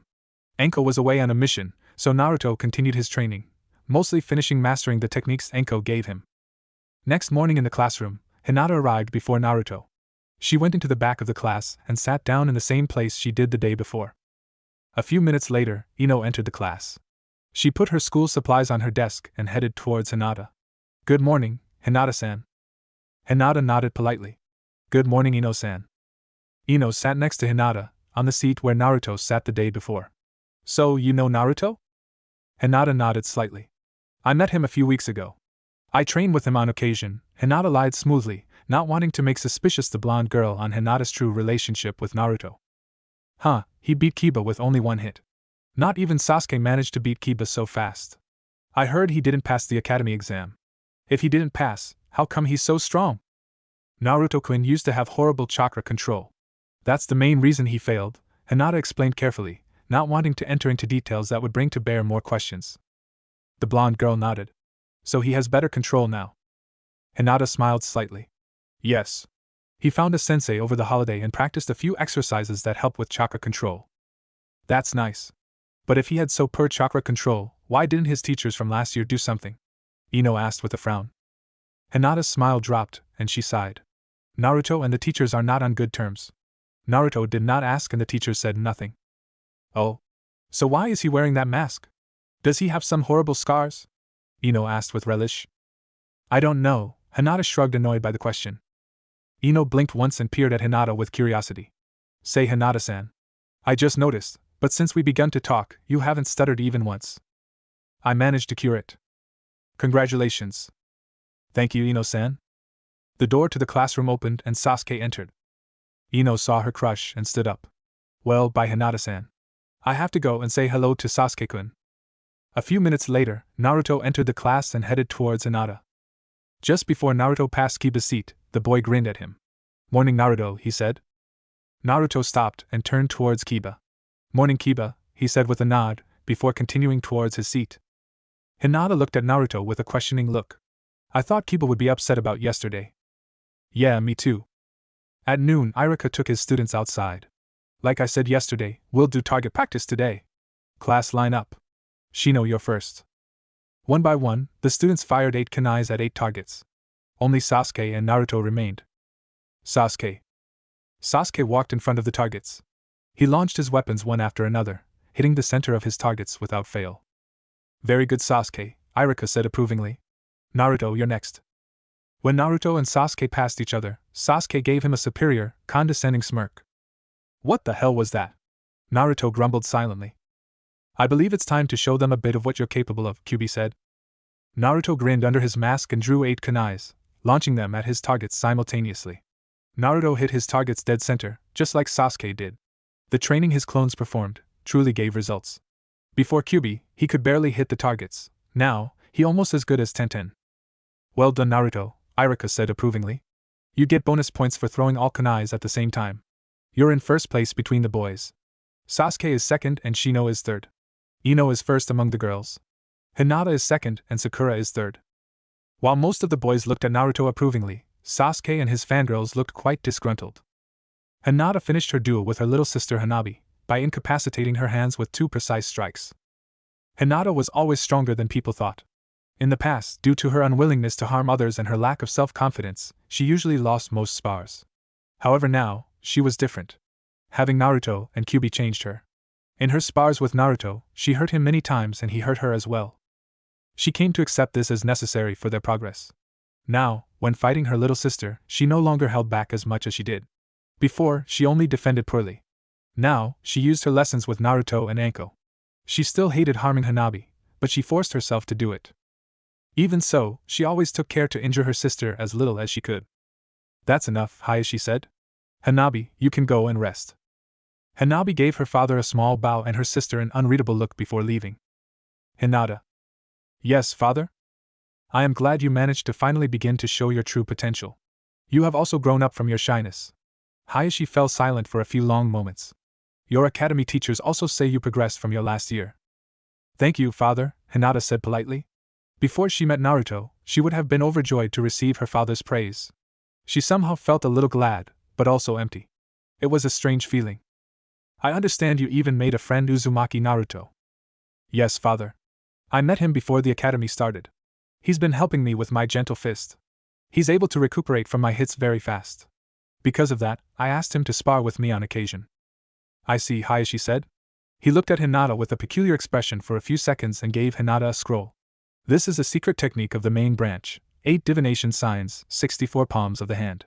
Anko was away on a mission, so Naruto continued his training, mostly finishing mastering the techniques Anko gave him. Next morning in the classroom, Hinata arrived before Naruto. She went into the back of the class and sat down in the same place she did the day before. A few minutes later, Ino entered the class. She put her school supplies on her desk and headed towards Hinata. Good morning, Hinata-san. Hinata nodded politely. Good morning, Ino-san. Ino sat next to Hinata, on the seat where Naruto sat the day before. So, you know Naruto? Hinata nodded slightly. I met him a few weeks ago. I train with him on occasion, Hinata lied smoothly, not wanting to make suspicious the blonde girl on Hinata's true relationship with Naruto. Huh, he beat Kiba with only 1 hit. Not even Sasuke managed to beat Kiba so fast. I heard he didn't pass the academy exam. If he didn't pass, how come he's so strong? Naruto-kun used to have horrible chakra control. That's the main reason he failed, Hinata explained carefully, not wanting to enter into details that would bring to bear more questions. The blonde girl nodded. So he has better control now. Hinata smiled slightly. Yes. He found a sensei over the holiday and practiced a few exercises that help with chakra control. That's nice. But if he had so poor chakra control, why didn't his teachers from last year do something? Ino asked with a frown. Hinata's smile dropped, and she sighed. Naruto and the teachers are not on good terms. Naruto did not ask and the teachers said nothing. Oh. So why is he wearing that mask? Does he have some horrible scars? Ino asked with relish. I don't know, Hinata shrugged, annoyed by the question. Ino blinked once and peered at Hinata with curiosity. Say, Hinata-san. I just noticed, but since we begun to talk, you haven't stuttered even once. I managed to cure it. Congratulations. Thank you, Ino-san. The door to the classroom opened and Sasuke entered. Ino saw her crush and stood up. Well, bye, Hinata-san. I have to go and say hello to Sasuke-kun. A few minutes later, Naruto entered the class and headed towards Hinata. Just before Naruto passed Kiba's seat, the boy grinned at him. Morning, Naruto, he said. Naruto stopped and turned towards Kiba. Morning, Kiba, he said with a nod, before continuing towards his seat. Hinata looked at Naruto with a questioning look. I thought Kiba would be upset about yesterday. Yeah, me too. At noon, Irika took his students outside. Like I said yesterday, we'll do target practice today. Class line up. Shino, you're first. One by one, the students fired 8 kunais at 8 targets. Only Sasuke and Naruto remained. Sasuke. Sasuke walked in front of the targets. He launched his weapons one after another, hitting the center of his targets without fail. Very good, Sasuke, Irika said approvingly. Naruto, you're next. When Naruto and Sasuke passed each other, Sasuke gave him a superior, condescending smirk. What the hell was that? Naruto grumbled silently. I believe it's time to show them a bit of what you're capable of, Kyuubi said. Naruto grinned under his mask and drew 8 kunais, launching them at his targets simultaneously. Naruto hit his targets dead center, just like Sasuke did. The training his clones performed truly gave results. Before Kyuubi, he could barely hit the targets. Now, he almost as good as Tenten. Well done, Naruto, Irika said approvingly. You get bonus points for throwing all kunais at the same time. You're in first place between the boys. Sasuke is second and Shino is third. Ino is first among the girls. Hinata is second and Sakura is third. While most of the boys looked at Naruto approvingly, Sasuke and his fangirls looked quite disgruntled. Hinata finished her duel with her little sister Hanabi by incapacitating her hands with 2 precise strikes. Hinata was always stronger than people thought. In the past, due to her unwillingness to harm others and her lack of self-confidence, she usually lost most spars. However, now, she was different. Having Naruto and Kyuubi changed her. In her spars with Naruto, she hurt him many times and he hurt her as well. She came to accept this as necessary for their progress. Now, when fighting her little sister, she no longer held back as much as she did. Before, she only defended poorly. Now, she used her lessons with Naruto and Anko. She still hated harming Hanabi, but she forced herself to do it. Even so, she always took care to injure her sister as little as she could. That's enough, Hayashi said. Hanabi, you can go and rest. Hanabi gave her father a small bow and her sister an unreadable look before leaving. Hinata. Yes, father? I am glad you managed to finally begin to show your true potential. You have also grown up from your shyness. Hayashi fell silent for a few long moments. Your academy teachers also say you progressed from your last year. Thank you, father, Hinata said politely. Before she met Naruto, she would have been overjoyed to receive her father's praise. She somehow felt a little glad, but also empty. It was a strange feeling. I understand you even made a friend Uzumaki Naruto. Yes, father. I met him before the academy started. He's been helping me with my gentle fist. He's able to recuperate from my hits very fast. Because of that, I asked him to spar with me on occasion. I see, Hayashi said. He looked at Hinata with a peculiar expression for a few seconds and gave Hinata a scroll. This is a secret technique of the main branch, 8 divination signs, 64 palms of the hand.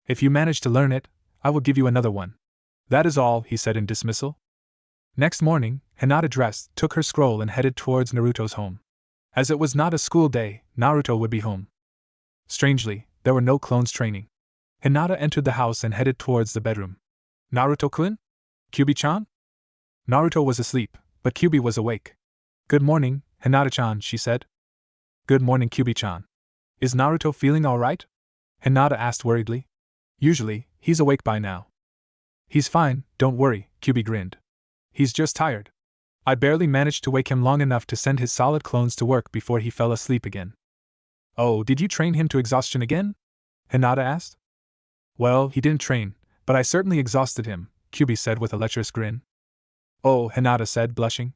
If you manage to learn it, I will give you another one. That is all, he said in dismissal. Next morning, Hinata dressed, took her scroll and headed towards Naruto's home. As it was not a school day, Naruto would be home. Strangely, there were no clones training. Hinata entered the house and headed towards the bedroom. Naruto-kun? Kyuubi-chan? Naruto was asleep, But Kyuubi was awake. "Good morning, Hinata-chan," she said. "Good morning, Kyuubi-chan. Is Naruto feeling alright?" Hinata asked worriedly. "Usually, he's awake by now." "He's fine, don't worry," Kyuubi grinned. "He's just tired. I barely managed to wake him long enough to send his solid clones to work before he fell asleep again." "Oh, did you train him to exhaustion again?" Hinata asked. "Well, he didn't train, but I certainly exhausted him," Kyuubi said with a lecherous grin. "Oh," Hinata said, blushing.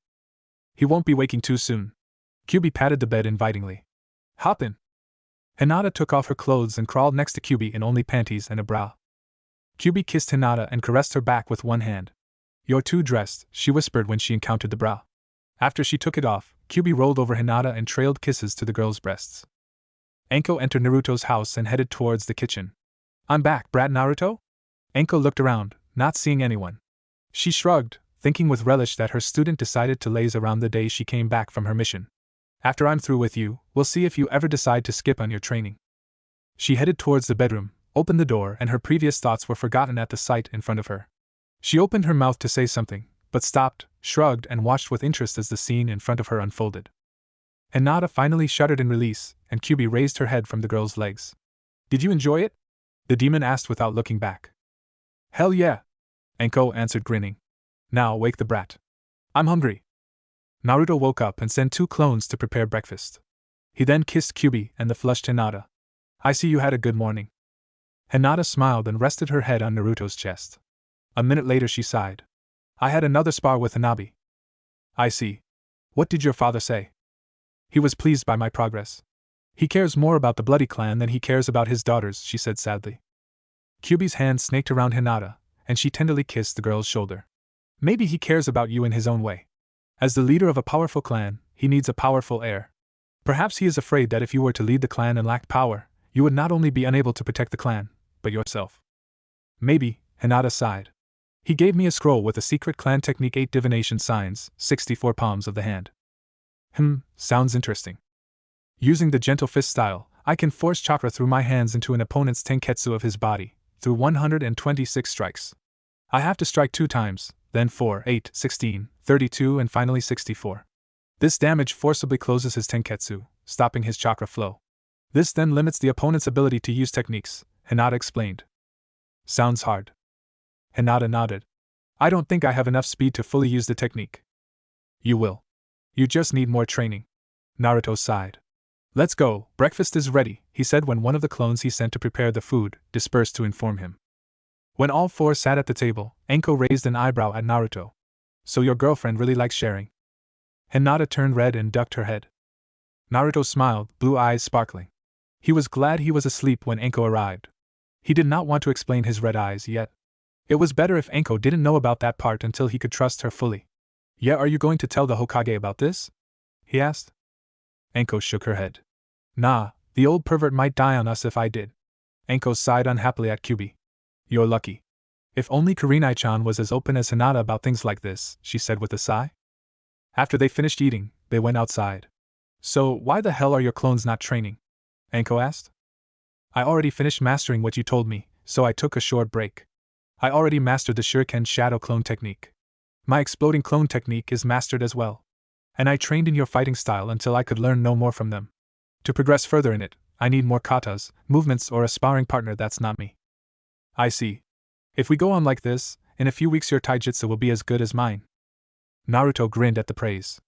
"He won't be waking too soon." Kyuubi patted the bed invitingly. "Hop in." Hinata took off her clothes and crawled next to Kyuubi in only panties and a bra. Kyuubi kissed Hinata and caressed her back with one hand. "You're too dressed," she whispered when she encountered the bra. After she took it off, Kyuubi rolled over Hinata and trailed kisses to the girl's breasts. Anko entered Naruto's house and headed towards the kitchen. "I'm back, brat Naruto?" Anko looked around, not seeing anyone. She shrugged, thinking with relish that her student decided to laze around the day she came back from her mission. "After I'm through with you, we'll see if you ever decide to skip on your training." She headed towards the bedroom, opened the door, and her previous thoughts were forgotten at the sight in front of her. She opened her mouth to say something, but stopped, shrugged, and watched with interest as the scene in front of her unfolded. Hinata finally shuddered in release, and Kyuubi raised her head from the girl's legs. "Did you enjoy it?" the demon asked without looking back. "Hell yeah," Anko answered, grinning. "Now wake the brat. I'm hungry." Naruto woke up and sent 2 clones to prepare breakfast. He then kissed Kyuubi and the flushed Hinata. "I see you had a good morning." Hinata smiled and rested her head on Naruto's chest. A minute later she sighed. "I had another spar with Hanabi." "I see. What did your father say?" "He was pleased by my progress. He cares more about the Bloody Clan than he cares about his daughters," she said sadly. Kyuubi's hand snaked around Hinata, and she tenderly kissed the girl's shoulder. "Maybe he cares about you in his own way. As the leader of a powerful clan, he needs a powerful heir. Perhaps he is afraid that if you were to lead the clan and lacked power, you would not only be unable to protect the clan, but yourself." "Maybe," Hinata sighed. "He gave me a scroll with a secret clan technique, 8 divination signs, 64 palms of the hand." Sounds interesting. "Using the gentle fist style, I can force chakra through my hands into an opponent's tenketsu of his body, through 126 strikes. I have to strike 2 times, then 4, 8, 16, 32, and finally 64. This damage forcibly closes his tenketsu, stopping his chakra flow. This then limits the opponent's ability to use techniques," Hinata explained. "Sounds hard." Hinata nodded. "I don't think I have enough speed to fully use the technique." "You will. You just need more training." Naruto sighed. "Let's go, breakfast is ready," he said when one of the clones he sent to prepare the food dispersed to inform him. When all 4 sat at the table, Anko raised an eyebrow at Naruto. "So your girlfriend really likes sharing?" Hinata turned red and ducked her head. Naruto smiled, blue eyes sparkling. He was glad he was asleep when Anko arrived. He did not want to explain his red eyes yet. It was better if Anko didn't know about that part until he could trust her fully. "Yeah, are you going to tell the Hokage about this?" he asked. Anko shook her head. "Nah, the old pervert might die on us if I did." Anko sighed unhappily at Kyuubi. "You're lucky. If only Kurenai-chan was as open as Hinata about things like this," she said with a sigh. After they finished eating, they went outside. "So, why the hell are your clones not training?" Anko asked. "I already finished mastering what you told me, so I took a short break. I already mastered the Shuriken Shadow Clone technique. My Exploding Clone technique is mastered as well. And I trained in your fighting style until I could learn no more from them. To progress further in it, I need more katas, movements, or a sparring partner that's not me." "I see. If we go on like this, in a few weeks your taijutsu will be as good as mine." Naruto grinned at the praise.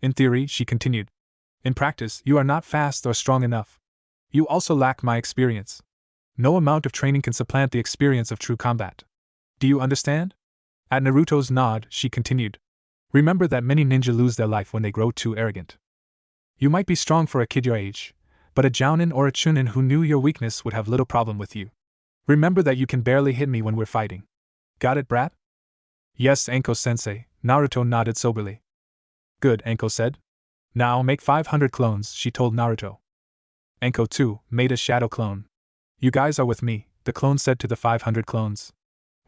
"In theory," she continued. "In practice, you are not fast or strong enough. You also lack my experience. No amount of training can supplant the experience of true combat. Do you understand?" At Naruto's nod, she continued. "Remember that many ninja lose their life when they grow too arrogant. You might be strong for a kid your age, but a jounin or a chunin who knew your weakness would have little problem with you. Remember that you can barely hit me when we're fighting. Got it, brat?" "Yes, Anko-sensei," Naruto nodded soberly. "Good," Anko said. "Now make 500 clones," she told Naruto. Anko too made a shadow clone. "You guys are with me," the clone said to the 500 clones.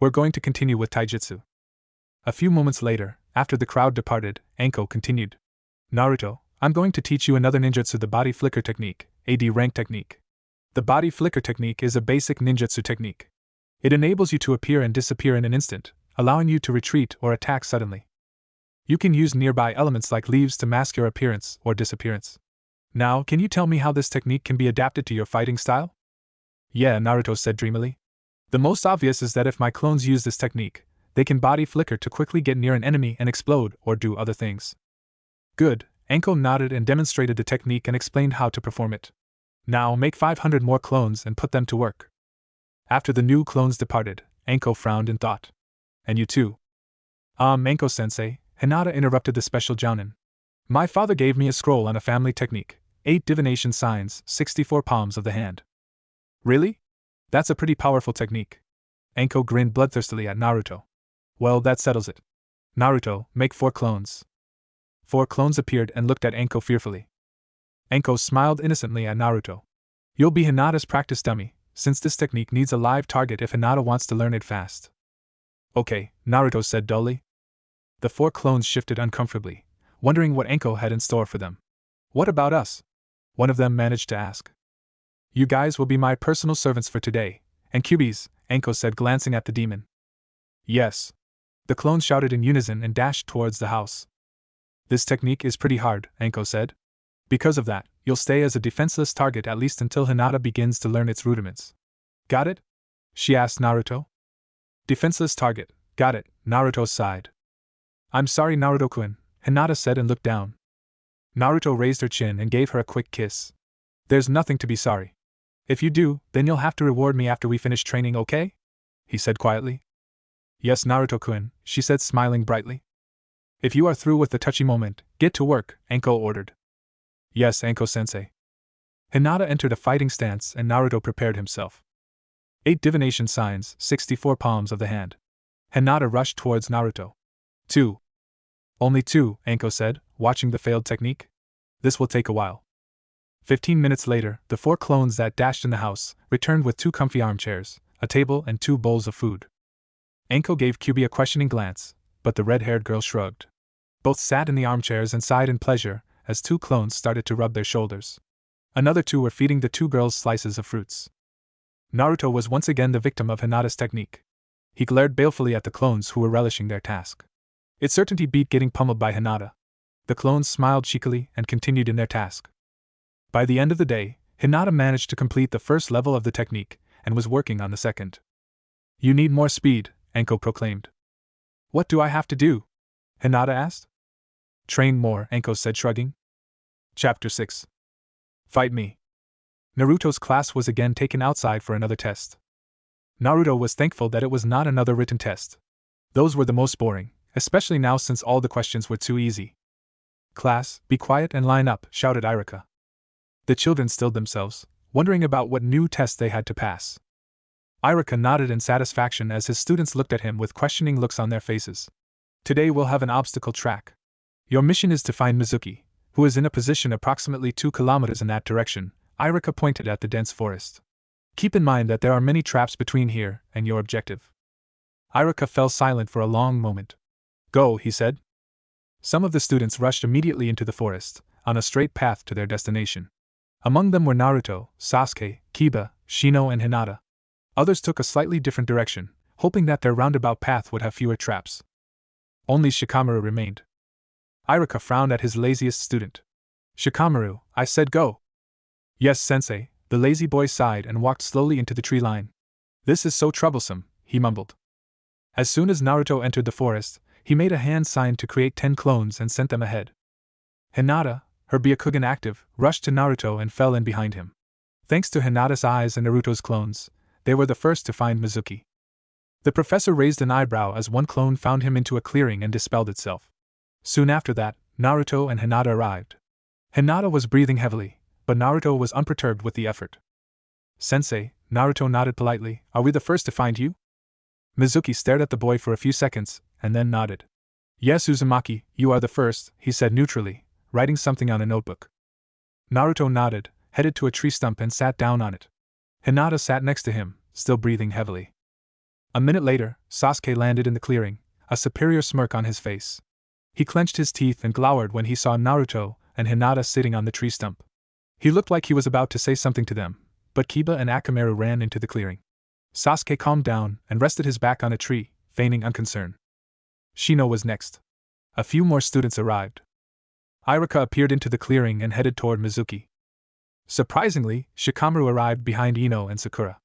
"We're going to continue with taijutsu." A few moments later, after the crowd departed, Anko continued. "Naruto, I'm going to teach you another ninjutsu, the body flicker technique, AD rank technique. The body flicker technique is a basic ninjutsu technique. It enables you to appear and disappear in an instant, allowing you to retreat or attack suddenly. You can use nearby elements like leaves to mask your appearance or disappearance. Now, can you tell me how this technique can be adapted to your fighting style? Yeah, Naruto said dreamily. The most obvious is that if my clones use this technique, they can body flicker to quickly get near an enemy and explode or do other things. Good, Anko nodded and demonstrated the technique and explained how to perform it. Now make 500 more clones and put them to work. After the new clones departed, Anko frowned in thought. And you too? Anko-sensei, Hinata interrupted the special jounin. My father gave me a scroll on a family technique, 8 divination signs, 64 palms of the hand. Really? That's a pretty powerful technique. Anko grinned bloodthirstily at Naruto. Well, that settles it. Naruto, make 4 clones. 4 clones appeared and looked at Anko fearfully. Anko smiled innocently at Naruto. You'll be Hinata's practice dummy, since this technique needs a live target if Hinata wants to learn it fast. Okay, Naruto said dully. The 4 clones shifted uncomfortably, wondering what Anko had in store for them. What about us? One of them managed to ask. You guys will be my personal servants for today, and Kyuubi's, Anko said glancing at the demon. Yes. The clones shouted in unison and dashed towards the house. This technique is pretty hard, Anko said. Because of that, you'll stay as a defenseless target at least until Hinata begins to learn its rudiments. Got it? She asked Naruto. Defenseless target, got it, Naruto sighed. I'm sorry, Naruto-kun, Hinata said and looked down. Naruto raised her chin and gave her a quick kiss. There's nothing to be sorry. If you do, then you'll have to reward me after we finish training, okay? He said quietly. Yes, Naruto-kun, she said smiling brightly. If you are through with the touchy moment, get to work, Anko ordered. Yes, Anko-sensei. Hinata entered a fighting stance and Naruto prepared himself. 8 divination signs, 64 palms of the hand. Hinata rushed towards Naruto. 2. Only 2, Anko said, watching the failed technique. This will take a while. 15 minutes later, the 4 clones that dashed in the house returned with 2 comfy armchairs, a table and 2 bowls of food. Anko gave Kyuubi a questioning glance, but the red-haired girl shrugged. Both sat in the armchairs and sighed in pleasure as 2 clones started to rub their shoulders. Another 2 were feeding the 2 girls slices of fruits. Naruto was once again the victim of Hinata's technique. He glared balefully at the clones who were relishing their task. It certainly beat getting pummeled by Hinata. The clones smiled cheekily and continued in their task. By the end of the day, Hinata managed to complete the first level of the technique and was working on the second. You need more speed, Anko proclaimed. What do I have to do? Hinata asked. Train more, Anko said shrugging. Chapter 6. Fight me. Naruto's class was again taken outside for another test. Naruto was thankful that it was not another written test. Those were the most boring, especially now since all the questions were too easy. Class, be quiet and line up, shouted Iruka. The children stilled themselves, wondering about what new test they had to pass. Iruka nodded in satisfaction as his students looked at him with questioning looks on their faces. Today we'll have an obstacle track. Your mission is to find Mizuki, who is in a position approximately 2 kilometers in that direction. Iruka pointed at the dense forest. Keep in mind that there are many traps between here and your objective. Iruka fell silent for a long moment. Go, he said. Some of the students rushed immediately into the forest, on a straight path to their destination. Among them were Naruto, Sasuke, Kiba, Shino and Hinata. Others took a slightly different direction, hoping that their roundabout path would have fewer traps. Only Shikamaru remained. Iruka frowned at his laziest student. Shikamaru, I said go. Yes, sensei, the lazy boy sighed and walked slowly into the tree line. This is so troublesome, he mumbled. As soon as Naruto entered the forest, he made a hand sign to create 10 clones and sent them ahead. Hinata, her Byakugan active, rushed to Naruto and fell in behind him. Thanks to Hinata's eyes and Naruto's clones, they were the first to find Mizuki. The professor raised an eyebrow as one clone found him into a clearing and dispelled itself. Soon after that, Naruto and Hinata arrived. Hinata was breathing heavily, but Naruto was unperturbed with the effort. Sensei, Naruto nodded politely, are we the first to find you? Mizuki stared at the boy for a few seconds, and then nodded. Yes, Uzumaki, you are the first, he said neutrally, writing something on a notebook. Naruto nodded, headed to a tree stump and sat down on it. Hinata sat next to him, still breathing heavily. A minute later, Sasuke landed in the clearing, a superior smirk on his face. He clenched his teeth and glowered when he saw Naruto and Hinata sitting on the tree stump. He looked like he was about to say something to them, but Kiba and Akamaru ran into the clearing. Sasuke calmed down and rested his back on a tree, feigning unconcern. Shino was next. A few more students arrived. Iruka appeared into the clearing and headed toward Mizuki. Surprisingly, Shikamaru arrived behind Ino and Sakura.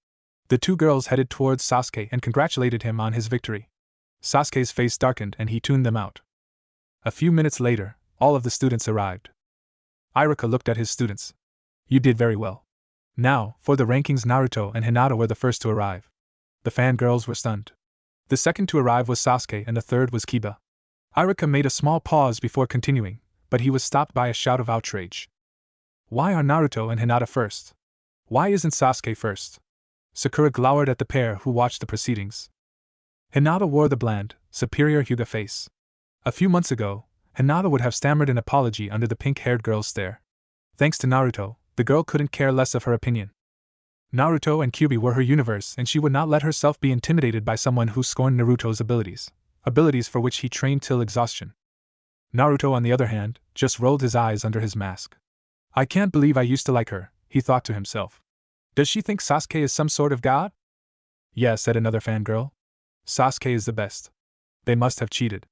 The two girls headed towards Sasuke and congratulated him on his victory. Sasuke's face darkened and he tuned them out. A few minutes later, all of the students arrived. Iruka looked at his students. You did very well. Now, for the rankings, Naruto and Hinata were the first to arrive. The fangirls were stunned. The second to arrive was Sasuke and the third was Kiba. Iruka made a small pause before continuing, but he was stopped by a shout of outrage. Why are Naruto and Hinata first? Why isn't Sasuke first? Sakura glowered at the pair who watched the proceedings. Hinata wore the bland, superior Hyuga face. A few months ago, Hinata would have stammered an apology under the pink-haired girl's stare. Thanks to Naruto, the girl couldn't care less of her opinion. Naruto and Kyuubi were her universe and she would not let herself be intimidated by someone who scorned Naruto's abilities for which he trained till exhaustion. Naruto, on the other hand, just rolled his eyes under his mask. I can't believe I used to like her, he thought to himself. Does she think Sasuke is some sort of god? Yeah, said another fangirl. Sasuke is the best. They must have cheated.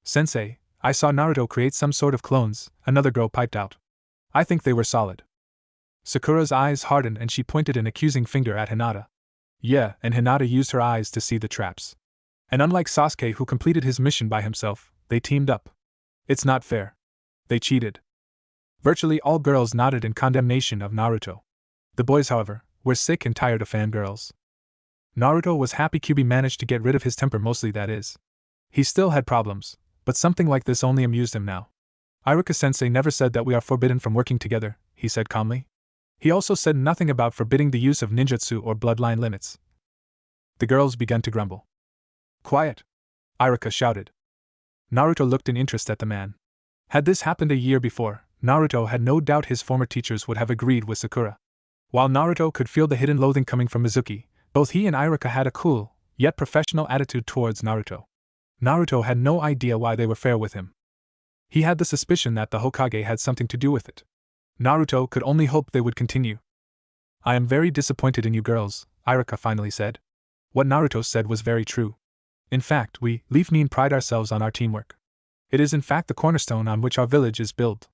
Sensei, I saw Naruto create some sort of clones, another girl piped out. I think they were solid. Sakura's eyes hardened and she pointed an accusing finger at Hinata. Yeah, and Hinata used her eyes to see the traps. And unlike Sasuke, who completed his mission by himself, they teamed up. It's not fair. They cheated. Virtually all girls nodded in condemnation of Naruto. The boys, however, were sick and tired of fangirls. Naruto was happy Kyuubi managed to get rid of his temper, mostly that is. He still had problems, but something like this only amused him now. Iruka-sensei never said that we are forbidden from working together, he said calmly. He also said nothing about forbidding the use of ninjutsu or bloodline limits. The girls began to grumble. Quiet! Iruka shouted. Naruto looked in interest at the man. Had this happened a year before, Naruto had no doubt his former teachers would have agreed with Sakura. While Naruto could feel the hidden loathing coming from Mizuki, both he and Iruka had a cool, yet professional attitude towards Naruto. Naruto had no idea why they were fair with him. He had the suspicion that the Hokage had something to do with it. Naruto could only hope they would continue. I am very disappointed in you girls, Iruka finally said. What Naruto said was very true. In fact, we, Leaf Nin, pride ourselves on our teamwork. It is in fact the cornerstone on which our village is built.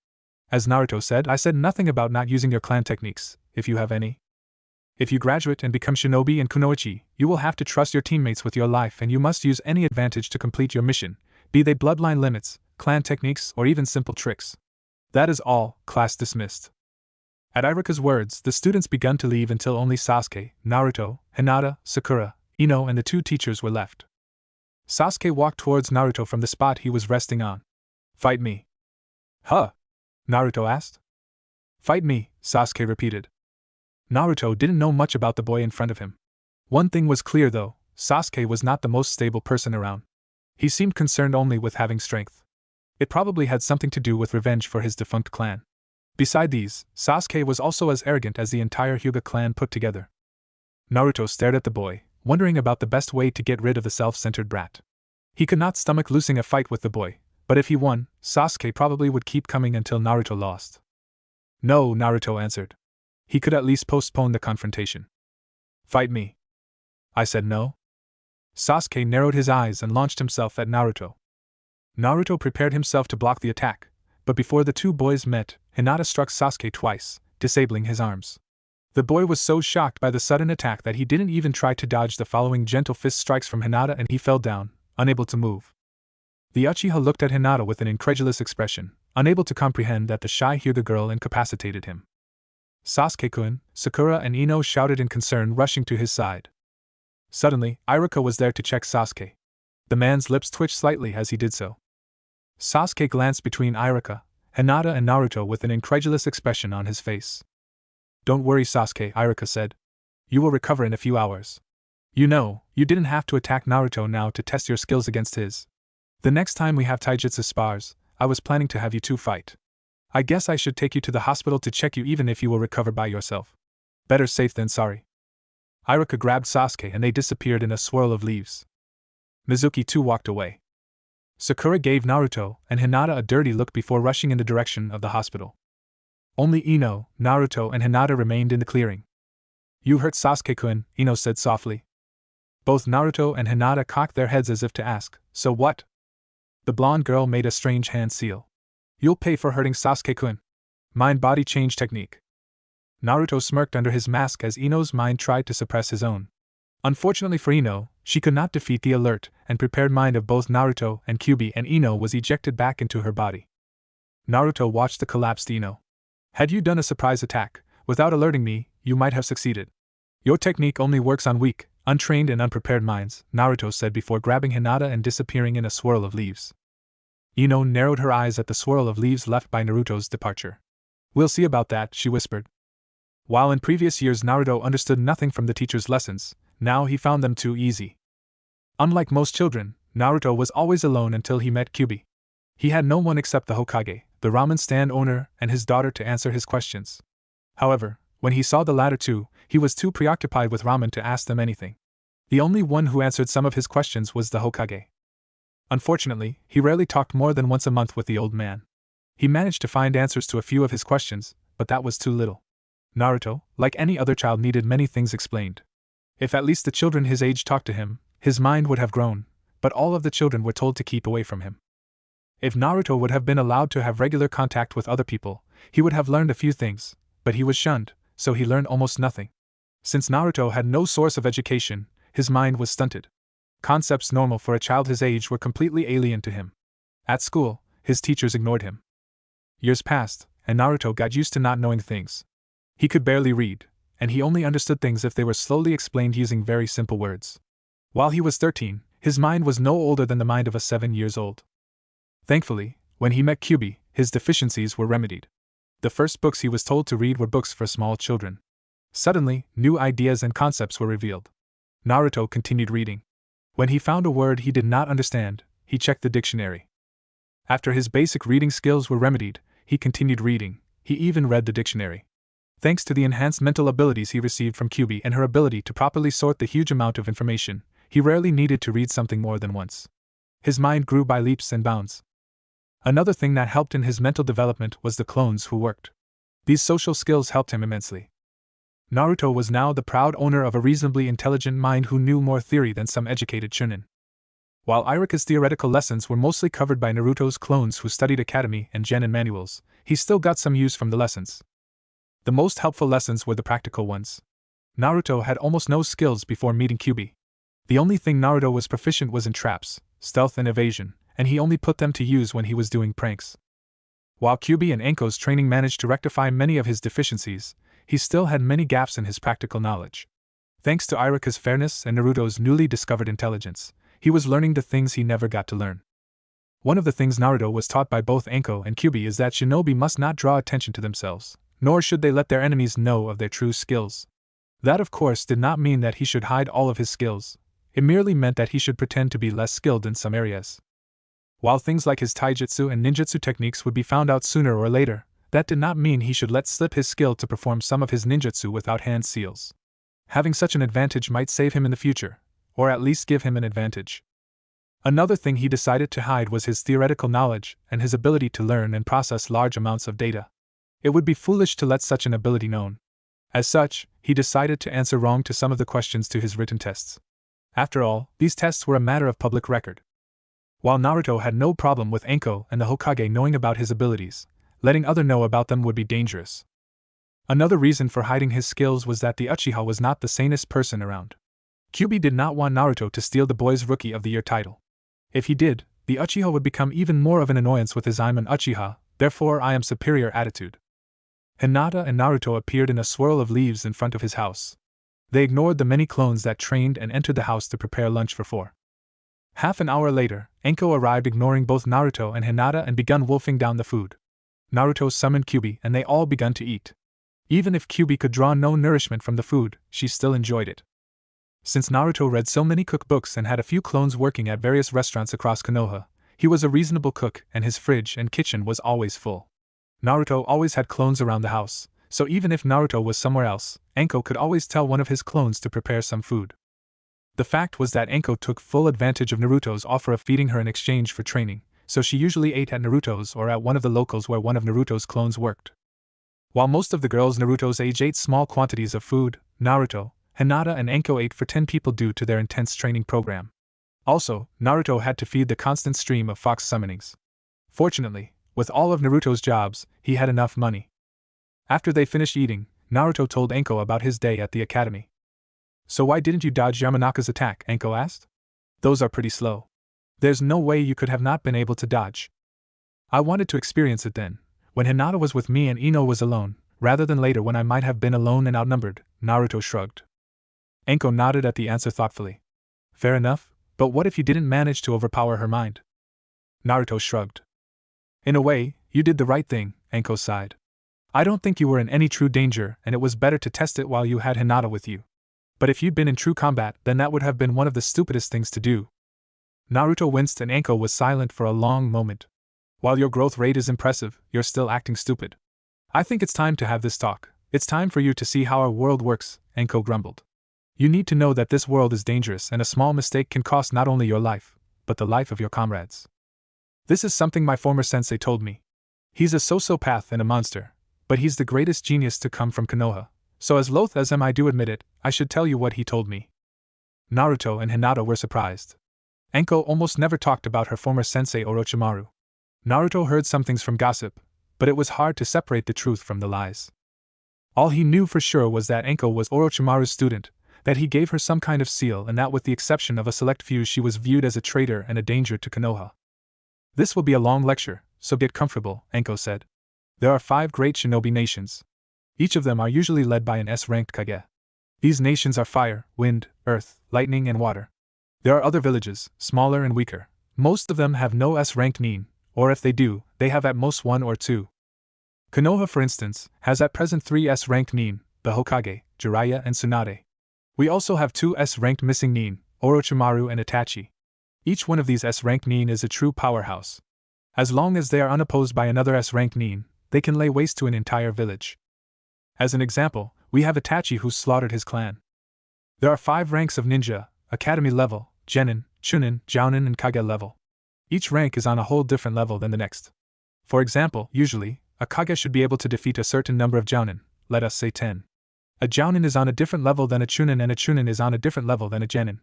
As Naruto said, I said nothing about not using your clan techniques, if you have any. If you graduate and become shinobi and kunoichi, you will have to trust your teammates with your life and you must use any advantage to complete your mission, be they bloodline limits, clan techniques, or even simple tricks. That is all, class dismissed. At Iruka's words, the students began to leave until only Sasuke, Naruto, Hinata, Sakura, Ino and the two teachers were left. Sasuke walked towards Naruto from the spot he was resting on. Fight me. Huh? Naruto asked. Fight me, Sasuke repeated. Naruto didn't know much about the boy in front of him. One thing was clear though, Sasuke was not the most stable person around. He seemed concerned only with having strength. It probably had something to do with revenge for his defunct clan. Beside these, Sasuke was also as arrogant as the entire Hyuga clan put together. Naruto stared at the boy, wondering about the best way to get rid of the self-centered brat. He could not stomach losing a fight with the boy, but if he won, Sasuke probably would keep coming until Naruto lost. No, Naruto answered. He could at least postpone the confrontation. Fight me. I said no. Sasuke narrowed his eyes and launched himself at Naruto. Naruto prepared himself to block the attack, but before the two boys met, Hinata struck Sasuke twice, disabling his arms. The boy was so shocked by the sudden attack that he didn't even try to dodge the following gentle fist strikes from Hinata and he fell down, unable to move. The Uchiha looked at Hinata with an incredulous expression, unable to comprehend that the shy Hyuga girl incapacitated him. Sasuke-kun, Sakura and Ino shouted in concern, rushing to his side. Suddenly, Iruka was there to check Sasuke. The man's lips twitched slightly as he did so. Sasuke glanced between Iruka, Hinata and Naruto with an incredulous expression on his face. Don't worry, Sasuke, Iruka said. You will recover in a few hours. You know, you didn't have to attack Naruto now to test your skills against his. The next time we have taijutsu spars, I was planning to have you two fight. I guess I should take you to the hospital to check you even if you will recover by yourself. Better safe than sorry. Iruka grabbed Sasuke and they disappeared in a swirl of leaves. Mizuki too walked away. Sakura gave Naruto and Hinata a dirty look before rushing in the direction of the hospital. Only Ino, Naruto and Hinata remained in the clearing. You hurt Sasuke-kun, Ino said softly. Both Naruto and Hinata cocked their heads as if to ask, so what? The blonde girl made a strange hand seal. You'll pay for hurting Sasuke-kun. Mind-body change technique. Naruto smirked under his mask as Ino's mind tried to suppress his own. Unfortunately for Ino, she could not defeat the alert and prepared mind of both Naruto and Kyuubi, and Ino was ejected back into her body. Naruto watched the collapsed Ino. Had you done a surprise attack, without alerting me, you might have succeeded. Your technique only works on weak, untrained and unprepared minds, Naruto said before grabbing Hinata and disappearing in a swirl of leaves. Ino narrowed her eyes at the swirl of leaves left by Naruto's departure. We'll see about that, she whispered. While in previous years Naruto understood nothing from the teacher's lessons, now he found them too easy. Unlike most children, Naruto was always alone until he met Kyuubi. He had no one except the Hokage, the ramen stand owner, and his daughter to answer his questions. However, when he saw the latter two, he was too preoccupied with ramen to ask them anything. The only one who answered some of his questions was the Hokage. Unfortunately, he rarely talked more than once a month with the old man. He managed to find answers to a few of his questions, but that was too little. Naruto, like any other child, needed many things explained. If at least the children his age talked to him, his mind would have grown, but all of the children were told to keep away from him. If Naruto would have been allowed to have regular contact with other people, he would have learned a few things, but he was shunned, so he learned almost nothing. Since Naruto had no source of education, his mind was stunted. Concepts normal for a child his age were completely alien to him. At school, his teachers ignored him. Years passed, and Naruto got used to not knowing things. He could barely read, and he only understood things if they were slowly explained using very simple words. While he was 13, his mind was no older than the mind of a 7-year-old. Thankfully, when he met Kyuubi, his deficiencies were remedied. The first books he was told to read were books for small children. Suddenly, new ideas and concepts were revealed. Naruto continued reading. When he found a word he did not understand, he checked the dictionary. After his basic reading skills were remedied, he continued reading. He even read the dictionary. Thanks to the enhanced mental abilities he received from Kyuubi and her ability to properly sort the huge amount of information, he rarely needed to read something more than once. His mind grew by leaps and bounds. Another thing that helped in his mental development was the clones who worked. These social skills helped him immensely. Naruto was now the proud owner of a reasonably intelligent mind who knew more theory than some educated chunin. While Iruka's theoretical lessons were mostly covered by Naruto's clones who studied academy and genin manuals, he still got some use from the lessons. The most helpful lessons were the practical ones. Naruto had almost no skills before meeting Kyuubi. The only thing Naruto was proficient was in traps, stealth and evasion, and he only put them to use when he was doing pranks. While Kyuubi and Anko's training managed to rectify many of his deficiencies, he still had many gaps in his practical knowledge. Thanks to Iruka's fairness and Naruto's newly discovered intelligence, he was learning the things he never got to learn. One of the things Naruto was taught by both Anko and Kyuubi is that shinobi must not draw attention to themselves, nor should they let their enemies know of their true skills. That, of course, did not mean that he should hide all of his skills. It merely meant that he should pretend to be less skilled in some areas. While things like his taijutsu and ninjutsu techniques would be found out sooner or later, that did not mean he should let slip his skill to perform some of his ninjutsu without hand seals. Having such an advantage might save him in the future, or at least give him an advantage. Another thing he decided to hide was his theoretical knowledge and his ability to learn and process large amounts of data. It would be foolish to let such an ability known. As such, he decided to answer wrong to some of the questions to his written tests. After all, these tests were a matter of public record. While Naruto had no problem with Anko and the Hokage knowing about his abilities, letting others know about them would be dangerous. Another reason for hiding his skills was that the Uchiha was not the sanest person around. Kyuubi did not want Naruto to steal the boy's Rookie of the Year title. If he did, the Uchiha would become even more of an annoyance with his "I'm an Uchiha, therefore I am superior" attitude. Hinata and Naruto appeared in a swirl of leaves in front of his house. They ignored the many clones that trained and entered the house to prepare lunch for 4. Half an hour later, Anko arrived ignoring both Naruto and Hinata and begun wolfing down the food. Naruto summoned Kyuubi and they all began to eat. Even if Kyuubi could draw no nourishment from the food, she still enjoyed it. Since Naruto read so many cookbooks and had a few clones working at various restaurants across Konoha, he was a reasonable cook and his fridge and kitchen was always full. Naruto always had clones around the house, so even if Naruto was somewhere else, Anko could always tell one of his clones to prepare some food. The fact was that Anko took full advantage of Naruto's offer of feeding her in exchange for training, so she usually ate at Naruto's or at one of the locals where one of Naruto's clones worked. While most of the girls Naruto's age ate small quantities of food, Naruto, Hinata and Anko ate for 10 people due to their intense training program. Also, Naruto had to feed the constant stream of fox summonings. Fortunately, with all of Naruto's jobs, he had enough money. After they finished eating, Naruto told Anko about his day at the academy. So why didn't you dodge Yamanaka's attack? Anko asked. Those are pretty slow. There's no way you could have not been able to dodge. I wanted to experience it then, when Hinata was with me and Ino was alone, rather than later when I might have been alone and outnumbered, Naruto shrugged. Anko nodded at the answer thoughtfully. Fair enough, but what if you didn't manage to overpower her mind? Naruto shrugged. In a way, you did the right thing, Anko sighed. I don't think you were in any true danger and it was better to test it while you had Hinata with you. But if you'd been in true combat, then that would have been one of the stupidest things to do. Naruto winced and Anko was silent for a long moment. While your growth rate is impressive, you're still acting stupid. I think it's time to have this talk. It's time for you to see how our world works, Anko grumbled. You need to know that this world is dangerous and a small mistake can cost not only your life, but the life of your comrades. This is something my former sensei told me. He's a sociopath and a monster, but he's the greatest genius to come from Konoha, so as loath as I do admit it, I should tell you what he told me. Naruto and Hinata were surprised. Anko almost never talked about her former sensei Orochimaru. Naruto heard some things from gossip, but it was hard to separate the truth from the lies. All he knew for sure was that Anko was Orochimaru's student, that he gave her some kind of seal and that with the exception of a select few she was viewed as a traitor and a danger to Konoha. This will be a long lecture, so get comfortable, Anko said. There are 5 great shinobi nations. Each of them are usually led by an S-ranked Kage. These nations are fire, wind, earth, lightning and water. There are other villages, smaller and weaker. Most of them have no S-ranked nin, or if they do, they have at most 1 or 2. Konoha, for instance, has at present 3 S-ranked nin, the Hokage, Jiraiya and Tsunade. We also have 2 S-ranked missing nin, Orochimaru and Itachi. Each one of these S-ranked nin is a true powerhouse. As long as they are unopposed by another S-ranked nin, they can lay waste to an entire village. As an example, we have Itachi who slaughtered his clan. There are 5 ranks of ninja, academy level, genin, chunin, jounin and kage level. Each rank is on a whole different level than the next. For example, usually, a kage should be able to defeat a certain number of jounin, let us say 10. A jounin is on a different level than a chunin and a chunin is on a different level than a genin.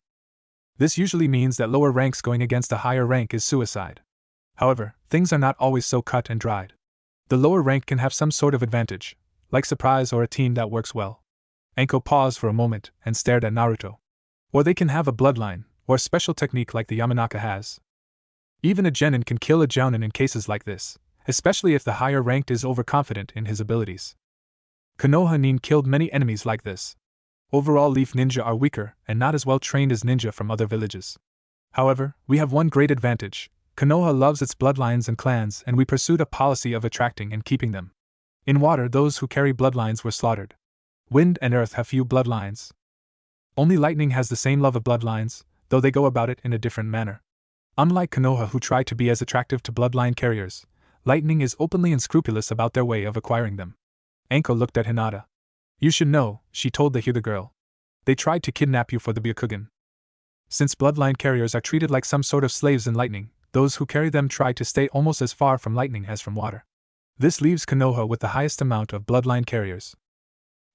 This usually means that lower ranks going against a higher rank is suicide. However, things are not always so cut and dried. The lower rank can have some sort of advantage, like surprise or a team that works well. Anko paused for a moment and stared at Naruto. Or they can have a bloodline, or a special technique like the Yamanaka has. Even a genin can kill a jounin in cases like this, especially if the higher ranked is overconfident in his abilities. Konoha nin killed many enemies like this. Overall, Leaf Ninja are weaker and not as well trained as ninja from other villages. However, we have one great advantage. Konoha loves its bloodlines and clans and we pursued a policy of attracting and keeping them. In water, those who carry bloodlines were slaughtered. Wind and earth have few bloodlines. Only lightning has the same love of bloodlines, though they go about it in a different manner. Unlike Konoha who try to be as attractive to bloodline carriers, lightning is openly unscrupulous about their way of acquiring them. Anko looked at Hinata. You should know, she told the Hyuga girl. They tried to kidnap you for the Byakugan. Since bloodline carriers are treated like some sort of slaves in lightning, those who carry them try to stay almost as far from lightning as from water. This leaves Konoha with the highest amount of bloodline carriers.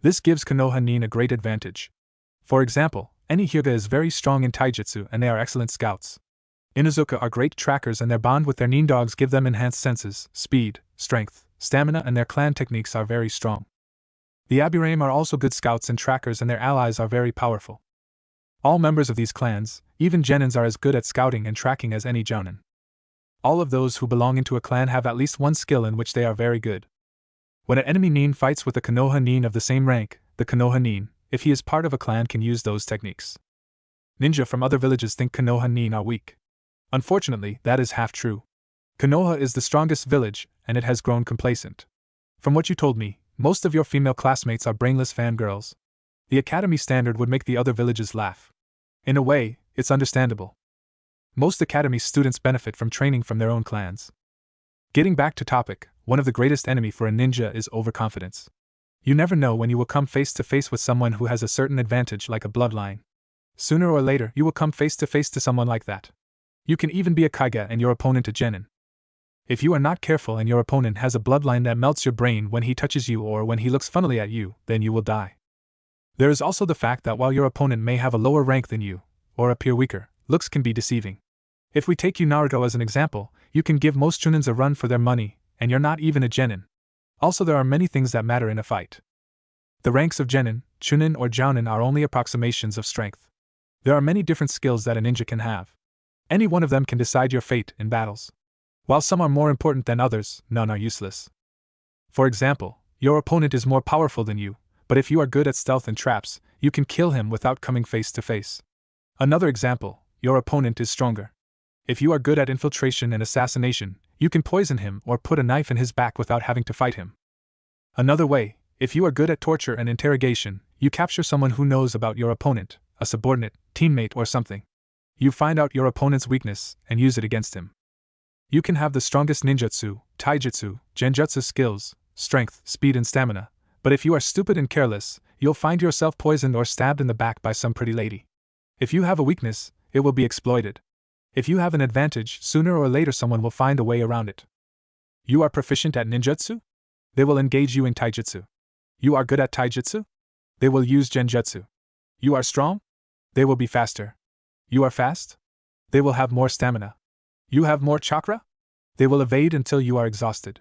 This gives Konoha nin a great advantage. For example, any Hyuga is very strong in taijutsu and they are excellent scouts. Inuzuka are great trackers and their bond with their nin dogs give them enhanced senses, speed, strength, stamina and their clan techniques are very strong. The Aburame are also good scouts and trackers and their allies are very powerful. All members of these clans, even genins, are as good at scouting and tracking as any jounin. All of those who belong into a clan have at least one skill in which they are very good. When an enemy nin fights with a Konoha nin of the same rank, the Konoha nin, if he is part of a clan, can use those techniques. Ninja from other villages think Konoha nin are weak. Unfortunately, that is half true. Konoha is the strongest village, and it has grown complacent. From what you told me, most of your female classmates are brainless fangirls. The academy standard would make the other villages laugh. In a way, it's understandable. Most academy students benefit from training from their own clans. Getting back to topic, one of the greatest enemy for a ninja is overconfidence. You never know when you will come face to face with someone who has a certain advantage like a bloodline. Sooner or later, you will come face to face to someone like that. You can even be a kage and your opponent a genin. If you are not careful and your opponent has a bloodline that melts your brain when he touches you or when he looks funnily at you, then you will die. There is also the fact that while your opponent may have a lower rank than you, or appear weaker, looks can be deceiving. If we take you Naruto as an example, you can give most chunins a run for their money, and you're not even a genin. Also, there are many things that matter in a fight. The ranks of genin, chunin or jounin are only approximations of strength. There are many different skills that a ninja can have. Any one of them can decide your fate in battles. While some are more important than others, none are useless. For example, your opponent is more powerful than you, but if you are good at stealth and traps, you can kill him without coming face to face. Another example, your opponent is stronger. If you are good at infiltration and assassination, you can poison him or put a knife in his back without having to fight him. Another way, if you are good at torture and interrogation, you capture someone who knows about your opponent, a subordinate, teammate or something. You find out your opponent's weakness and use it against him. You can have the strongest ninjutsu, taijutsu, genjutsu skills, strength, speed and stamina, but if you are stupid and careless, you'll find yourself poisoned or stabbed in the back by some pretty lady. If you have a weakness, it will be exploited. If you have an advantage, sooner or later someone will find a way around it. You are proficient at ninjutsu? They will engage you in taijutsu. You are good at taijutsu? They will use genjutsu. You are strong? They will be faster. You are fast? They will have more stamina. You have more chakra? They will evade until you are exhausted.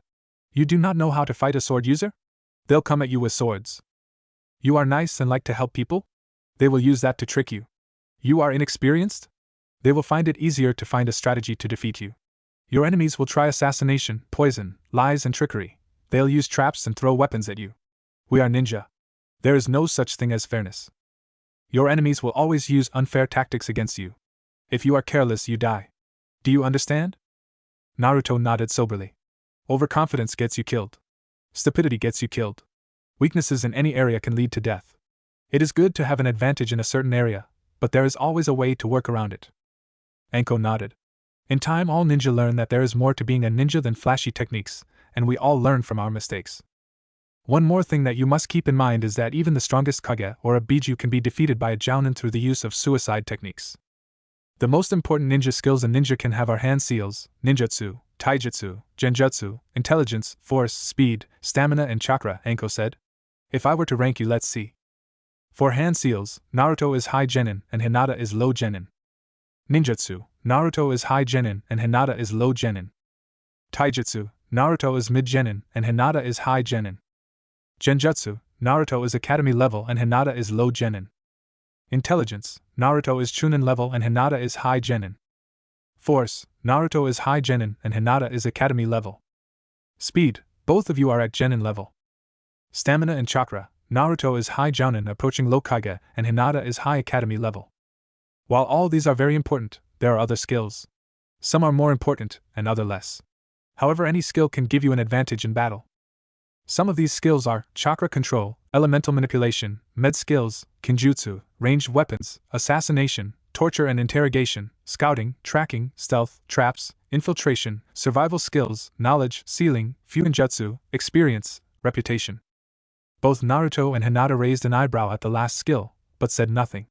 You do not know how to fight a sword user? They'll come at you with swords. You are nice and like to help people? They will use that to trick you. You are inexperienced? They will find it easier to find a strategy to defeat you. Your enemies will try assassination, poison, lies and trickery. They'll use traps and throw weapons at you. We are ninja. There is no such thing as fairness. Your enemies will always use unfair tactics against you. If you are careless, you die. Do you understand? Naruto nodded soberly. Overconfidence gets you killed. Stupidity gets you killed. Weaknesses in any area can lead to death. It is good to have an advantage in a certain area, but there is always a way to work around it. Anko nodded. In time, all ninja learn that there is more to being a ninja than flashy techniques, and we all learn from our mistakes. One more thing that you must keep in mind is that even the strongest Kage or a Biju can be defeated by a Jounin through the use of suicide techniques. The most important ninja skills a ninja can have are hand seals, ninjutsu, taijutsu, genjutsu, intelligence, force, speed, stamina and chakra, Anko said. If I were to rank you, let's see. For hand seals, Naruto is high genin and Hinata is low genin. Ninjutsu, Naruto is high genin and Hinata is low genin. Taijutsu, Naruto is mid genin and Hinata is high genin. Genjutsu, Naruto is academy level and Hinata is low genin. Intelligence, Naruto is chunin level and Hinata is high genin. Force, Naruto is high genin and Hinata is academy level. Speed, both of you are at genin level. Stamina and chakra, Naruto is high jounin approaching low kage and Hinata is high academy level. While all these are very important, there are other skills. Some are more important and other less. However, any skill can give you an advantage in battle. Some of these skills are chakra control, elemental manipulation, med skills, kinjutsu, ranged weapons, assassination, torture and interrogation, scouting, tracking, stealth, traps, infiltration, survival skills, knowledge, sealing, fuinjutsu, experience, reputation. Both Naruto and Hinata raised an eyebrow at the last skill, but said nothing.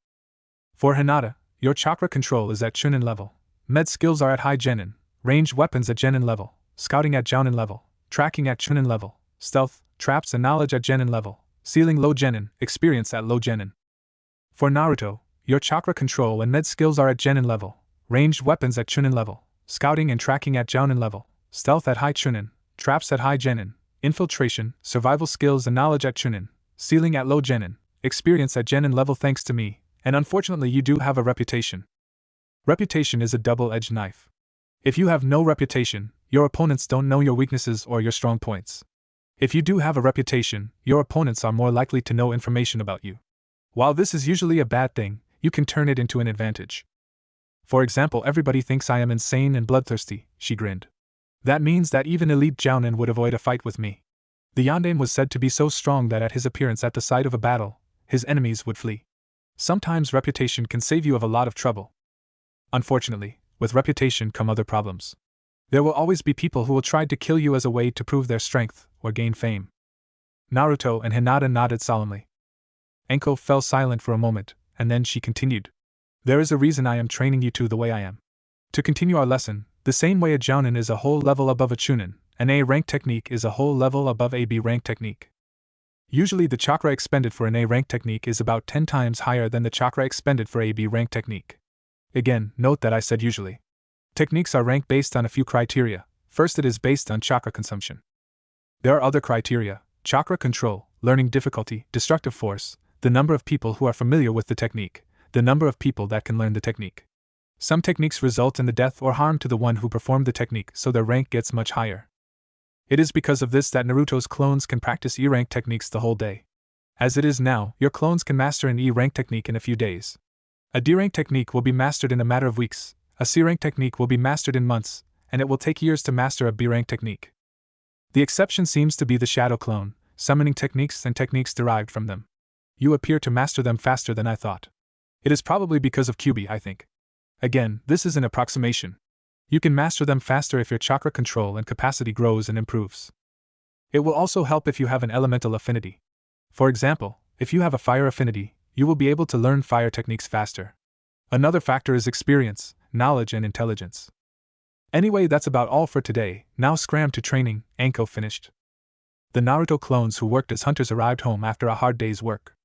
For Hinata, your chakra control is at chunin level, med skills are at high genin, ranged weapons at genin level, scouting at jounin level, tracking at chunin level, stealth, traps and knowledge at genin level, sealing low genin, experience at low genin. For Naruto, your chakra control and med skills are at genin level, ranged weapons at chunin level, scouting and tracking at jounin level, stealth at high chunin, traps at high genin, infiltration, survival skills and knowledge at chunin, sealing at low genin, experience at genin level thanks to me, and unfortunately you do have a reputation. Reputation is a double-edged knife. If you have no reputation, your opponents don't know your weaknesses or your strong points. If you do have a reputation, your opponents are more likely to know information about you. While this is usually a bad thing, you can turn it into an advantage. For example, everybody thinks I am insane and bloodthirsty, she grinned. That means that even elite jounin would avoid a fight with me. The yanden was said to be so strong that at his appearance at the site of a battle, his enemies would flee. Sometimes reputation can save you of a lot of trouble. Unfortunately, with reputation come other problems. There will always be people who will try to kill you as a way to prove their strength or gain fame. Naruto and Hinata nodded solemnly. Anko fell silent for a moment, and then she continued. There is a reason I am training you two the way I am. To continue our lesson, the same way a jounin is a whole level above a chunin, an A rank technique is a whole level above a B rank technique. Usually the chakra expended for an A rank technique is about 10 times higher than the chakra expended for a B rank technique. Again, note that I said usually. Techniques are ranked based on a few criteria. First, it is based on chakra consumption. There are other criteria: chakra control, learning difficulty, destructive force, the number of people who are familiar with the technique, the number of people that can learn the technique. Some techniques result in the death or harm to the one who performed the technique, so their rank gets much higher. It is because of this that Naruto's clones can practice E-rank techniques the whole day. As it is now, your clones can master an E-rank technique in a few days. A D-rank technique will be mastered in a matter of weeks, a C-rank technique will be mastered in months, and it will take years to master a B-rank technique. The exception seems to be the shadow clone, summoning techniques and techniques derived from them. You appear to master them faster than I thought. It is probably because of Kyuubi, I think. Again, this is an approximation. You can master them faster if your chakra control and capacity grows and improves. It will also help if you have an elemental affinity. For example, if you have a fire affinity, you will be able to learn fire techniques faster. Another factor is experience, knowledge, and intelligence. Anyway, that's about all for today. Now scram to training. Anko finished. The Naruto clones who worked as hunters arrived home after a hard day's work.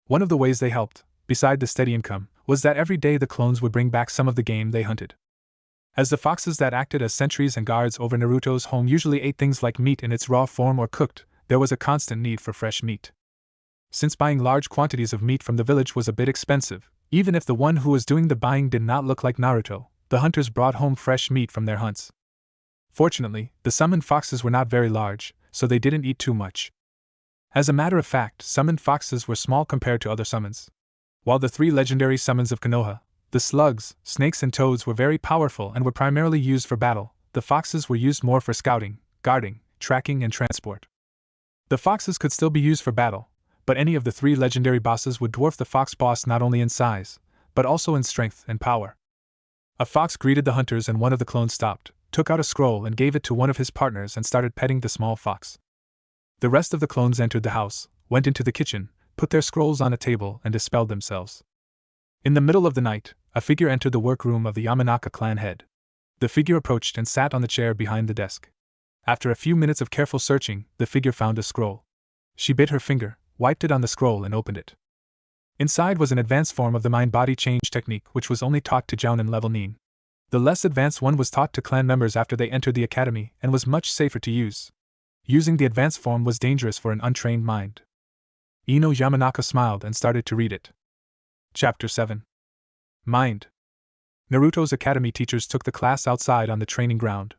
One of the ways they helped, beside the steady income, was that every day the clones would bring back some of the game they hunted. As the foxes that acted as sentries and guards over Naruto's home usually ate things like meat in its raw form or cooked, there was a constant need for fresh meat. Since buying large quantities of meat from the village was a bit expensive, even if the one who was doing the buying did not look like Naruto, the hunters brought home fresh meat from their hunts. Fortunately, the summoned foxes were not very large, so they didn't eat too much. As a matter of fact, summoned foxes were small compared to other summons. While the 3 legendary summons of Konoha, the slugs, snakes, and toads were very powerful and were primarily used for battle, the foxes were used more for scouting, guarding, tracking, and transport. The foxes could still be used for battle, but any of the 3 legendary bosses would dwarf the fox boss not only in size, but also in strength and power. A fox greeted the hunters and one of the clones stopped, took out a scroll and gave it to one of his partners and started petting the small fox. The rest of the clones entered the house, went into the kitchen, put their scrolls on a table and dispelled themselves. In the middle of the night, a figure entered the workroom of the Yamanaka clan head. The figure approached and sat on the chair behind the desk. After a few minutes of careful searching, the figure found a scroll. She bit her finger, wiped it on the scroll and opened it. Inside was an advanced form of the mind-body change technique which was only taught to Jounin level Nin. The less advanced one was taught to clan members after they entered the academy and was much safer to use. Using the advanced form was dangerous for an untrained mind. Ino Yamanaka smiled and started to read it. Chapter 7. Mind. Naruto's academy teachers took the class outside on the training ground.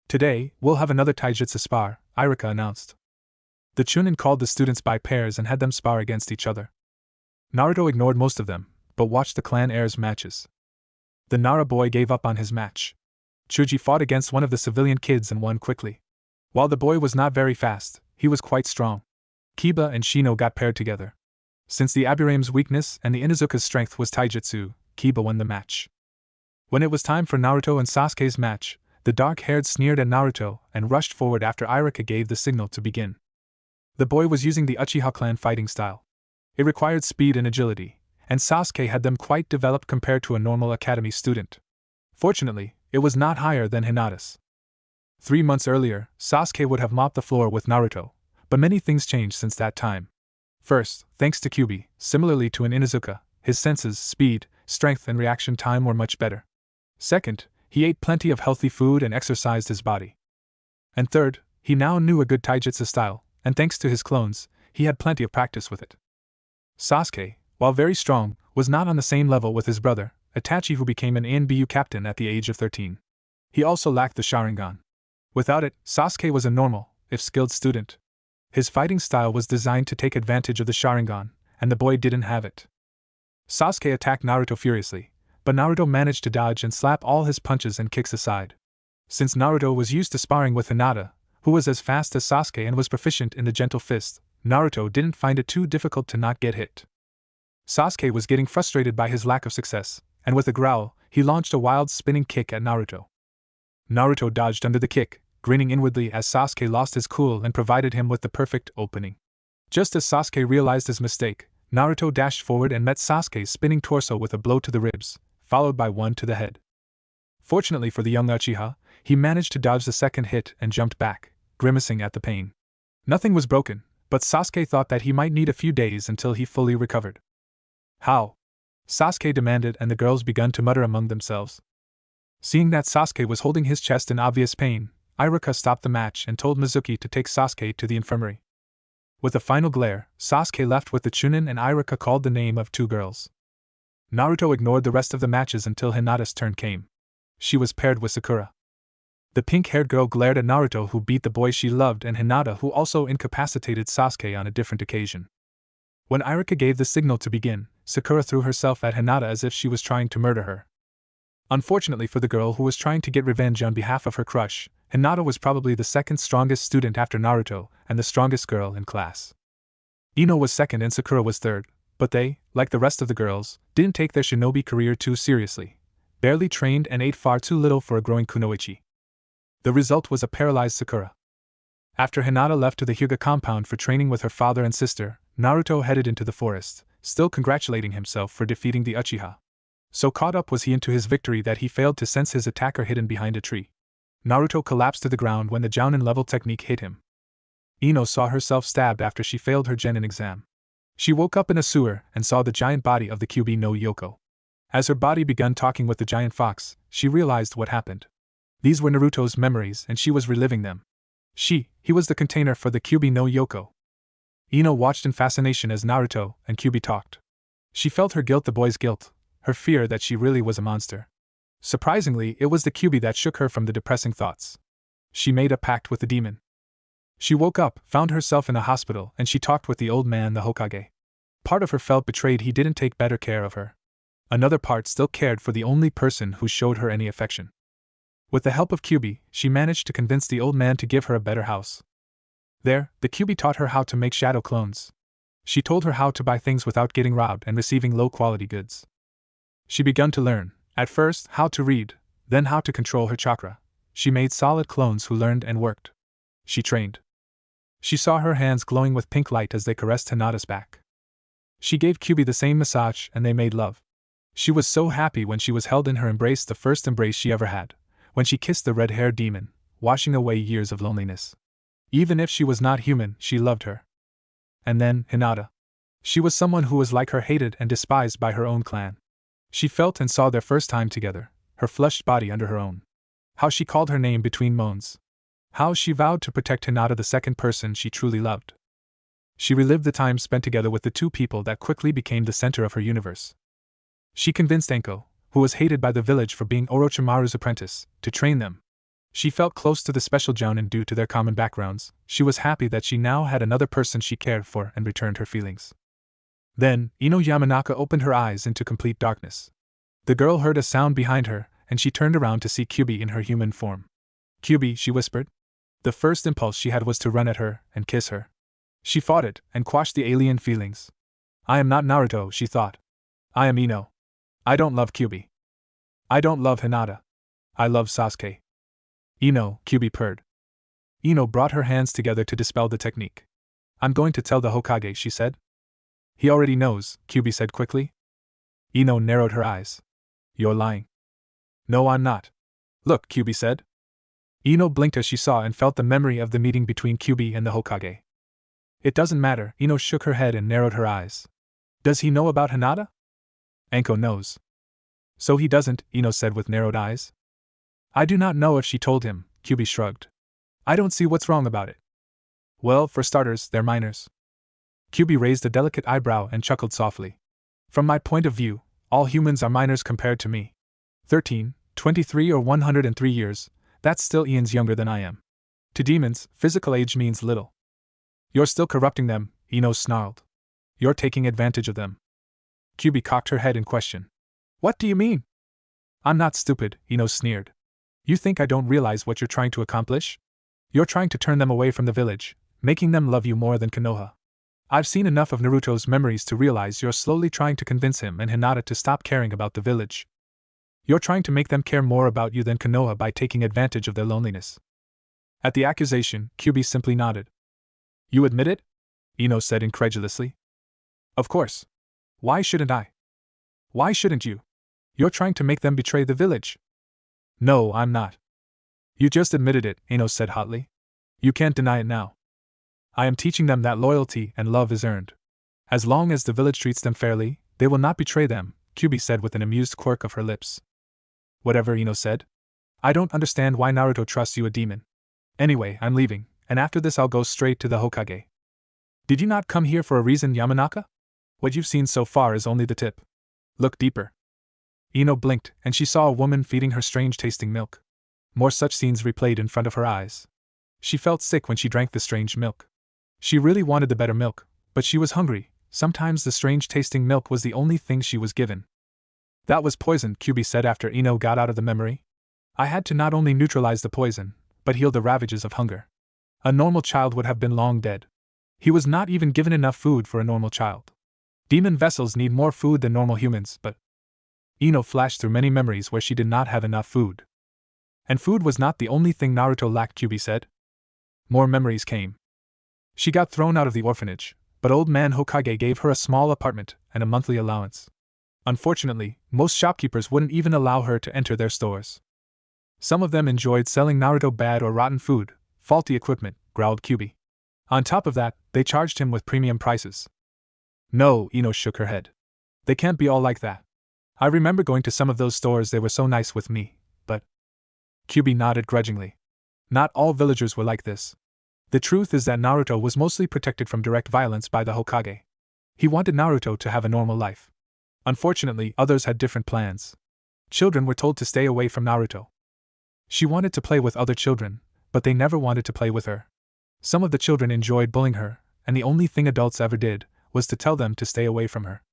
Today, we'll have another taijutsu spar, Irika announced. The Chunin called the students by pairs and had them spar against each other. Naruto ignored most of them, but watched the clan heirs' matches. The Nara boy gave up on his match. Chuji fought against one of the civilian kids and won quickly. While the boy was not very fast, he was quite strong. Kiba and Shino got paired together. Since the Aburame's weakness and the Inuzuka's strength was taijutsu, Kiba won the match. When it was time for Naruto and Sasuke's match, the dark-haired sneered at Naruto and rushed forward after Irika gave the signal to begin. The boy was using the Uchiha clan fighting style. It required speed and agility, and Sasuke had them quite developed compared to a normal academy student. Fortunately, it was not higher than Hinata's. 3 months earlier, Sasuke would have mopped the floor with Naruto, but many things changed since that time. First, thanks to Kyuubi, similarly to an Inuzuka, his senses, speed, strength, and reaction time were much better. Second, he ate plenty of healthy food and exercised his body. And third, he now knew a good taijutsu style, and thanks to his clones, he had plenty of practice with it. Sasuke, while very strong, was not on the same level with his brother, Itachi, who became an ANBU captain at the age of 13. He also lacked the Sharingan. Without it, Sasuke was a normal, if skilled student. His fighting style was designed to take advantage of the Sharingan, and the boy didn't have it. Sasuke attacked Naruto furiously, but Naruto managed to dodge and slap all his punches and kicks aside. Since Naruto was used to sparring with Hinata, who was as fast as Sasuke and was proficient in the gentle fist, Naruto didn't find it too difficult to not get hit. Sasuke was getting frustrated by his lack of success, and with a growl, he launched a wild spinning kick at Naruto. Naruto dodged under the kick, grinning inwardly as Sasuke lost his cool and provided him with the perfect opening. Just as Sasuke realized his mistake, Naruto dashed forward and met Sasuke's spinning torso with a blow to the ribs, followed by one to the head. Fortunately for the young Uchiha, he managed to dodge the second hit and jumped back, grimacing at the pain. Nothing was broken, but Sasuke thought that he might need a few days until he fully recovered. How? Sasuke demanded, and the girls began to mutter among themselves. Seeing that Sasuke was holding his chest in obvious pain, Iruka stopped the match and told Mizuki to take Sasuke to the infirmary. With a final glare, Sasuke left with the Chunin and Iruka called the name of two girls. Naruto ignored the rest of the matches until Hinata's turn came. She was paired with Sakura. The pink-haired girl glared at Naruto, who beat the boy she loved, and Hinata, who also incapacitated Sasuke on a different occasion. When Iruka gave the signal to begin, Sakura threw herself at Hinata as if she was trying to murder her. Unfortunately for the girl who was trying to get revenge on behalf of her crush, Hinata was probably the second strongest student after Naruto, and the strongest girl in class. Ino was second and Sakura was third, but they, like the rest of the girls, didn't take their shinobi career too seriously, barely trained and ate far too little for a growing kunoichi. The result was a paralyzed Sakura. After Hinata left to the Hyuga compound for training with her father and sister, Naruto headed into the forest, still congratulating himself for defeating the Uchiha. So caught up was he into his victory that he failed to sense his attacker hidden behind a tree. Naruto collapsed to the ground when the Jounin-level technique hit him. Ino saw herself stabbed after she failed her Genin exam. She woke up in a sewer and saw the giant body of the Kyuubi no Yoko. As her body began talking with the giant fox, she realized what happened. These were Naruto's memories and she was reliving them. He was the container for the Kyuubi no Yoko. Ino watched in fascination as Naruto and Kyuubi talked. She felt her guilt, the boy's guilt, her fear that she really was a monster. Surprisingly, it was the Kyuubi that shook her from the depressing thoughts. She made a pact with the demon. She woke up, found herself in a hospital, and she talked with the old man, the Hokage. Part of her felt betrayed he didn't take better care of her. Another part still cared for the only person who showed her any affection. With the help of Kyuubi, she managed to convince the old man to give her a better house. There, the Kyuubi taught her how to make shadow clones. She told her how to buy things without getting robbed and receiving low-quality goods. She began to learn, at first, how to read, then how to control her chakra. She made solid clones who learned and worked. She trained. She saw her hands glowing with pink light as they caressed Hinata's back. She gave Kyuubi the same massage and they made love. She was so happy when she was held in her embrace, the first embrace she ever had, when she kissed the red-haired demon, washing away years of loneliness. Even if she was not human, she loved her. And then, Hinata. She was someone who was like her, hated and despised by her own clan. She felt and saw their first time together, her flushed body under her own. How she called her name between moans. How she vowed to protect Hinata, the second person she truly loved. She relived the time spent together with the two people that quickly became the center of her universe. She convinced Anko, who was hated by the village for being Orochimaru's apprentice, to train them. She felt close to the special Jounin due to their common backgrounds. She was happy that she now had another person she cared for and returned her feelings. Then, Ino Yamanaka opened her eyes into complete darkness. The girl heard a sound behind her, and she turned around to see Kyuubi in her human form. "Kyuubi," she whispered. The first impulse she had was to run at her and kiss her. She fought it and quashed the alien feelings. I am not Naruto, she thought. I am Ino. I don't love Kyuubi. I don't love Hinata. I love Sasuke. Ino, Kyuubi purred. Ino brought her hands together to dispel the technique. I'm going to tell the Hokage, she said. He already knows, Kyuubi said quickly. Ino narrowed her eyes. You're lying. No, I'm not. Look, Kyuubi said. Ino blinked as she saw and felt the memory of the meeting between Kyuubi and the Hokage. It doesn't matter, Ino shook her head and narrowed her eyes. Does he know about Hinata? Anko knows. So he doesn't, Ino said with narrowed eyes. I do not know if she told him, Kyuubi shrugged. I don't see what's wrong about it. Well, for starters, they're minors. Kyuubi raised a delicate eyebrow and chuckled softly. From my point of view, all humans are minors compared to me. 13, 23 or 103 years, that's still eons younger than I am. To demons, physical age means little. You're still corrupting them, Ino snarled. You're taking advantage of them. Kyuubi cocked her head in question. What do you mean? I'm not stupid, Ino sneered. You think I don't realize what you're trying to accomplish? You're trying to turn them away from the village, making them love you more than Konoha. I've seen enough of Naruto's memories to realize you're slowly trying to convince him and Hinata to stop caring about the village. You're trying to make them care more about you than Konoha by taking advantage of their loneliness. At the accusation, Kyuubi simply nodded. You admit it? Ino said incredulously. Of course. Why shouldn't I? Why shouldn't you? You're trying to make them betray the village. No, I'm not. You just admitted it, Ino said hotly. You can't deny it now. I am teaching them that loyalty and love is earned. As long as the village treats them fairly, they will not betray them, Kyuubi said with an amused quirk of her lips. Whatever, Ino said. I don't understand why Naruto trusts you, a demon. Anyway, I'm leaving, and after this I'll go straight to the Hokage. Did you not come here for a reason, Yamanaka? What you've seen so far is only the tip. Look deeper. Ino blinked, and she saw a woman feeding her strange-tasting milk. More such scenes replayed in front of her eyes. She felt sick when she drank the strange milk. She really wanted the better milk, but she was hungry. Sometimes the strange-tasting milk was the only thing she was given. That was poison, Kyuubi said after Ino got out of the memory. I had to not only neutralize the poison, but heal the ravages of hunger. A normal child would have been long dead. He was not even given enough food for a normal child. Demon vessels need more food than normal humans, but Ino flashed through many memories where she did not have enough food. And food was not the only thing Naruto lacked, Kyuubi said. More memories came. She got thrown out of the orphanage, but old man Hokage gave her a small apartment and a monthly allowance. Unfortunately, most shopkeepers wouldn't even allow her to enter their stores. Some of them enjoyed selling Naruto bad or rotten food, faulty equipment, growled Kyuubi. On top of that, they charged him with premium prices. No, Ino shook her head. They can't be all like that. I remember going to some of those stores, they were so nice with me, but… Kyuubi nodded grudgingly. Not all villagers were like this. The truth is that Naruto was mostly protected from direct violence by the Hokage. He wanted Naruto to have a normal life. Unfortunately, others had different plans. Children were told to stay away from Naruto. She wanted to play with other children, but they never wanted to play with her. Some of the children enjoyed bullying her, and the only thing adults ever did was to tell them to stay away from her.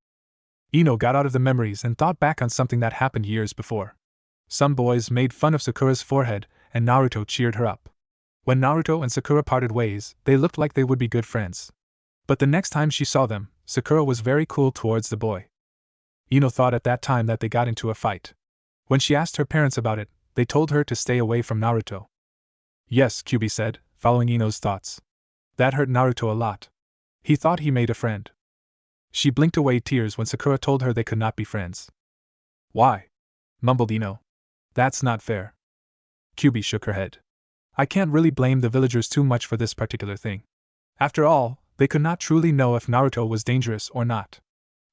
Ino got out of the memories and thought back on something that happened years before. Some boys made fun of Sakura's forehead, and Naruto cheered her up. When Naruto and Sakura parted ways, they looked like they would be good friends. But the next time she saw them, Sakura was very cool towards the boy. Ino thought at that time that they got into a fight. When she asked her parents about it, they told her to stay away from Naruto. Yes, Kyuubi said, following Ino's thoughts. That hurt Naruto a lot. He thought he made a friend. She blinked away tears when Sakura told her they could not be friends. Why? Mumbled Ino. That's not fair. Kyuubi shook her head. I can't really blame the villagers too much for this particular thing. After all, they could not truly know if Naruto was dangerous or not.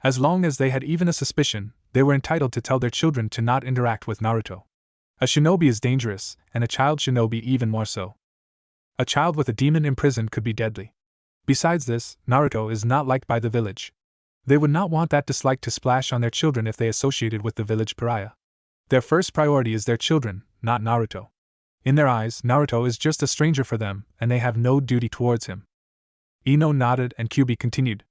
As long as they had even a suspicion, they were entitled to tell their children to not interact with Naruto. A shinobi is dangerous, and a child shinobi even more so. A child with a demon imprisoned could be deadly. Besides this, Naruto is not liked by the village. They would not want that dislike to splash on their children if they associated with the village pariah. Their first priority is their children, not Naruto. In their eyes, Naruto is just a stranger for them, and they have no duty towards him. Ino nodded and Kyuubi continued.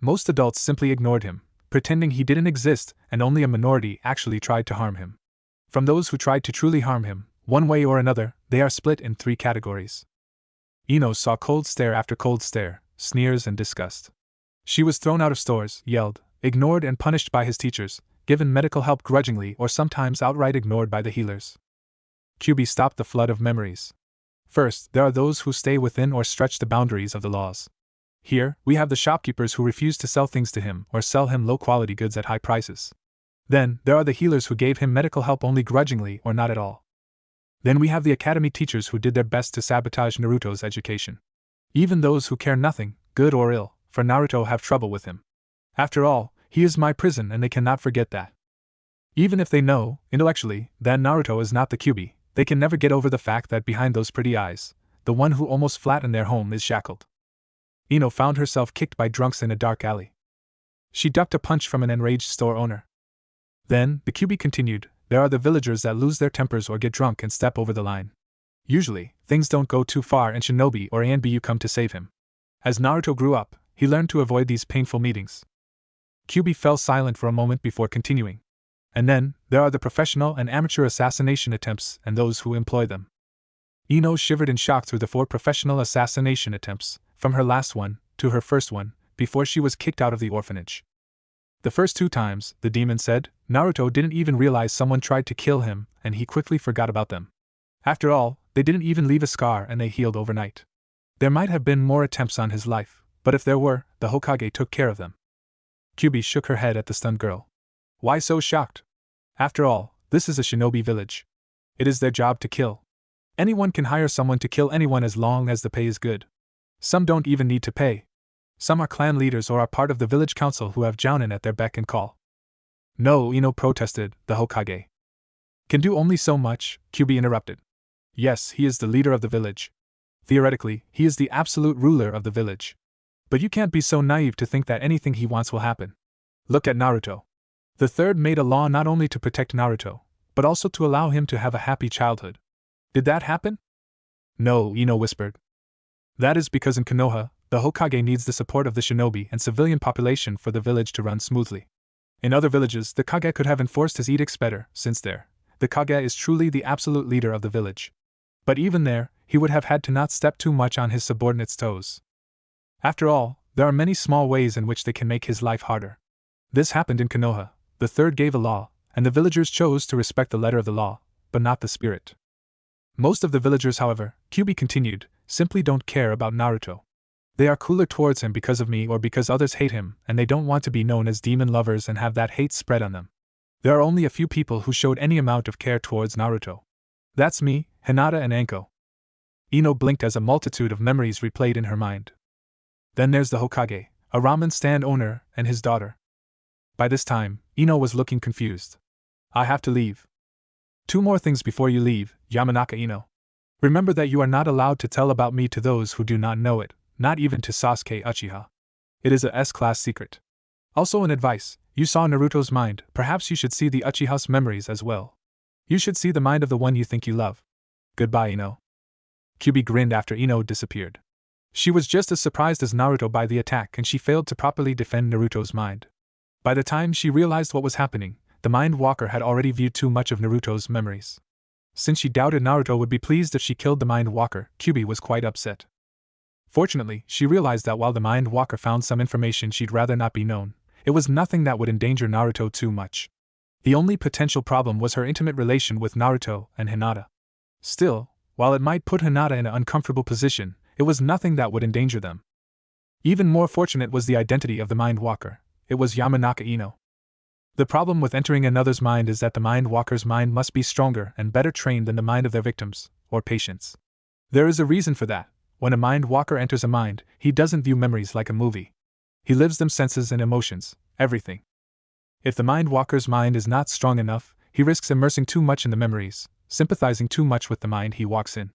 Most adults simply ignored him, pretending he didn't exist, and only a minority actually tried to harm him. From those who tried to truly harm him, one way or another, they are split in 3 categories. Ino saw cold stare after cold stare, sneers and disgust. She was thrown out of stores, yelled, ignored and punished by his teachers, given medical help grudgingly or sometimes outright ignored by the healers. Kyuubi stopped the flood of memories. First, there are those who stay within or stretch the boundaries of the laws. Here, we have the shopkeepers who refuse to sell things to him or sell him low-quality goods at high prices. Then, there are the healers who gave him medical help only grudgingly or not at all. Then we have the academy teachers who did their best to sabotage Naruto's education. Even those who care nothing, good or ill, for Naruto have trouble with him. After all, he is my prison and they cannot forget that. Even if they know, intellectually, that Naruto is not the Kyuubi, they can never get over the fact that behind those pretty eyes, the one who almost flattened their home is shackled. Ino found herself kicked by drunks in a dark alley. She ducked a punch from an enraged store owner. Then, the Kyuubi continued, there are the villagers that lose their tempers or get drunk and step over the line. Usually, things don't go too far and Shinobi or Anbu come to save him. As Naruto grew up, he learned to avoid these painful meetings. Kyuubi fell silent for a moment before continuing. And then, there are the professional and amateur assassination attempts and those who employ them. Ino shivered in shock through the 4 professional assassination attempts, from her last one to her first one, before she was kicked out of the orphanage. The first 2 times, the demon said, Naruto didn't even realize someone tried to kill him, and he quickly forgot about them. After all, they didn't even leave a scar and they healed overnight. There might have been more attempts on his life, but if there were, the Hokage took care of them. Kyuubi shook her head at the stunned girl. Why so shocked? After all, this is a shinobi village. It is their job to kill. Anyone can hire someone to kill anyone as long as the pay is good. Some don't even need to pay. Some are clan leaders or are part of the village council who have jounin at their beck and call. No, Ino protested, the Hokage. Can do only so much, Kyuubi interrupted. Yes, he is the leader of the village. Theoretically, he is the absolute ruler of the village. But you can't be so naive to think that anything he wants will happen. Look at Naruto. The third made a law not only to protect Naruto, but also to allow him to have a happy childhood. Did that happen? No, Ino whispered. That is because in Konoha, the Hokage needs the support of the shinobi and civilian population for the village to run smoothly. In other villages, the Kage could have enforced his edicts better, since there, the Kage is truly the absolute leader of the village. But even there, he would have had to not step too much on his subordinates' toes. After all, there are many small ways in which they can make his life harder. This happened in Konoha. The third gave a law, and the villagers chose to respect the letter of the law, but not the spirit. Most of the villagers, however, Kyuubi continued, simply don't care about Naruto. They are cooler towards him because of me or because others hate him, and they don't want to be known as demon lovers and have that hate spread on them. There are only a few people who showed any amount of care towards Naruto. That's me, Hinata and Anko. Ino blinked as a multitude of memories replayed in her mind. Then there's the Hokage, a ramen stand owner, and his daughter. By this time, Ino was looking confused. I have to leave. 2 more things before you leave, Yamanaka Ino. Remember that you are not allowed to tell about me to those who do not know it, not even to Sasuke Uchiha. It is a S-class secret. Also an advice, you saw Naruto's mind, perhaps you should see the Uchiha's memories as well. You should see the mind of the one you think you love. Goodbye, Ino. Kyuubi grinned after Ino disappeared. She was just as surprised as Naruto by the attack, and she failed to properly defend Naruto's mind. By the time she realized what was happening, the Mind Walker had already viewed too much of Naruto's memories. Since she doubted Naruto would be pleased if she killed the Mind Walker, Kyuubi was quite upset. Fortunately, she realized that while the Mind Walker found some information she'd rather not be known, it was nothing that would endanger Naruto too much. The only potential problem was her intimate relation with Naruto and Hinata. Still, while it might put Hinata in an uncomfortable position, it was nothing that would endanger them. Even more fortunate was the identity of the Mind Walker. It was Yamanaka Ino. The problem with entering another's mind is that the Mind Walker's mind must be stronger and better trained than the mind of their victims, or patients. There is a reason for that. When a Mind Walker enters a mind, he doesn't view memories like a movie. He lives them senses and emotions, everything. If the Mind Walker's mind is not strong enough, he risks immersing too much in the memories, sympathizing too much with the mind he walks in.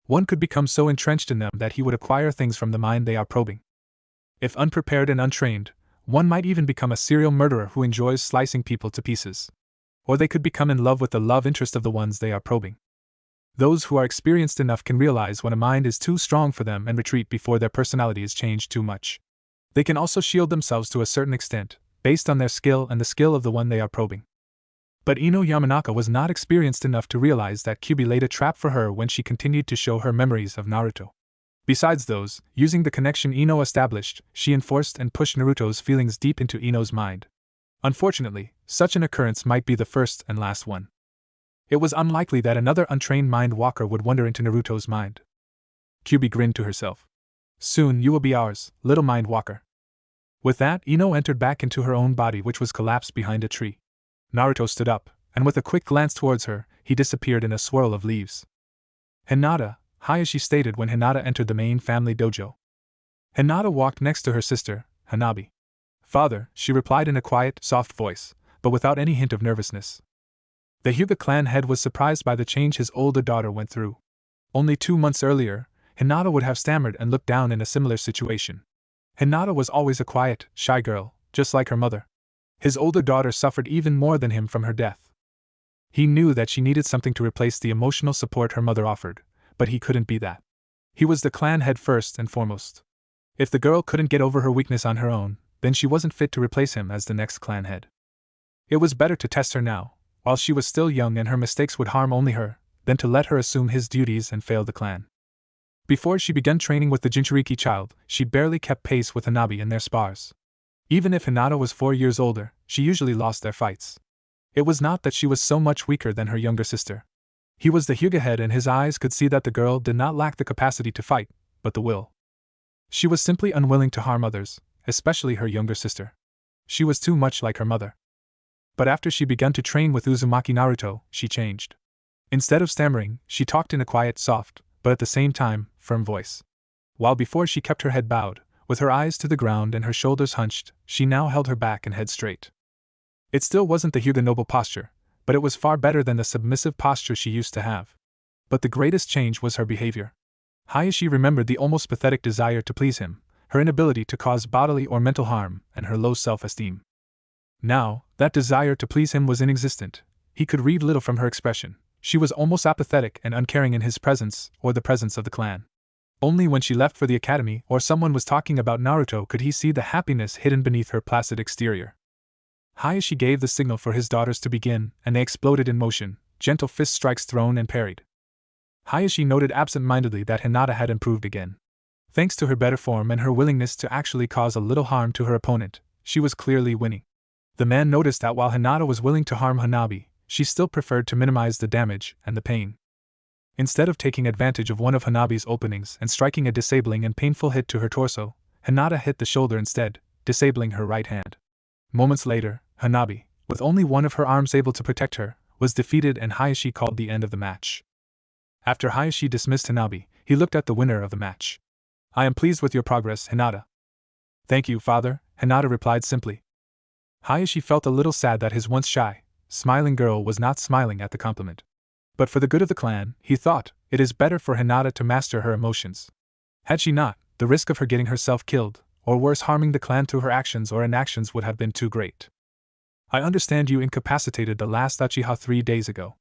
One could become so entrenched in them that he would acquire things from the mind they are probing. If unprepared and untrained, one might even become a serial murderer who enjoys slicing people to pieces. Or they could become in love with the love interest of the ones they are probing. Those who are experienced enough can realize when a mind is too strong for them and retreat before their personality is changed too much. They can also shield themselves to a certain extent, based on their skill and the skill of the one they are probing. But Ino Yamanaka was not experienced enough to realize that Kyuubi laid a trap for her when she continued to show her memories of Naruto. Besides those, using the connection Ino established, she enforced and pushed Naruto's feelings deep into Ino's mind. Unfortunately, such an occurrence might be the first and last one. It was unlikely that another untrained Mind Walker would wander into Naruto's mind. Kyuubi grinned to herself. Soon you will be ours, little Mind Walker. With that, Ino entered back into her own body, which was collapsed behind a tree. Naruto stood up, and with a quick glance towards her, he disappeared in a swirl of leaves. Hinata, hi, as she stated when Hinata entered the main family dojo. Hinata walked next to her sister, Hanabi. Father, she replied in a quiet, soft voice, but without any hint of nervousness. The Hyuga clan head was surprised by the change his older daughter went through. Only 2 months earlier, Hinata would have stammered and looked down in a similar situation. Hinata was always a quiet, shy girl, just like her mother. His older daughter suffered even more than him from her death. He knew that she needed something to replace the emotional support her mother offered, but he couldn't be that. He was the clan head first and foremost. If the girl couldn't get over her weakness on her own, then she wasn't fit to replace him as the next clan head. It was better to test her now, while she was still young and her mistakes would harm only her, than to let her assume his duties and fail the clan. Before she began training with the Jinchuriki child, she barely kept pace with Hanabi in their spars. Even if Hinata was 4 years older, she usually lost their fights. It was not that she was so much weaker than her younger sister. He was the Hyuga head and his eyes could see that the girl did not lack the capacity to fight, but the will. She was simply unwilling to harm others, especially her younger sister. She was too much like her mother. But after she began to train with Uzumaki Naruto, she changed. Instead of stammering, she talked in a quiet, soft, but at the same time, firm voice. While before she kept her head bowed, with her eyes to the ground and her shoulders hunched, she now held her back and head straight. It still wasn't the Hyuga noble posture, but it was far better than the submissive posture she used to have. But the greatest change was her behavior. Hayashi remembered the almost pathetic desire to please him, her inability to cause bodily or mental harm, and her low self-esteem. Now, that desire to please him was inexistent. He could read little from her expression. She was almost apathetic and uncaring in his presence or the presence of the clan. Only when she left for the academy or someone was talking about Naruto could he see the happiness hidden beneath her placid exterior. Hayashi gave the signal for his daughters to begin, and they exploded in motion, gentle fist strikes thrown and parried. Hayashi noted absent-mindedly that Hinata had improved again. Thanks to her better form and her willingness to actually cause a little harm to her opponent, she was clearly winning. The man noticed that while Hinata was willing to harm Hanabi, she still preferred to minimize the damage and the pain. Instead of taking advantage of one of Hanabi's openings and striking a disabling and painful hit to her torso, Hinata hit the shoulder instead, disabling her right hand. Moments later, Hanabi, with only one of her arms able to protect her, was defeated and Hayashi called the end of the match. After Hayashi dismissed Hanabi, he looked at the winner of the match. "I am pleased with your progress, Hinata." "Thank you, father," Hinata replied simply. Hayashi felt a little sad that his once shy, smiling girl was not smiling at the compliment. But for the good of the clan, he thought, it is better for Hinata to master her emotions. Had she not, the risk of her getting herself killed, or worse harming the clan through her actions or inactions would have been too great. "I understand you incapacitated the last Uchiha 3 days ago."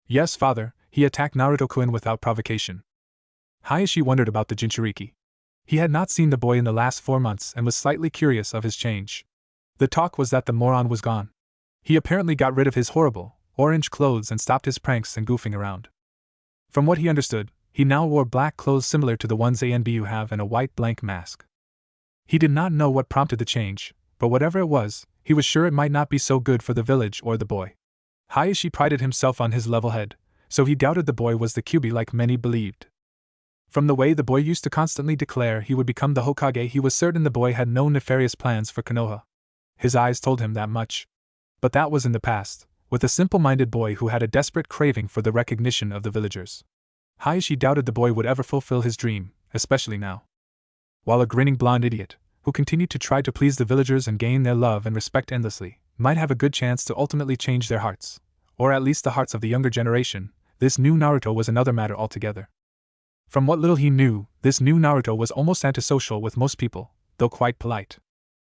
"Yes, father, he attacked Naruto-kun without provocation." Hayashi wondered about the Jinchuriki. He had not seen the boy in the last 4 months and was slightly curious of his change. The talk was that the moron was gone. He apparently got rid of his horrible, orange clothes and stopped his pranks and goofing around. From what he understood, he now wore black clothes similar to the ones ANBU have and a white blank mask. He did not know what prompted the change, but whatever it was, he was sure it might not be so good for the village or the boy. Hayashi prided himself on his level head, so he doubted the boy was the Kyuubi like many believed. From the way the boy used to constantly declare he would become the Hokage, he was certain the boy had no nefarious plans for Konoha. His eyes told him that much. But that was in the past, with a simple-minded boy who had a desperate craving for the recognition of the villagers. Hayashi doubted the boy would ever fulfill his dream, especially now. While a grinning blonde idiot, who continued to try to please the villagers and gain their love and respect endlessly, might have a good chance to ultimately change their hearts, or at least the hearts of the younger generation, this new Naruto was another matter altogether. From what little he knew, this new Naruto was almost antisocial with most people, though quite polite.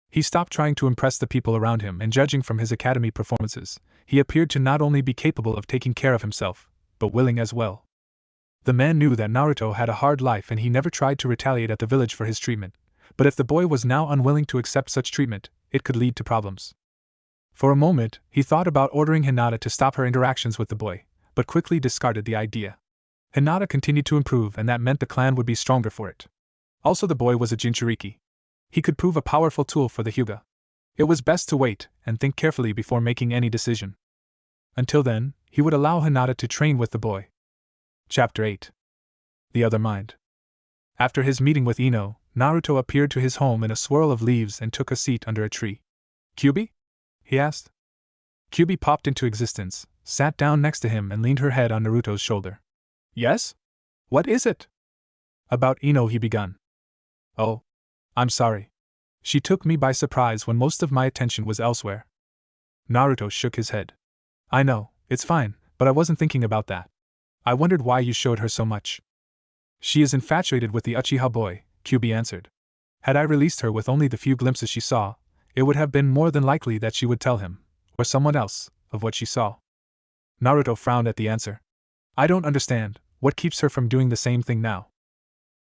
He stopped trying to impress the people around him, and judging from his academy performances, he appeared to not only be capable of taking care of himself, but willing as well. The man knew that Naruto had a hard life and he never tried to retaliate at the village for his treatment, but if the boy was now unwilling to accept such treatment, it could lead to problems. For a moment, he thought about ordering Hinata to stop her interactions with the boy, but quickly discarded the idea. Hinata continued to improve and that meant the clan would be stronger for it. Also the boy was a Jinchuriki. He could prove a powerful tool for the Hyuga. It was best to wait and think carefully before making any decision. Until then, he would allow Hinata to train with the boy. Chapter 8. The Other Mind. After his meeting with Ino, Naruto appeared to his home in a swirl of leaves and took a seat under a tree. "Kyuubi?" he asked. Kyuubi popped into existence, sat down next to him and leaned her head on Naruto's shoulder. "Yes? What is it?" "About Ino," he begun. "Oh. I'm sorry. She took me by surprise when most of my attention was elsewhere." Naruto shook his head. "I know, it's fine, but I wasn't thinking about that. I wondered why you showed her so much." "She is infatuated with the Uchiha boy," Kyuubi answered. "Had I released her with only the few glimpses she saw, it would have been more than likely that she would tell him, or someone else, of what she saw." Naruto frowned at the answer. "I don't understand, what keeps her from doing the same thing now?"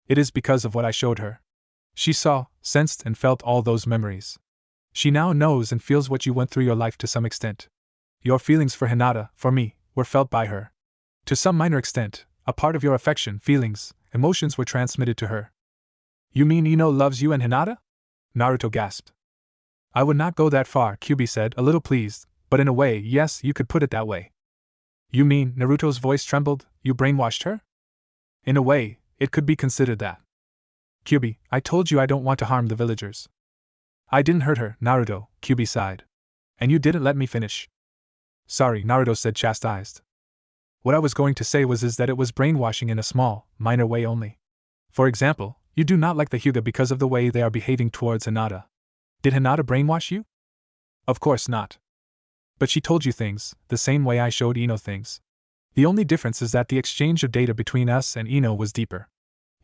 "It is because of what I showed her. She saw, sensed and felt all those memories. She now knows and feels what you went through your life to some extent. Your feelings for Hinata, for me, were felt by her. To some minor extent, a part of your affection, feelings, emotions were transmitted to her." "You mean Ino loves you and Hinata?" Naruto gasped. "I would not go that far," Kyuubi said, a little pleased, "but in a way, yes, you could put it that way." "You mean," Naruto's voice trembled, "you brainwashed her?" "In a way, it could be considered that." "Kyuubi, I told you I don't want to harm the villagers." "I didn't hurt her, Naruto," Kyuubi sighed. "And you didn't let me finish." "Sorry," Naruto said, chastised. "What I was going to say was that it was brainwashing in a small, minor way only. For example, you do not like the Hyuga because of the way they are behaving towards Hinata. Did Hinata brainwash you?" "Of course not. But she told you things, the same way I showed Ino things. The only difference is that the exchange of data between us and Ino was deeper.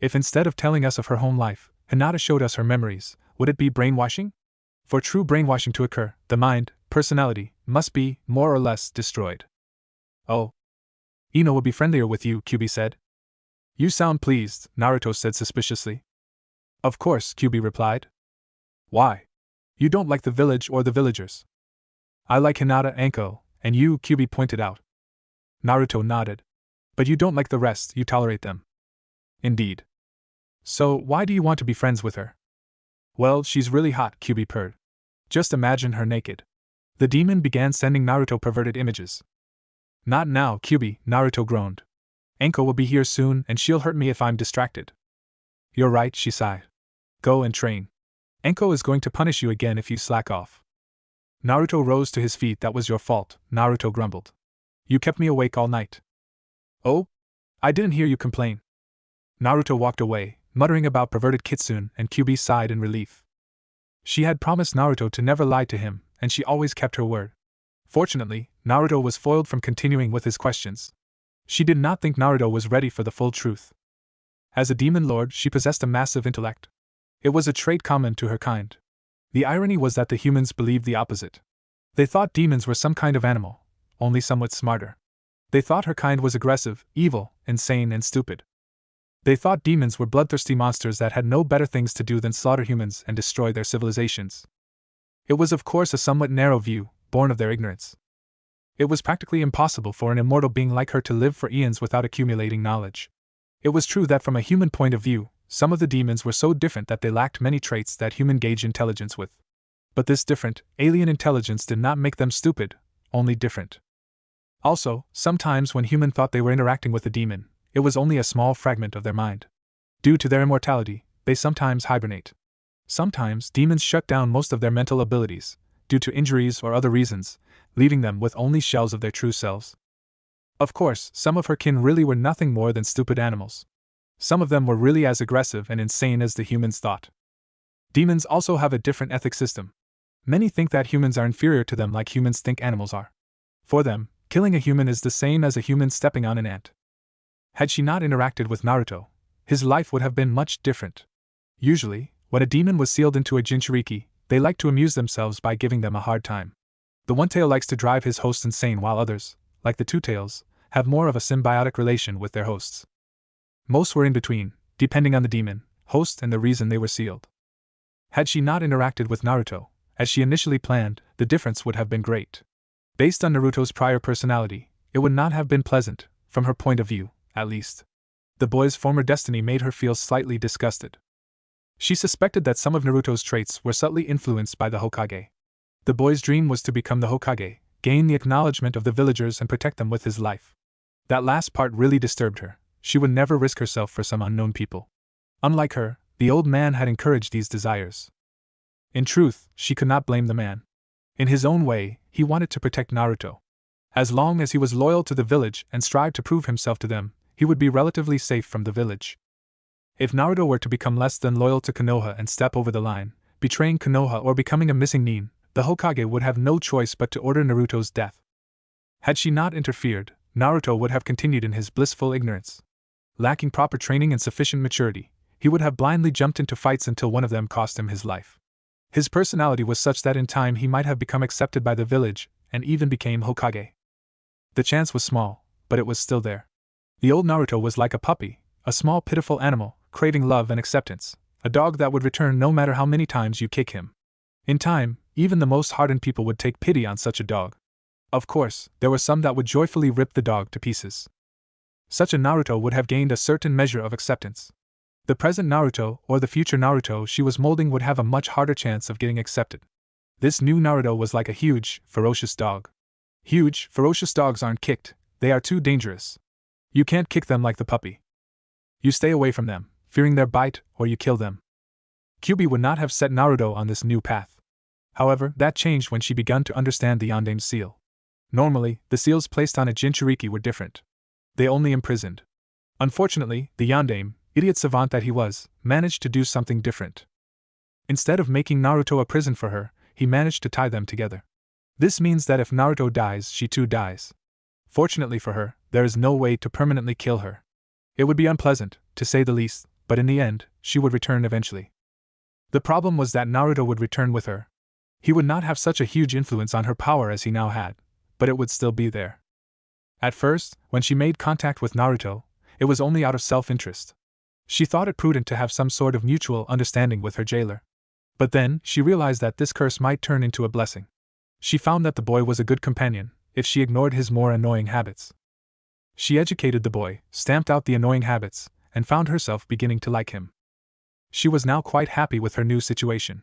If instead of telling us of her home life, Hinata showed us her memories, would it be brainwashing? For true brainwashing to occur, the mind, personality, must be, more or less, destroyed. Oh. Ino would be friendlier with you, Kyuubi said. You sound pleased, Naruto said suspiciously. Of course, Kyuubi replied. Why? You don't like the village or the villagers. I like Hinata, Anko, and you, Kyuubi pointed out. Naruto nodded. But you don't like the rest, you tolerate them. Indeed. So, why do you want to be friends with her? Well, she's really hot, Kyuubi purred. Just imagine her naked. The demon began sending Naruto perverted images. Not now, Kyuubi, Naruto groaned. Anko will be here soon and she'll hurt me if I'm distracted. You're right, she sighed. Go and train. Anko is going to punish you again if you slack off. Naruto rose to his feet. That was your fault, Naruto grumbled. You kept me awake all night. Oh? I didn't hear you complain. Naruto walked away, muttering about perverted kitsune, and Kyuubi sighed in relief. She had promised Naruto to never lie to him, and she always kept her word. Fortunately, Naruto was foiled from continuing with his questions. She did not think Naruto was ready for the full truth. As a demon lord, she possessed a massive intellect. It was a trait common to her kind. The irony was that the humans believed the opposite. They thought demons were some kind of animal, only somewhat smarter. They thought her kind was aggressive, evil, insane, and stupid. They thought demons were bloodthirsty monsters that had no better things to do than slaughter humans and destroy their civilizations. It was of course a somewhat narrow view, born of their ignorance. It was practically impossible for an immortal being like her to live for eons without accumulating knowledge. It was true that from a human point of view, some of the demons were so different that they lacked many traits that human gauge intelligence with. But this different, alien intelligence did not make them stupid, only different. Also, sometimes when human thought they were interacting with a demon, it was only a small fragment of their mind. Due to their immortality, they sometimes hibernate. Sometimes demons shut down most of their mental abilities, due to injuries or other reasons, leaving them with only shells of their true selves. Of course, some of her kin really were nothing more than stupid animals. Some of them were really as aggressive and insane as the humans thought. Demons also have a different ethic system. Many think that humans are inferior to them like humans think animals are. For them, killing a human is the same as a human stepping on an ant. Had she not interacted with Naruto, his life would have been much different. Usually, when a demon was sealed into a Jinchuriki, they liked to amuse themselves by giving them a hard time. The one-tail likes to drive his host insane while others, like the two-tails, have more of a symbiotic relation with their hosts. Most were in between, depending on the demon, host, and the reason they were sealed. Had she not interacted with Naruto, as she initially planned, the difference would have been great. Based on Naruto's prior personality, it would not have been pleasant, from her point of view, at least. The boy's former destiny made her feel slightly disgusted. She suspected that some of Naruto's traits were subtly influenced by the Hokage. The boy's dream was to become the Hokage, gain the acknowledgement of the villagers and protect them with his life. That last part really disturbed her. She would never risk herself for some unknown people. Unlike her, the old man had encouraged these desires. In truth, she could not blame the man. In his own way, he wanted to protect Naruto. As long as he was loyal to the village and strived to prove himself to them, he would be relatively safe from the village. If Naruto were to become less than loyal to Konoha and step over the line, betraying Konoha or becoming a missing nin, the Hokage would have no choice but to order Naruto's death. Had she not interfered, Naruto would have continued in his blissful ignorance. Lacking proper training and sufficient maturity, he would have blindly jumped into fights until one of them cost him his life. His personality was such that in time he might have become accepted by the village, and even became Hokage. The chance was small, but it was still there. The old Naruto was like a puppy, a small pitiful animal, craving love and acceptance, a dog that would return no matter how many times you kick him. In time, even the most hardened people would take pity on such a dog. Of course, there were some that would joyfully rip the dog to pieces. Such a Naruto would have gained a certain measure of acceptance. The present Naruto, or the future Naruto she was molding, would have a much harder chance of getting accepted. This new Naruto was like a huge, ferocious dog. Huge, ferocious dogs aren't kicked, they are too dangerous. You can't kick them like the puppy. You stay away from them, fearing their bite, or you kill them. Kyuubi would not have set Naruto on this new path. However, that changed when she began to understand the Yondame's seal. Normally, the seals placed on a Jinchuriki were different. They only imprisoned. Unfortunately, the Yondame, idiot savant that he was, managed to do something different. Instead of making Naruto a prison for her, he managed to tie them together. This means that if Naruto dies, she too dies. Fortunately for her, there is no way to permanently kill her. It would be unpleasant, to say the least, but in the end, she would return eventually. The problem was that Naruto would return with her. He would not have such a huge influence on her power as he now had, but it would still be there. At first, when she made contact with Naruto, it was only out of self-interest. She thought it prudent to have some sort of mutual understanding with her jailer. But then, she realized that this curse might turn into a blessing. She found that the boy was a good companion, if she ignored his more annoying habits. She educated the boy, stamped out the annoying habits, and found herself beginning to like him. She was now quite happy with her new situation.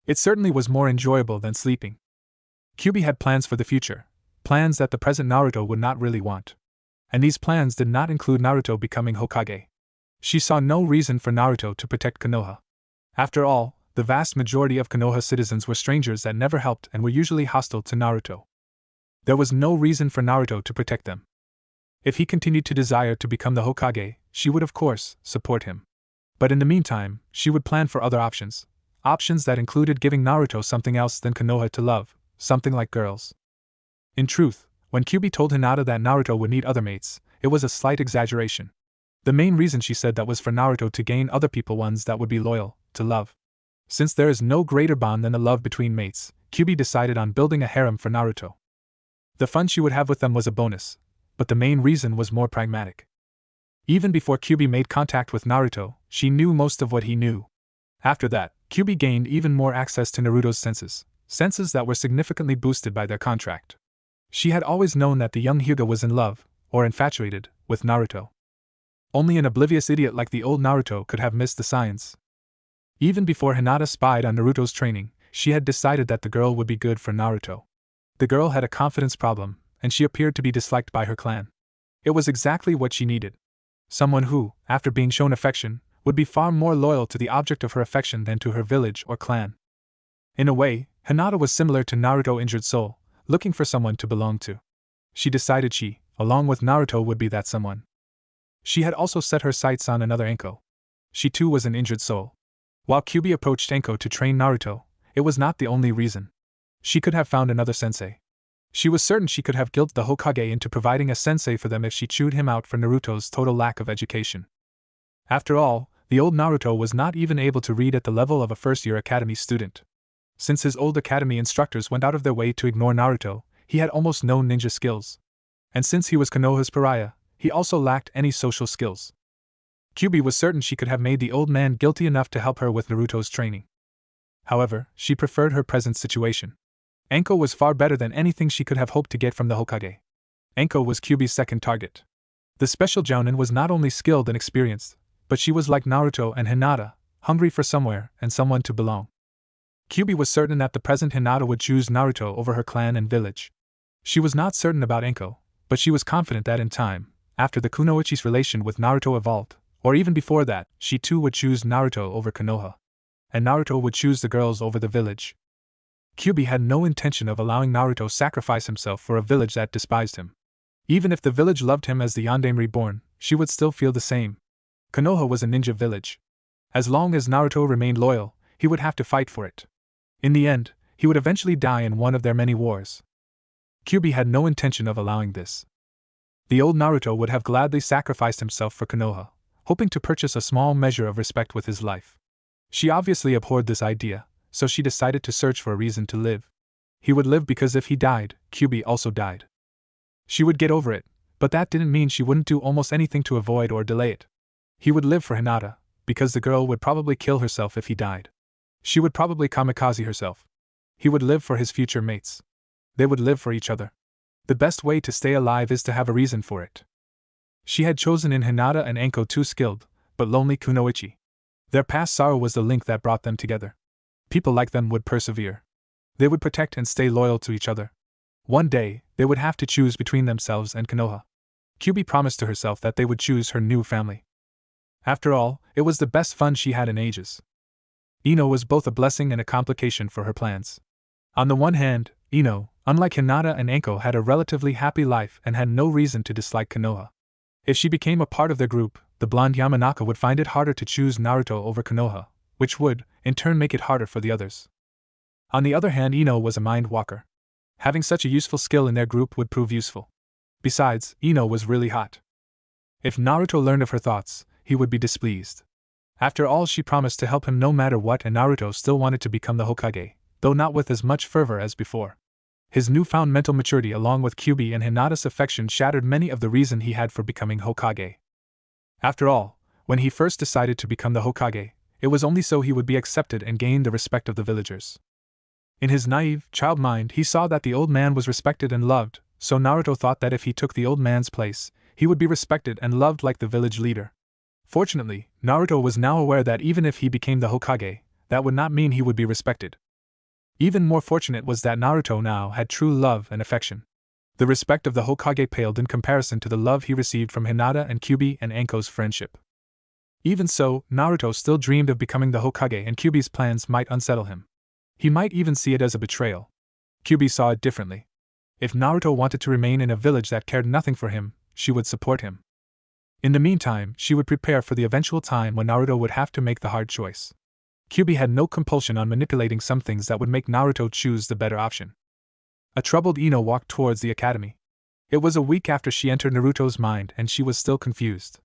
It certainly was more enjoyable than sleeping. Kyuubi had plans for the future, plans that the present Naruto would not really want. And these plans did not include Naruto becoming Hokage. She saw no reason for Naruto to protect Konoha. After all, the vast majority of Konoha citizens were strangers that never helped and were usually hostile to Naruto. There was no reason for Naruto to protect them. If he continued to desire to become the Hokage, she would of course support him. But in the meantime, she would plan for other options that included giving Naruto something else than Konoha to love, something like girls. In truth, when Kyuubi told Hinata that Naruto would need other mates, it was a slight exaggeration. The main reason she said that was for Naruto to gain other people, ones that would be loyal, to love. Since there is no greater bond than the love between mates, Kyuubi decided on building a harem for Naruto. The fun she would have with them was a bonus, but the main reason was more pragmatic. Even before Kyuubi made contact with Naruto, she knew most of what he knew. After that, Kyuubi gained even more access to Naruto's senses that were significantly boosted by their contract. She had always known that the young Hyuga was in love, or infatuated, with Naruto. Only an oblivious idiot like the old Naruto could have missed the signs. Even before Hinata spied on Naruto's training, she had decided that the girl would be good for Naruto. The girl had a confidence problem, and she appeared to be disliked by her clan. It was exactly what she needed. Someone who, after being shown affection, would be far more loyal to the object of her affection than to her village or clan. In a way, Hinata was similar to Naruto's injured soul, looking for someone to belong to. She decided she, along with Naruto, would be that someone. She had also set her sights on another Anko. She too was an injured soul. While Kyuubi approached Anko to train Naruto, it was not the only reason. She could have found another sensei. She was certain she could have guilted the Hokage into providing a sensei for them if she chewed him out for Naruto's total lack of education. After all, the old Naruto was not even able to read at the level of a first-year academy student. Since his old academy instructors went out of their way to ignore Naruto, he had almost no ninja skills. And since he was Konoha's pariah, he also lacked any social skills. Kyuubi was certain she could have made the old man guilty enough to help her with Naruto's training. However, she preferred her present situation. Anko was far better than anything she could have hoped to get from the Hokage. Anko was Kyuubi's second target. The special jounin was not only skilled and experienced, but she was like Naruto and Hinata, hungry for somewhere and someone to belong. Kyuubi was certain that the present Hinata would choose Naruto over her clan and village. She was not certain about Anko, but she was confident that in time, after the Kunoichi's relation with Naruto evolved, or even before that, she too would choose Naruto over Konoha. And Naruto would choose the girls over the village. Kyuubi had no intention of allowing Naruto sacrifice himself for a village that despised him. Even if the village loved him as the Yandere reborn, she would still feel the same. Konoha was a ninja village. As long as Naruto remained loyal, he would have to fight for it. In the end, he would eventually die in one of their many wars. Kyuubi had no intention of allowing this. The old Naruto would have gladly sacrificed himself for Konoha, hoping to purchase a small measure of respect with his life. She obviously abhorred this idea, so she decided to search for a reason to live. He would live because if he died, Kyuubi also died. She would get over it, but that didn't mean she wouldn't do almost anything to avoid or delay it. He would live for Hinata, because the girl would probably kill herself if he died. She would probably kamikaze herself. He would live for his future mates. They would live for each other. The best way to stay alive is to have a reason for it. She had chosen in Hinata and Anko two skilled, but lonely kunoichi. Their past sorrow was the link that brought them together. People like them would persevere. They would protect and stay loyal to each other. One day, they would have to choose between themselves and Konoha. Kyuubi promised to herself that they would choose her new family. After all, it was the best fun she had in ages. Ino was both a blessing and a complication for her plans. On the one hand, Ino, unlike Hinata and Anko, had a relatively happy life and had no reason to dislike Konoha. If she became a part of their group, the blonde Yamanaka would find it harder to choose Naruto over Konoha, which would, in turn, make it harder for the others. On the other hand, Ino was a mind walker. Having such a useful skill in their group would prove useful. Besides, Ino was really hot. If Naruto learned of her thoughts, he would be displeased. After all, she promised to help him no matter what, and Naruto still wanted to become the Hokage, though not with as much fervor as before. His newfound mental maturity along with Kyuubi and Hinata's affection shattered many of the reason he had for becoming Hokage. After all, when he first decided to become the Hokage, it was only so he would be accepted and gain the respect of the villagers. In his naive, child mind, he saw that the old man was respected and loved, so Naruto thought that if he took the old man's place, he would be respected and loved like the village leader. Fortunately, Naruto was now aware that even if he became the Hokage, that would not mean he would be respected. Even more fortunate was that Naruto now had true love and affection. The respect of the Hokage paled in comparison to the love he received from Hinata and Kyuubi and Anko's friendship. Even so, Naruto still dreamed of becoming the Hokage, and Kyuubi's plans might unsettle him. He might even see it as a betrayal. Kyuubi saw it differently. If Naruto wanted to remain in a village that cared nothing for him, she would support him. In the meantime, she would prepare for the eventual time when Naruto would have to make the hard choice. Kyuubi had no compulsion on manipulating some things that would make Naruto choose the better option. A troubled Ino walked towards the academy. It was a week after she entered Naruto's mind and she was still confused.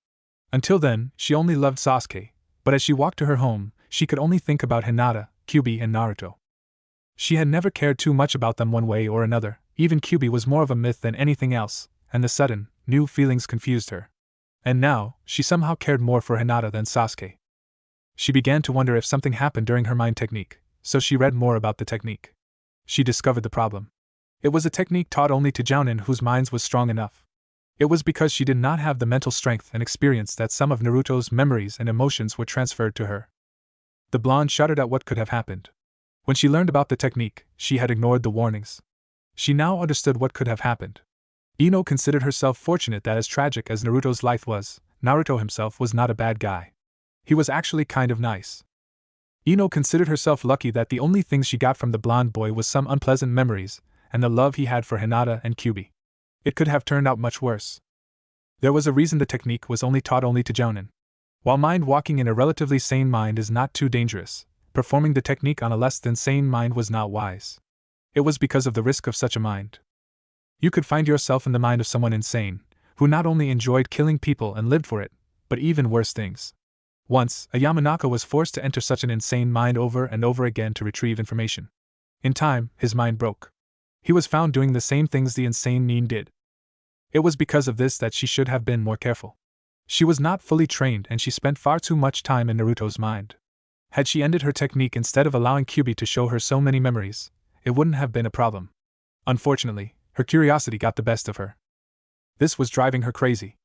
Until then, she only loved Sasuke, but as she walked to her home, she could only think about Hinata, Kyuubi and Naruto. She had never cared too much about them one way or another, even Kyuubi was more of a myth than anything else, and the sudden, new feelings confused her. And now, she somehow cared more for Hinata than Sasuke. She began to wonder if something happened during her mind technique, so she read more about the technique. She discovered the problem. It was a technique taught only to jounin whose minds was strong enough. It was because she did not have the mental strength and experience that some of Naruto's memories and emotions were transferred to her. The blonde shuddered at what could have happened. When she learned about the technique, she had ignored the warnings. She now understood what could have happened. Ino considered herself fortunate that as tragic as Naruto's life was, Naruto himself was not a bad guy. He was actually kind of nice. Ino considered herself lucky that the only things she got from the blonde boy was some unpleasant memories, and the love he had for Hinata and Kyuubi. It could have turned out much worse. There was a reason the technique was only taught to jounin. While mind walking in a relatively sane mind is not too dangerous, performing the technique on a less than sane mind was not wise. It was because of the risk of such a mind. You could find yourself in the mind of someone insane, who not only enjoyed killing people and lived for it, but even worse things. Once, a Yamanaka was forced to enter such an insane mind over and over again to retrieve information. In time, his mind broke. He was found doing the same things the insane Nin did. It was because of this that she should have been more careful. She was not fully trained and she spent far too much time in Naruto's mind. Had she ended her technique instead of allowing Kyuubi to show her so many memories, it wouldn't have been a problem. Unfortunately, her curiosity got the best of her. This was driving her crazy.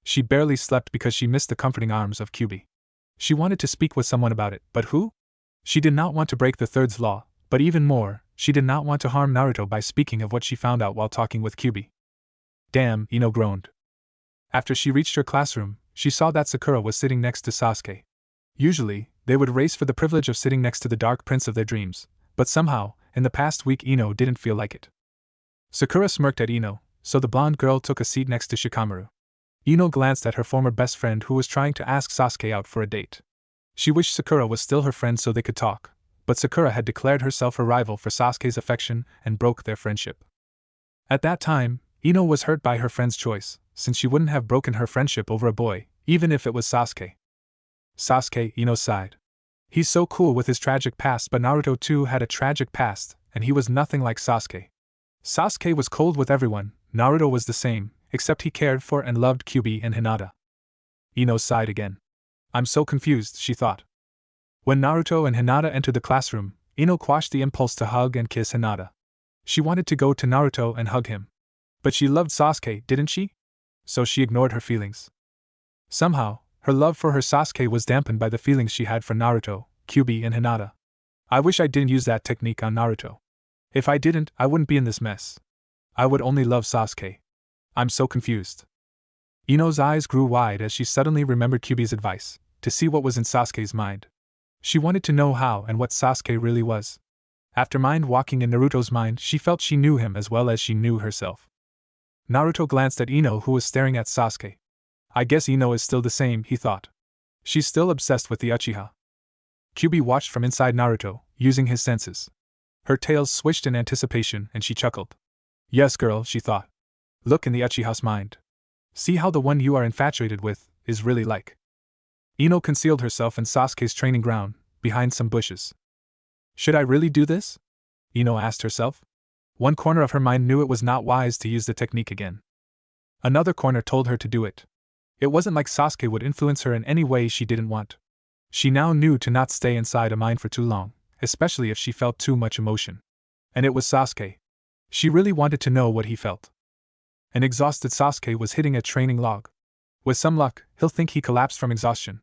She barely slept because she missed the comforting arms of Kyuubi. She wanted to speak with someone about it, but who? She did not want to break the third's law, but even more, she did not want to harm Naruto by speaking of what she found out while talking with Kyuubi. Damn, Ino groaned. After she reached her classroom, she saw that Sakura was sitting next to Sasuke. Usually, they would race for the privilege of sitting next to the dark prince of their dreams, but somehow, in the past week Ino didn't feel like it. Sakura smirked at Ino, so the blonde girl took a seat next to Shikamaru. Ino glanced at her former best friend who was trying to ask Sasuke out for a date. She wished Sakura was still her friend so they could talk, but Sakura had declared herself her rival for Sasuke's affection and broke their friendship. At that time, Ino was hurt by her friend's choice, since she wouldn't have broken her friendship over a boy, even if it was Sasuke. Sasuke, Ino sighed. He's so cool with his tragic past, but Naruto too had a tragic past, and he was nothing like Sasuke. Sasuke was cold with everyone, Naruto was the same, except he cared for and loved Kyuubi and Hinata. Ino sighed again. I'm so confused, she thought. When Naruto and Hinata entered the classroom, Ino quashed the impulse to hug and kiss Hinata. She wanted to go to Naruto and hug him. But she loved Sasuke, didn't she? So she ignored her feelings. Somehow, her love for her Sasuke was dampened by the feelings she had for Naruto, Kyuubi and Hinata. I wish I didn't use that technique on Naruto. If I didn't, I wouldn't be in this mess. I would only love Sasuke. I'm so confused. Ino's eyes grew wide as she suddenly remembered Kyuubi's advice, to see what was in Sasuke's mind. She wanted to know how and what Sasuke really was. After mind walking in Naruto's mind, she felt she knew him as well as she knew herself. Naruto glanced at Ino who was staring at Sasuke. I guess Ino is still the same, he thought. She's still obsessed with the Uchiha. Kyuubi watched from inside Naruto, using his senses. Her tail swished in anticipation and she chuckled. Yes, girl, she thought. Look in the Uchiha's mind. See how the one you are infatuated with is really like. Ino concealed herself in Sasuke's training ground, behind some bushes. Should I really do this? Ino asked herself. One corner of her mind knew it was not wise to use the technique again. Another corner told her to do it. It wasn't like Sasuke would influence her in any way she didn't want. She now knew to not stay inside a mind for too long, especially if she felt too much emotion. And it was Sasuke. She really wanted to know what he felt. An exhausted Sasuke was hitting a training log. With some luck, he'll think he collapsed from exhaustion.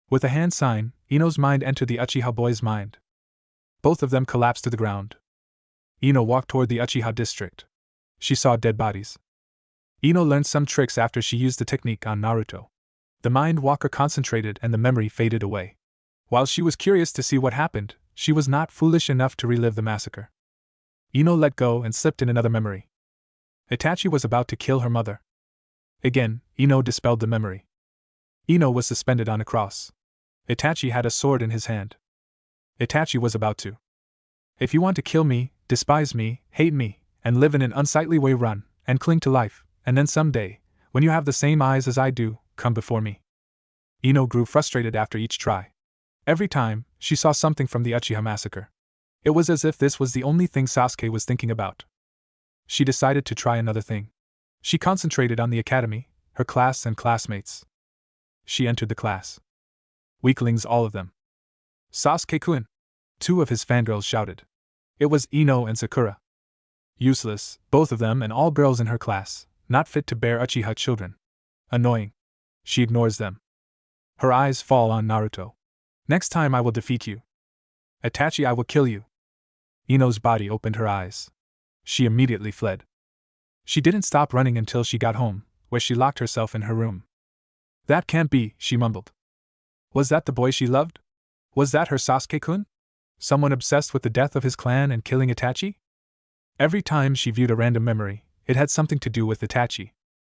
With a hand sign, Ino's mind entered the Uchiha boy's mind. Both of them collapsed to the ground. Ino walked toward the Uchiha district. She saw dead bodies. Ino learned some tricks after she used the technique on Naruto. The mind walker concentrated and the memory faded away. While she was curious to see what happened, she was not foolish enough to relive the massacre. Ino let go and slipped in another memory. Itachi was about to kill her mother. Again, Ino dispelled the memory. Ino was suspended on a cross. Itachi had a sword in his hand. Itachi was about to. If you want to kill me, despise me, hate me, and live in an unsightly way, run, and cling to life, and then someday, when you have the same eyes as I do, come before me. Ino grew frustrated after each try. Every time, she saw something from the Uchiha massacre. It was as if this was the only thing Sasuke was thinking about. She decided to try another thing. She concentrated on the academy, her class and classmates. She entered the class. Weaklings, all of them. Sasuke-kun! Two of his fangirls shouted. It was Ino and Sakura. Useless, both of them and all girls in her class, not fit to bear Uchiha children. Annoying. She ignores them. Her eyes fall on Naruto. Next time I will defeat you. Itachi, I will kill you. Ino's body opened her eyes. She immediately fled. She didn't stop running until she got home, where she locked herself in her room. That can't be, she mumbled. Was that the boy she loved? Was that her Sasuke-kun? Someone obsessed with the death of his clan and killing Itachi? Every time she viewed a random memory, it had something to do with Itachi.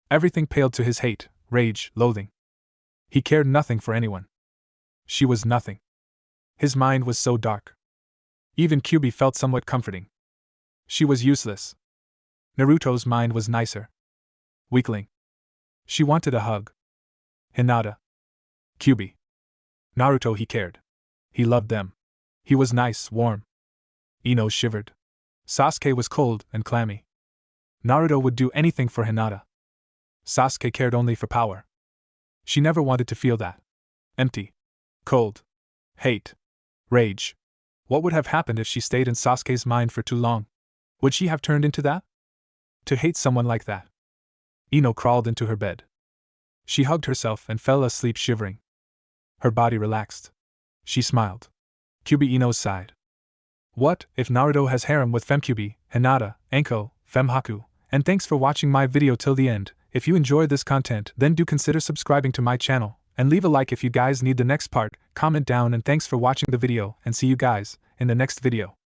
Everything paled to his hate, rage, loathing. He cared nothing for anyone. She was nothing. His mind was so dark. Even Kyuubi felt somewhat comforting. She was useless. Naruto's mind was nicer. Weakling. She wanted a hug. Hinata. Kyuubi. Naruto, he cared. He loved them. He was nice, warm. Ino shivered. Sasuke was cold and clammy. Naruto would do anything for Hinata. Sasuke cared only for power. She never wanted to feel that. Empty. Cold. Hate. Rage. What would have happened if she stayed in Sasuke's mind for too long? Would she have turned into that? To hate someone like that? Ino crawled into her bed. She hugged herself and fell asleep shivering. Her body relaxed. She smiled. Kyuubi Ino sighed. What if Naruto has harem with Kyuubi, Hinata, Anko, Fem Haku? And thanks for watching my video till the end. If you enjoyed this content, then do consider subscribing to my channel, and leave a like if you guys need the next part, comment down, and thanks for watching the video, and see you guys in the next video.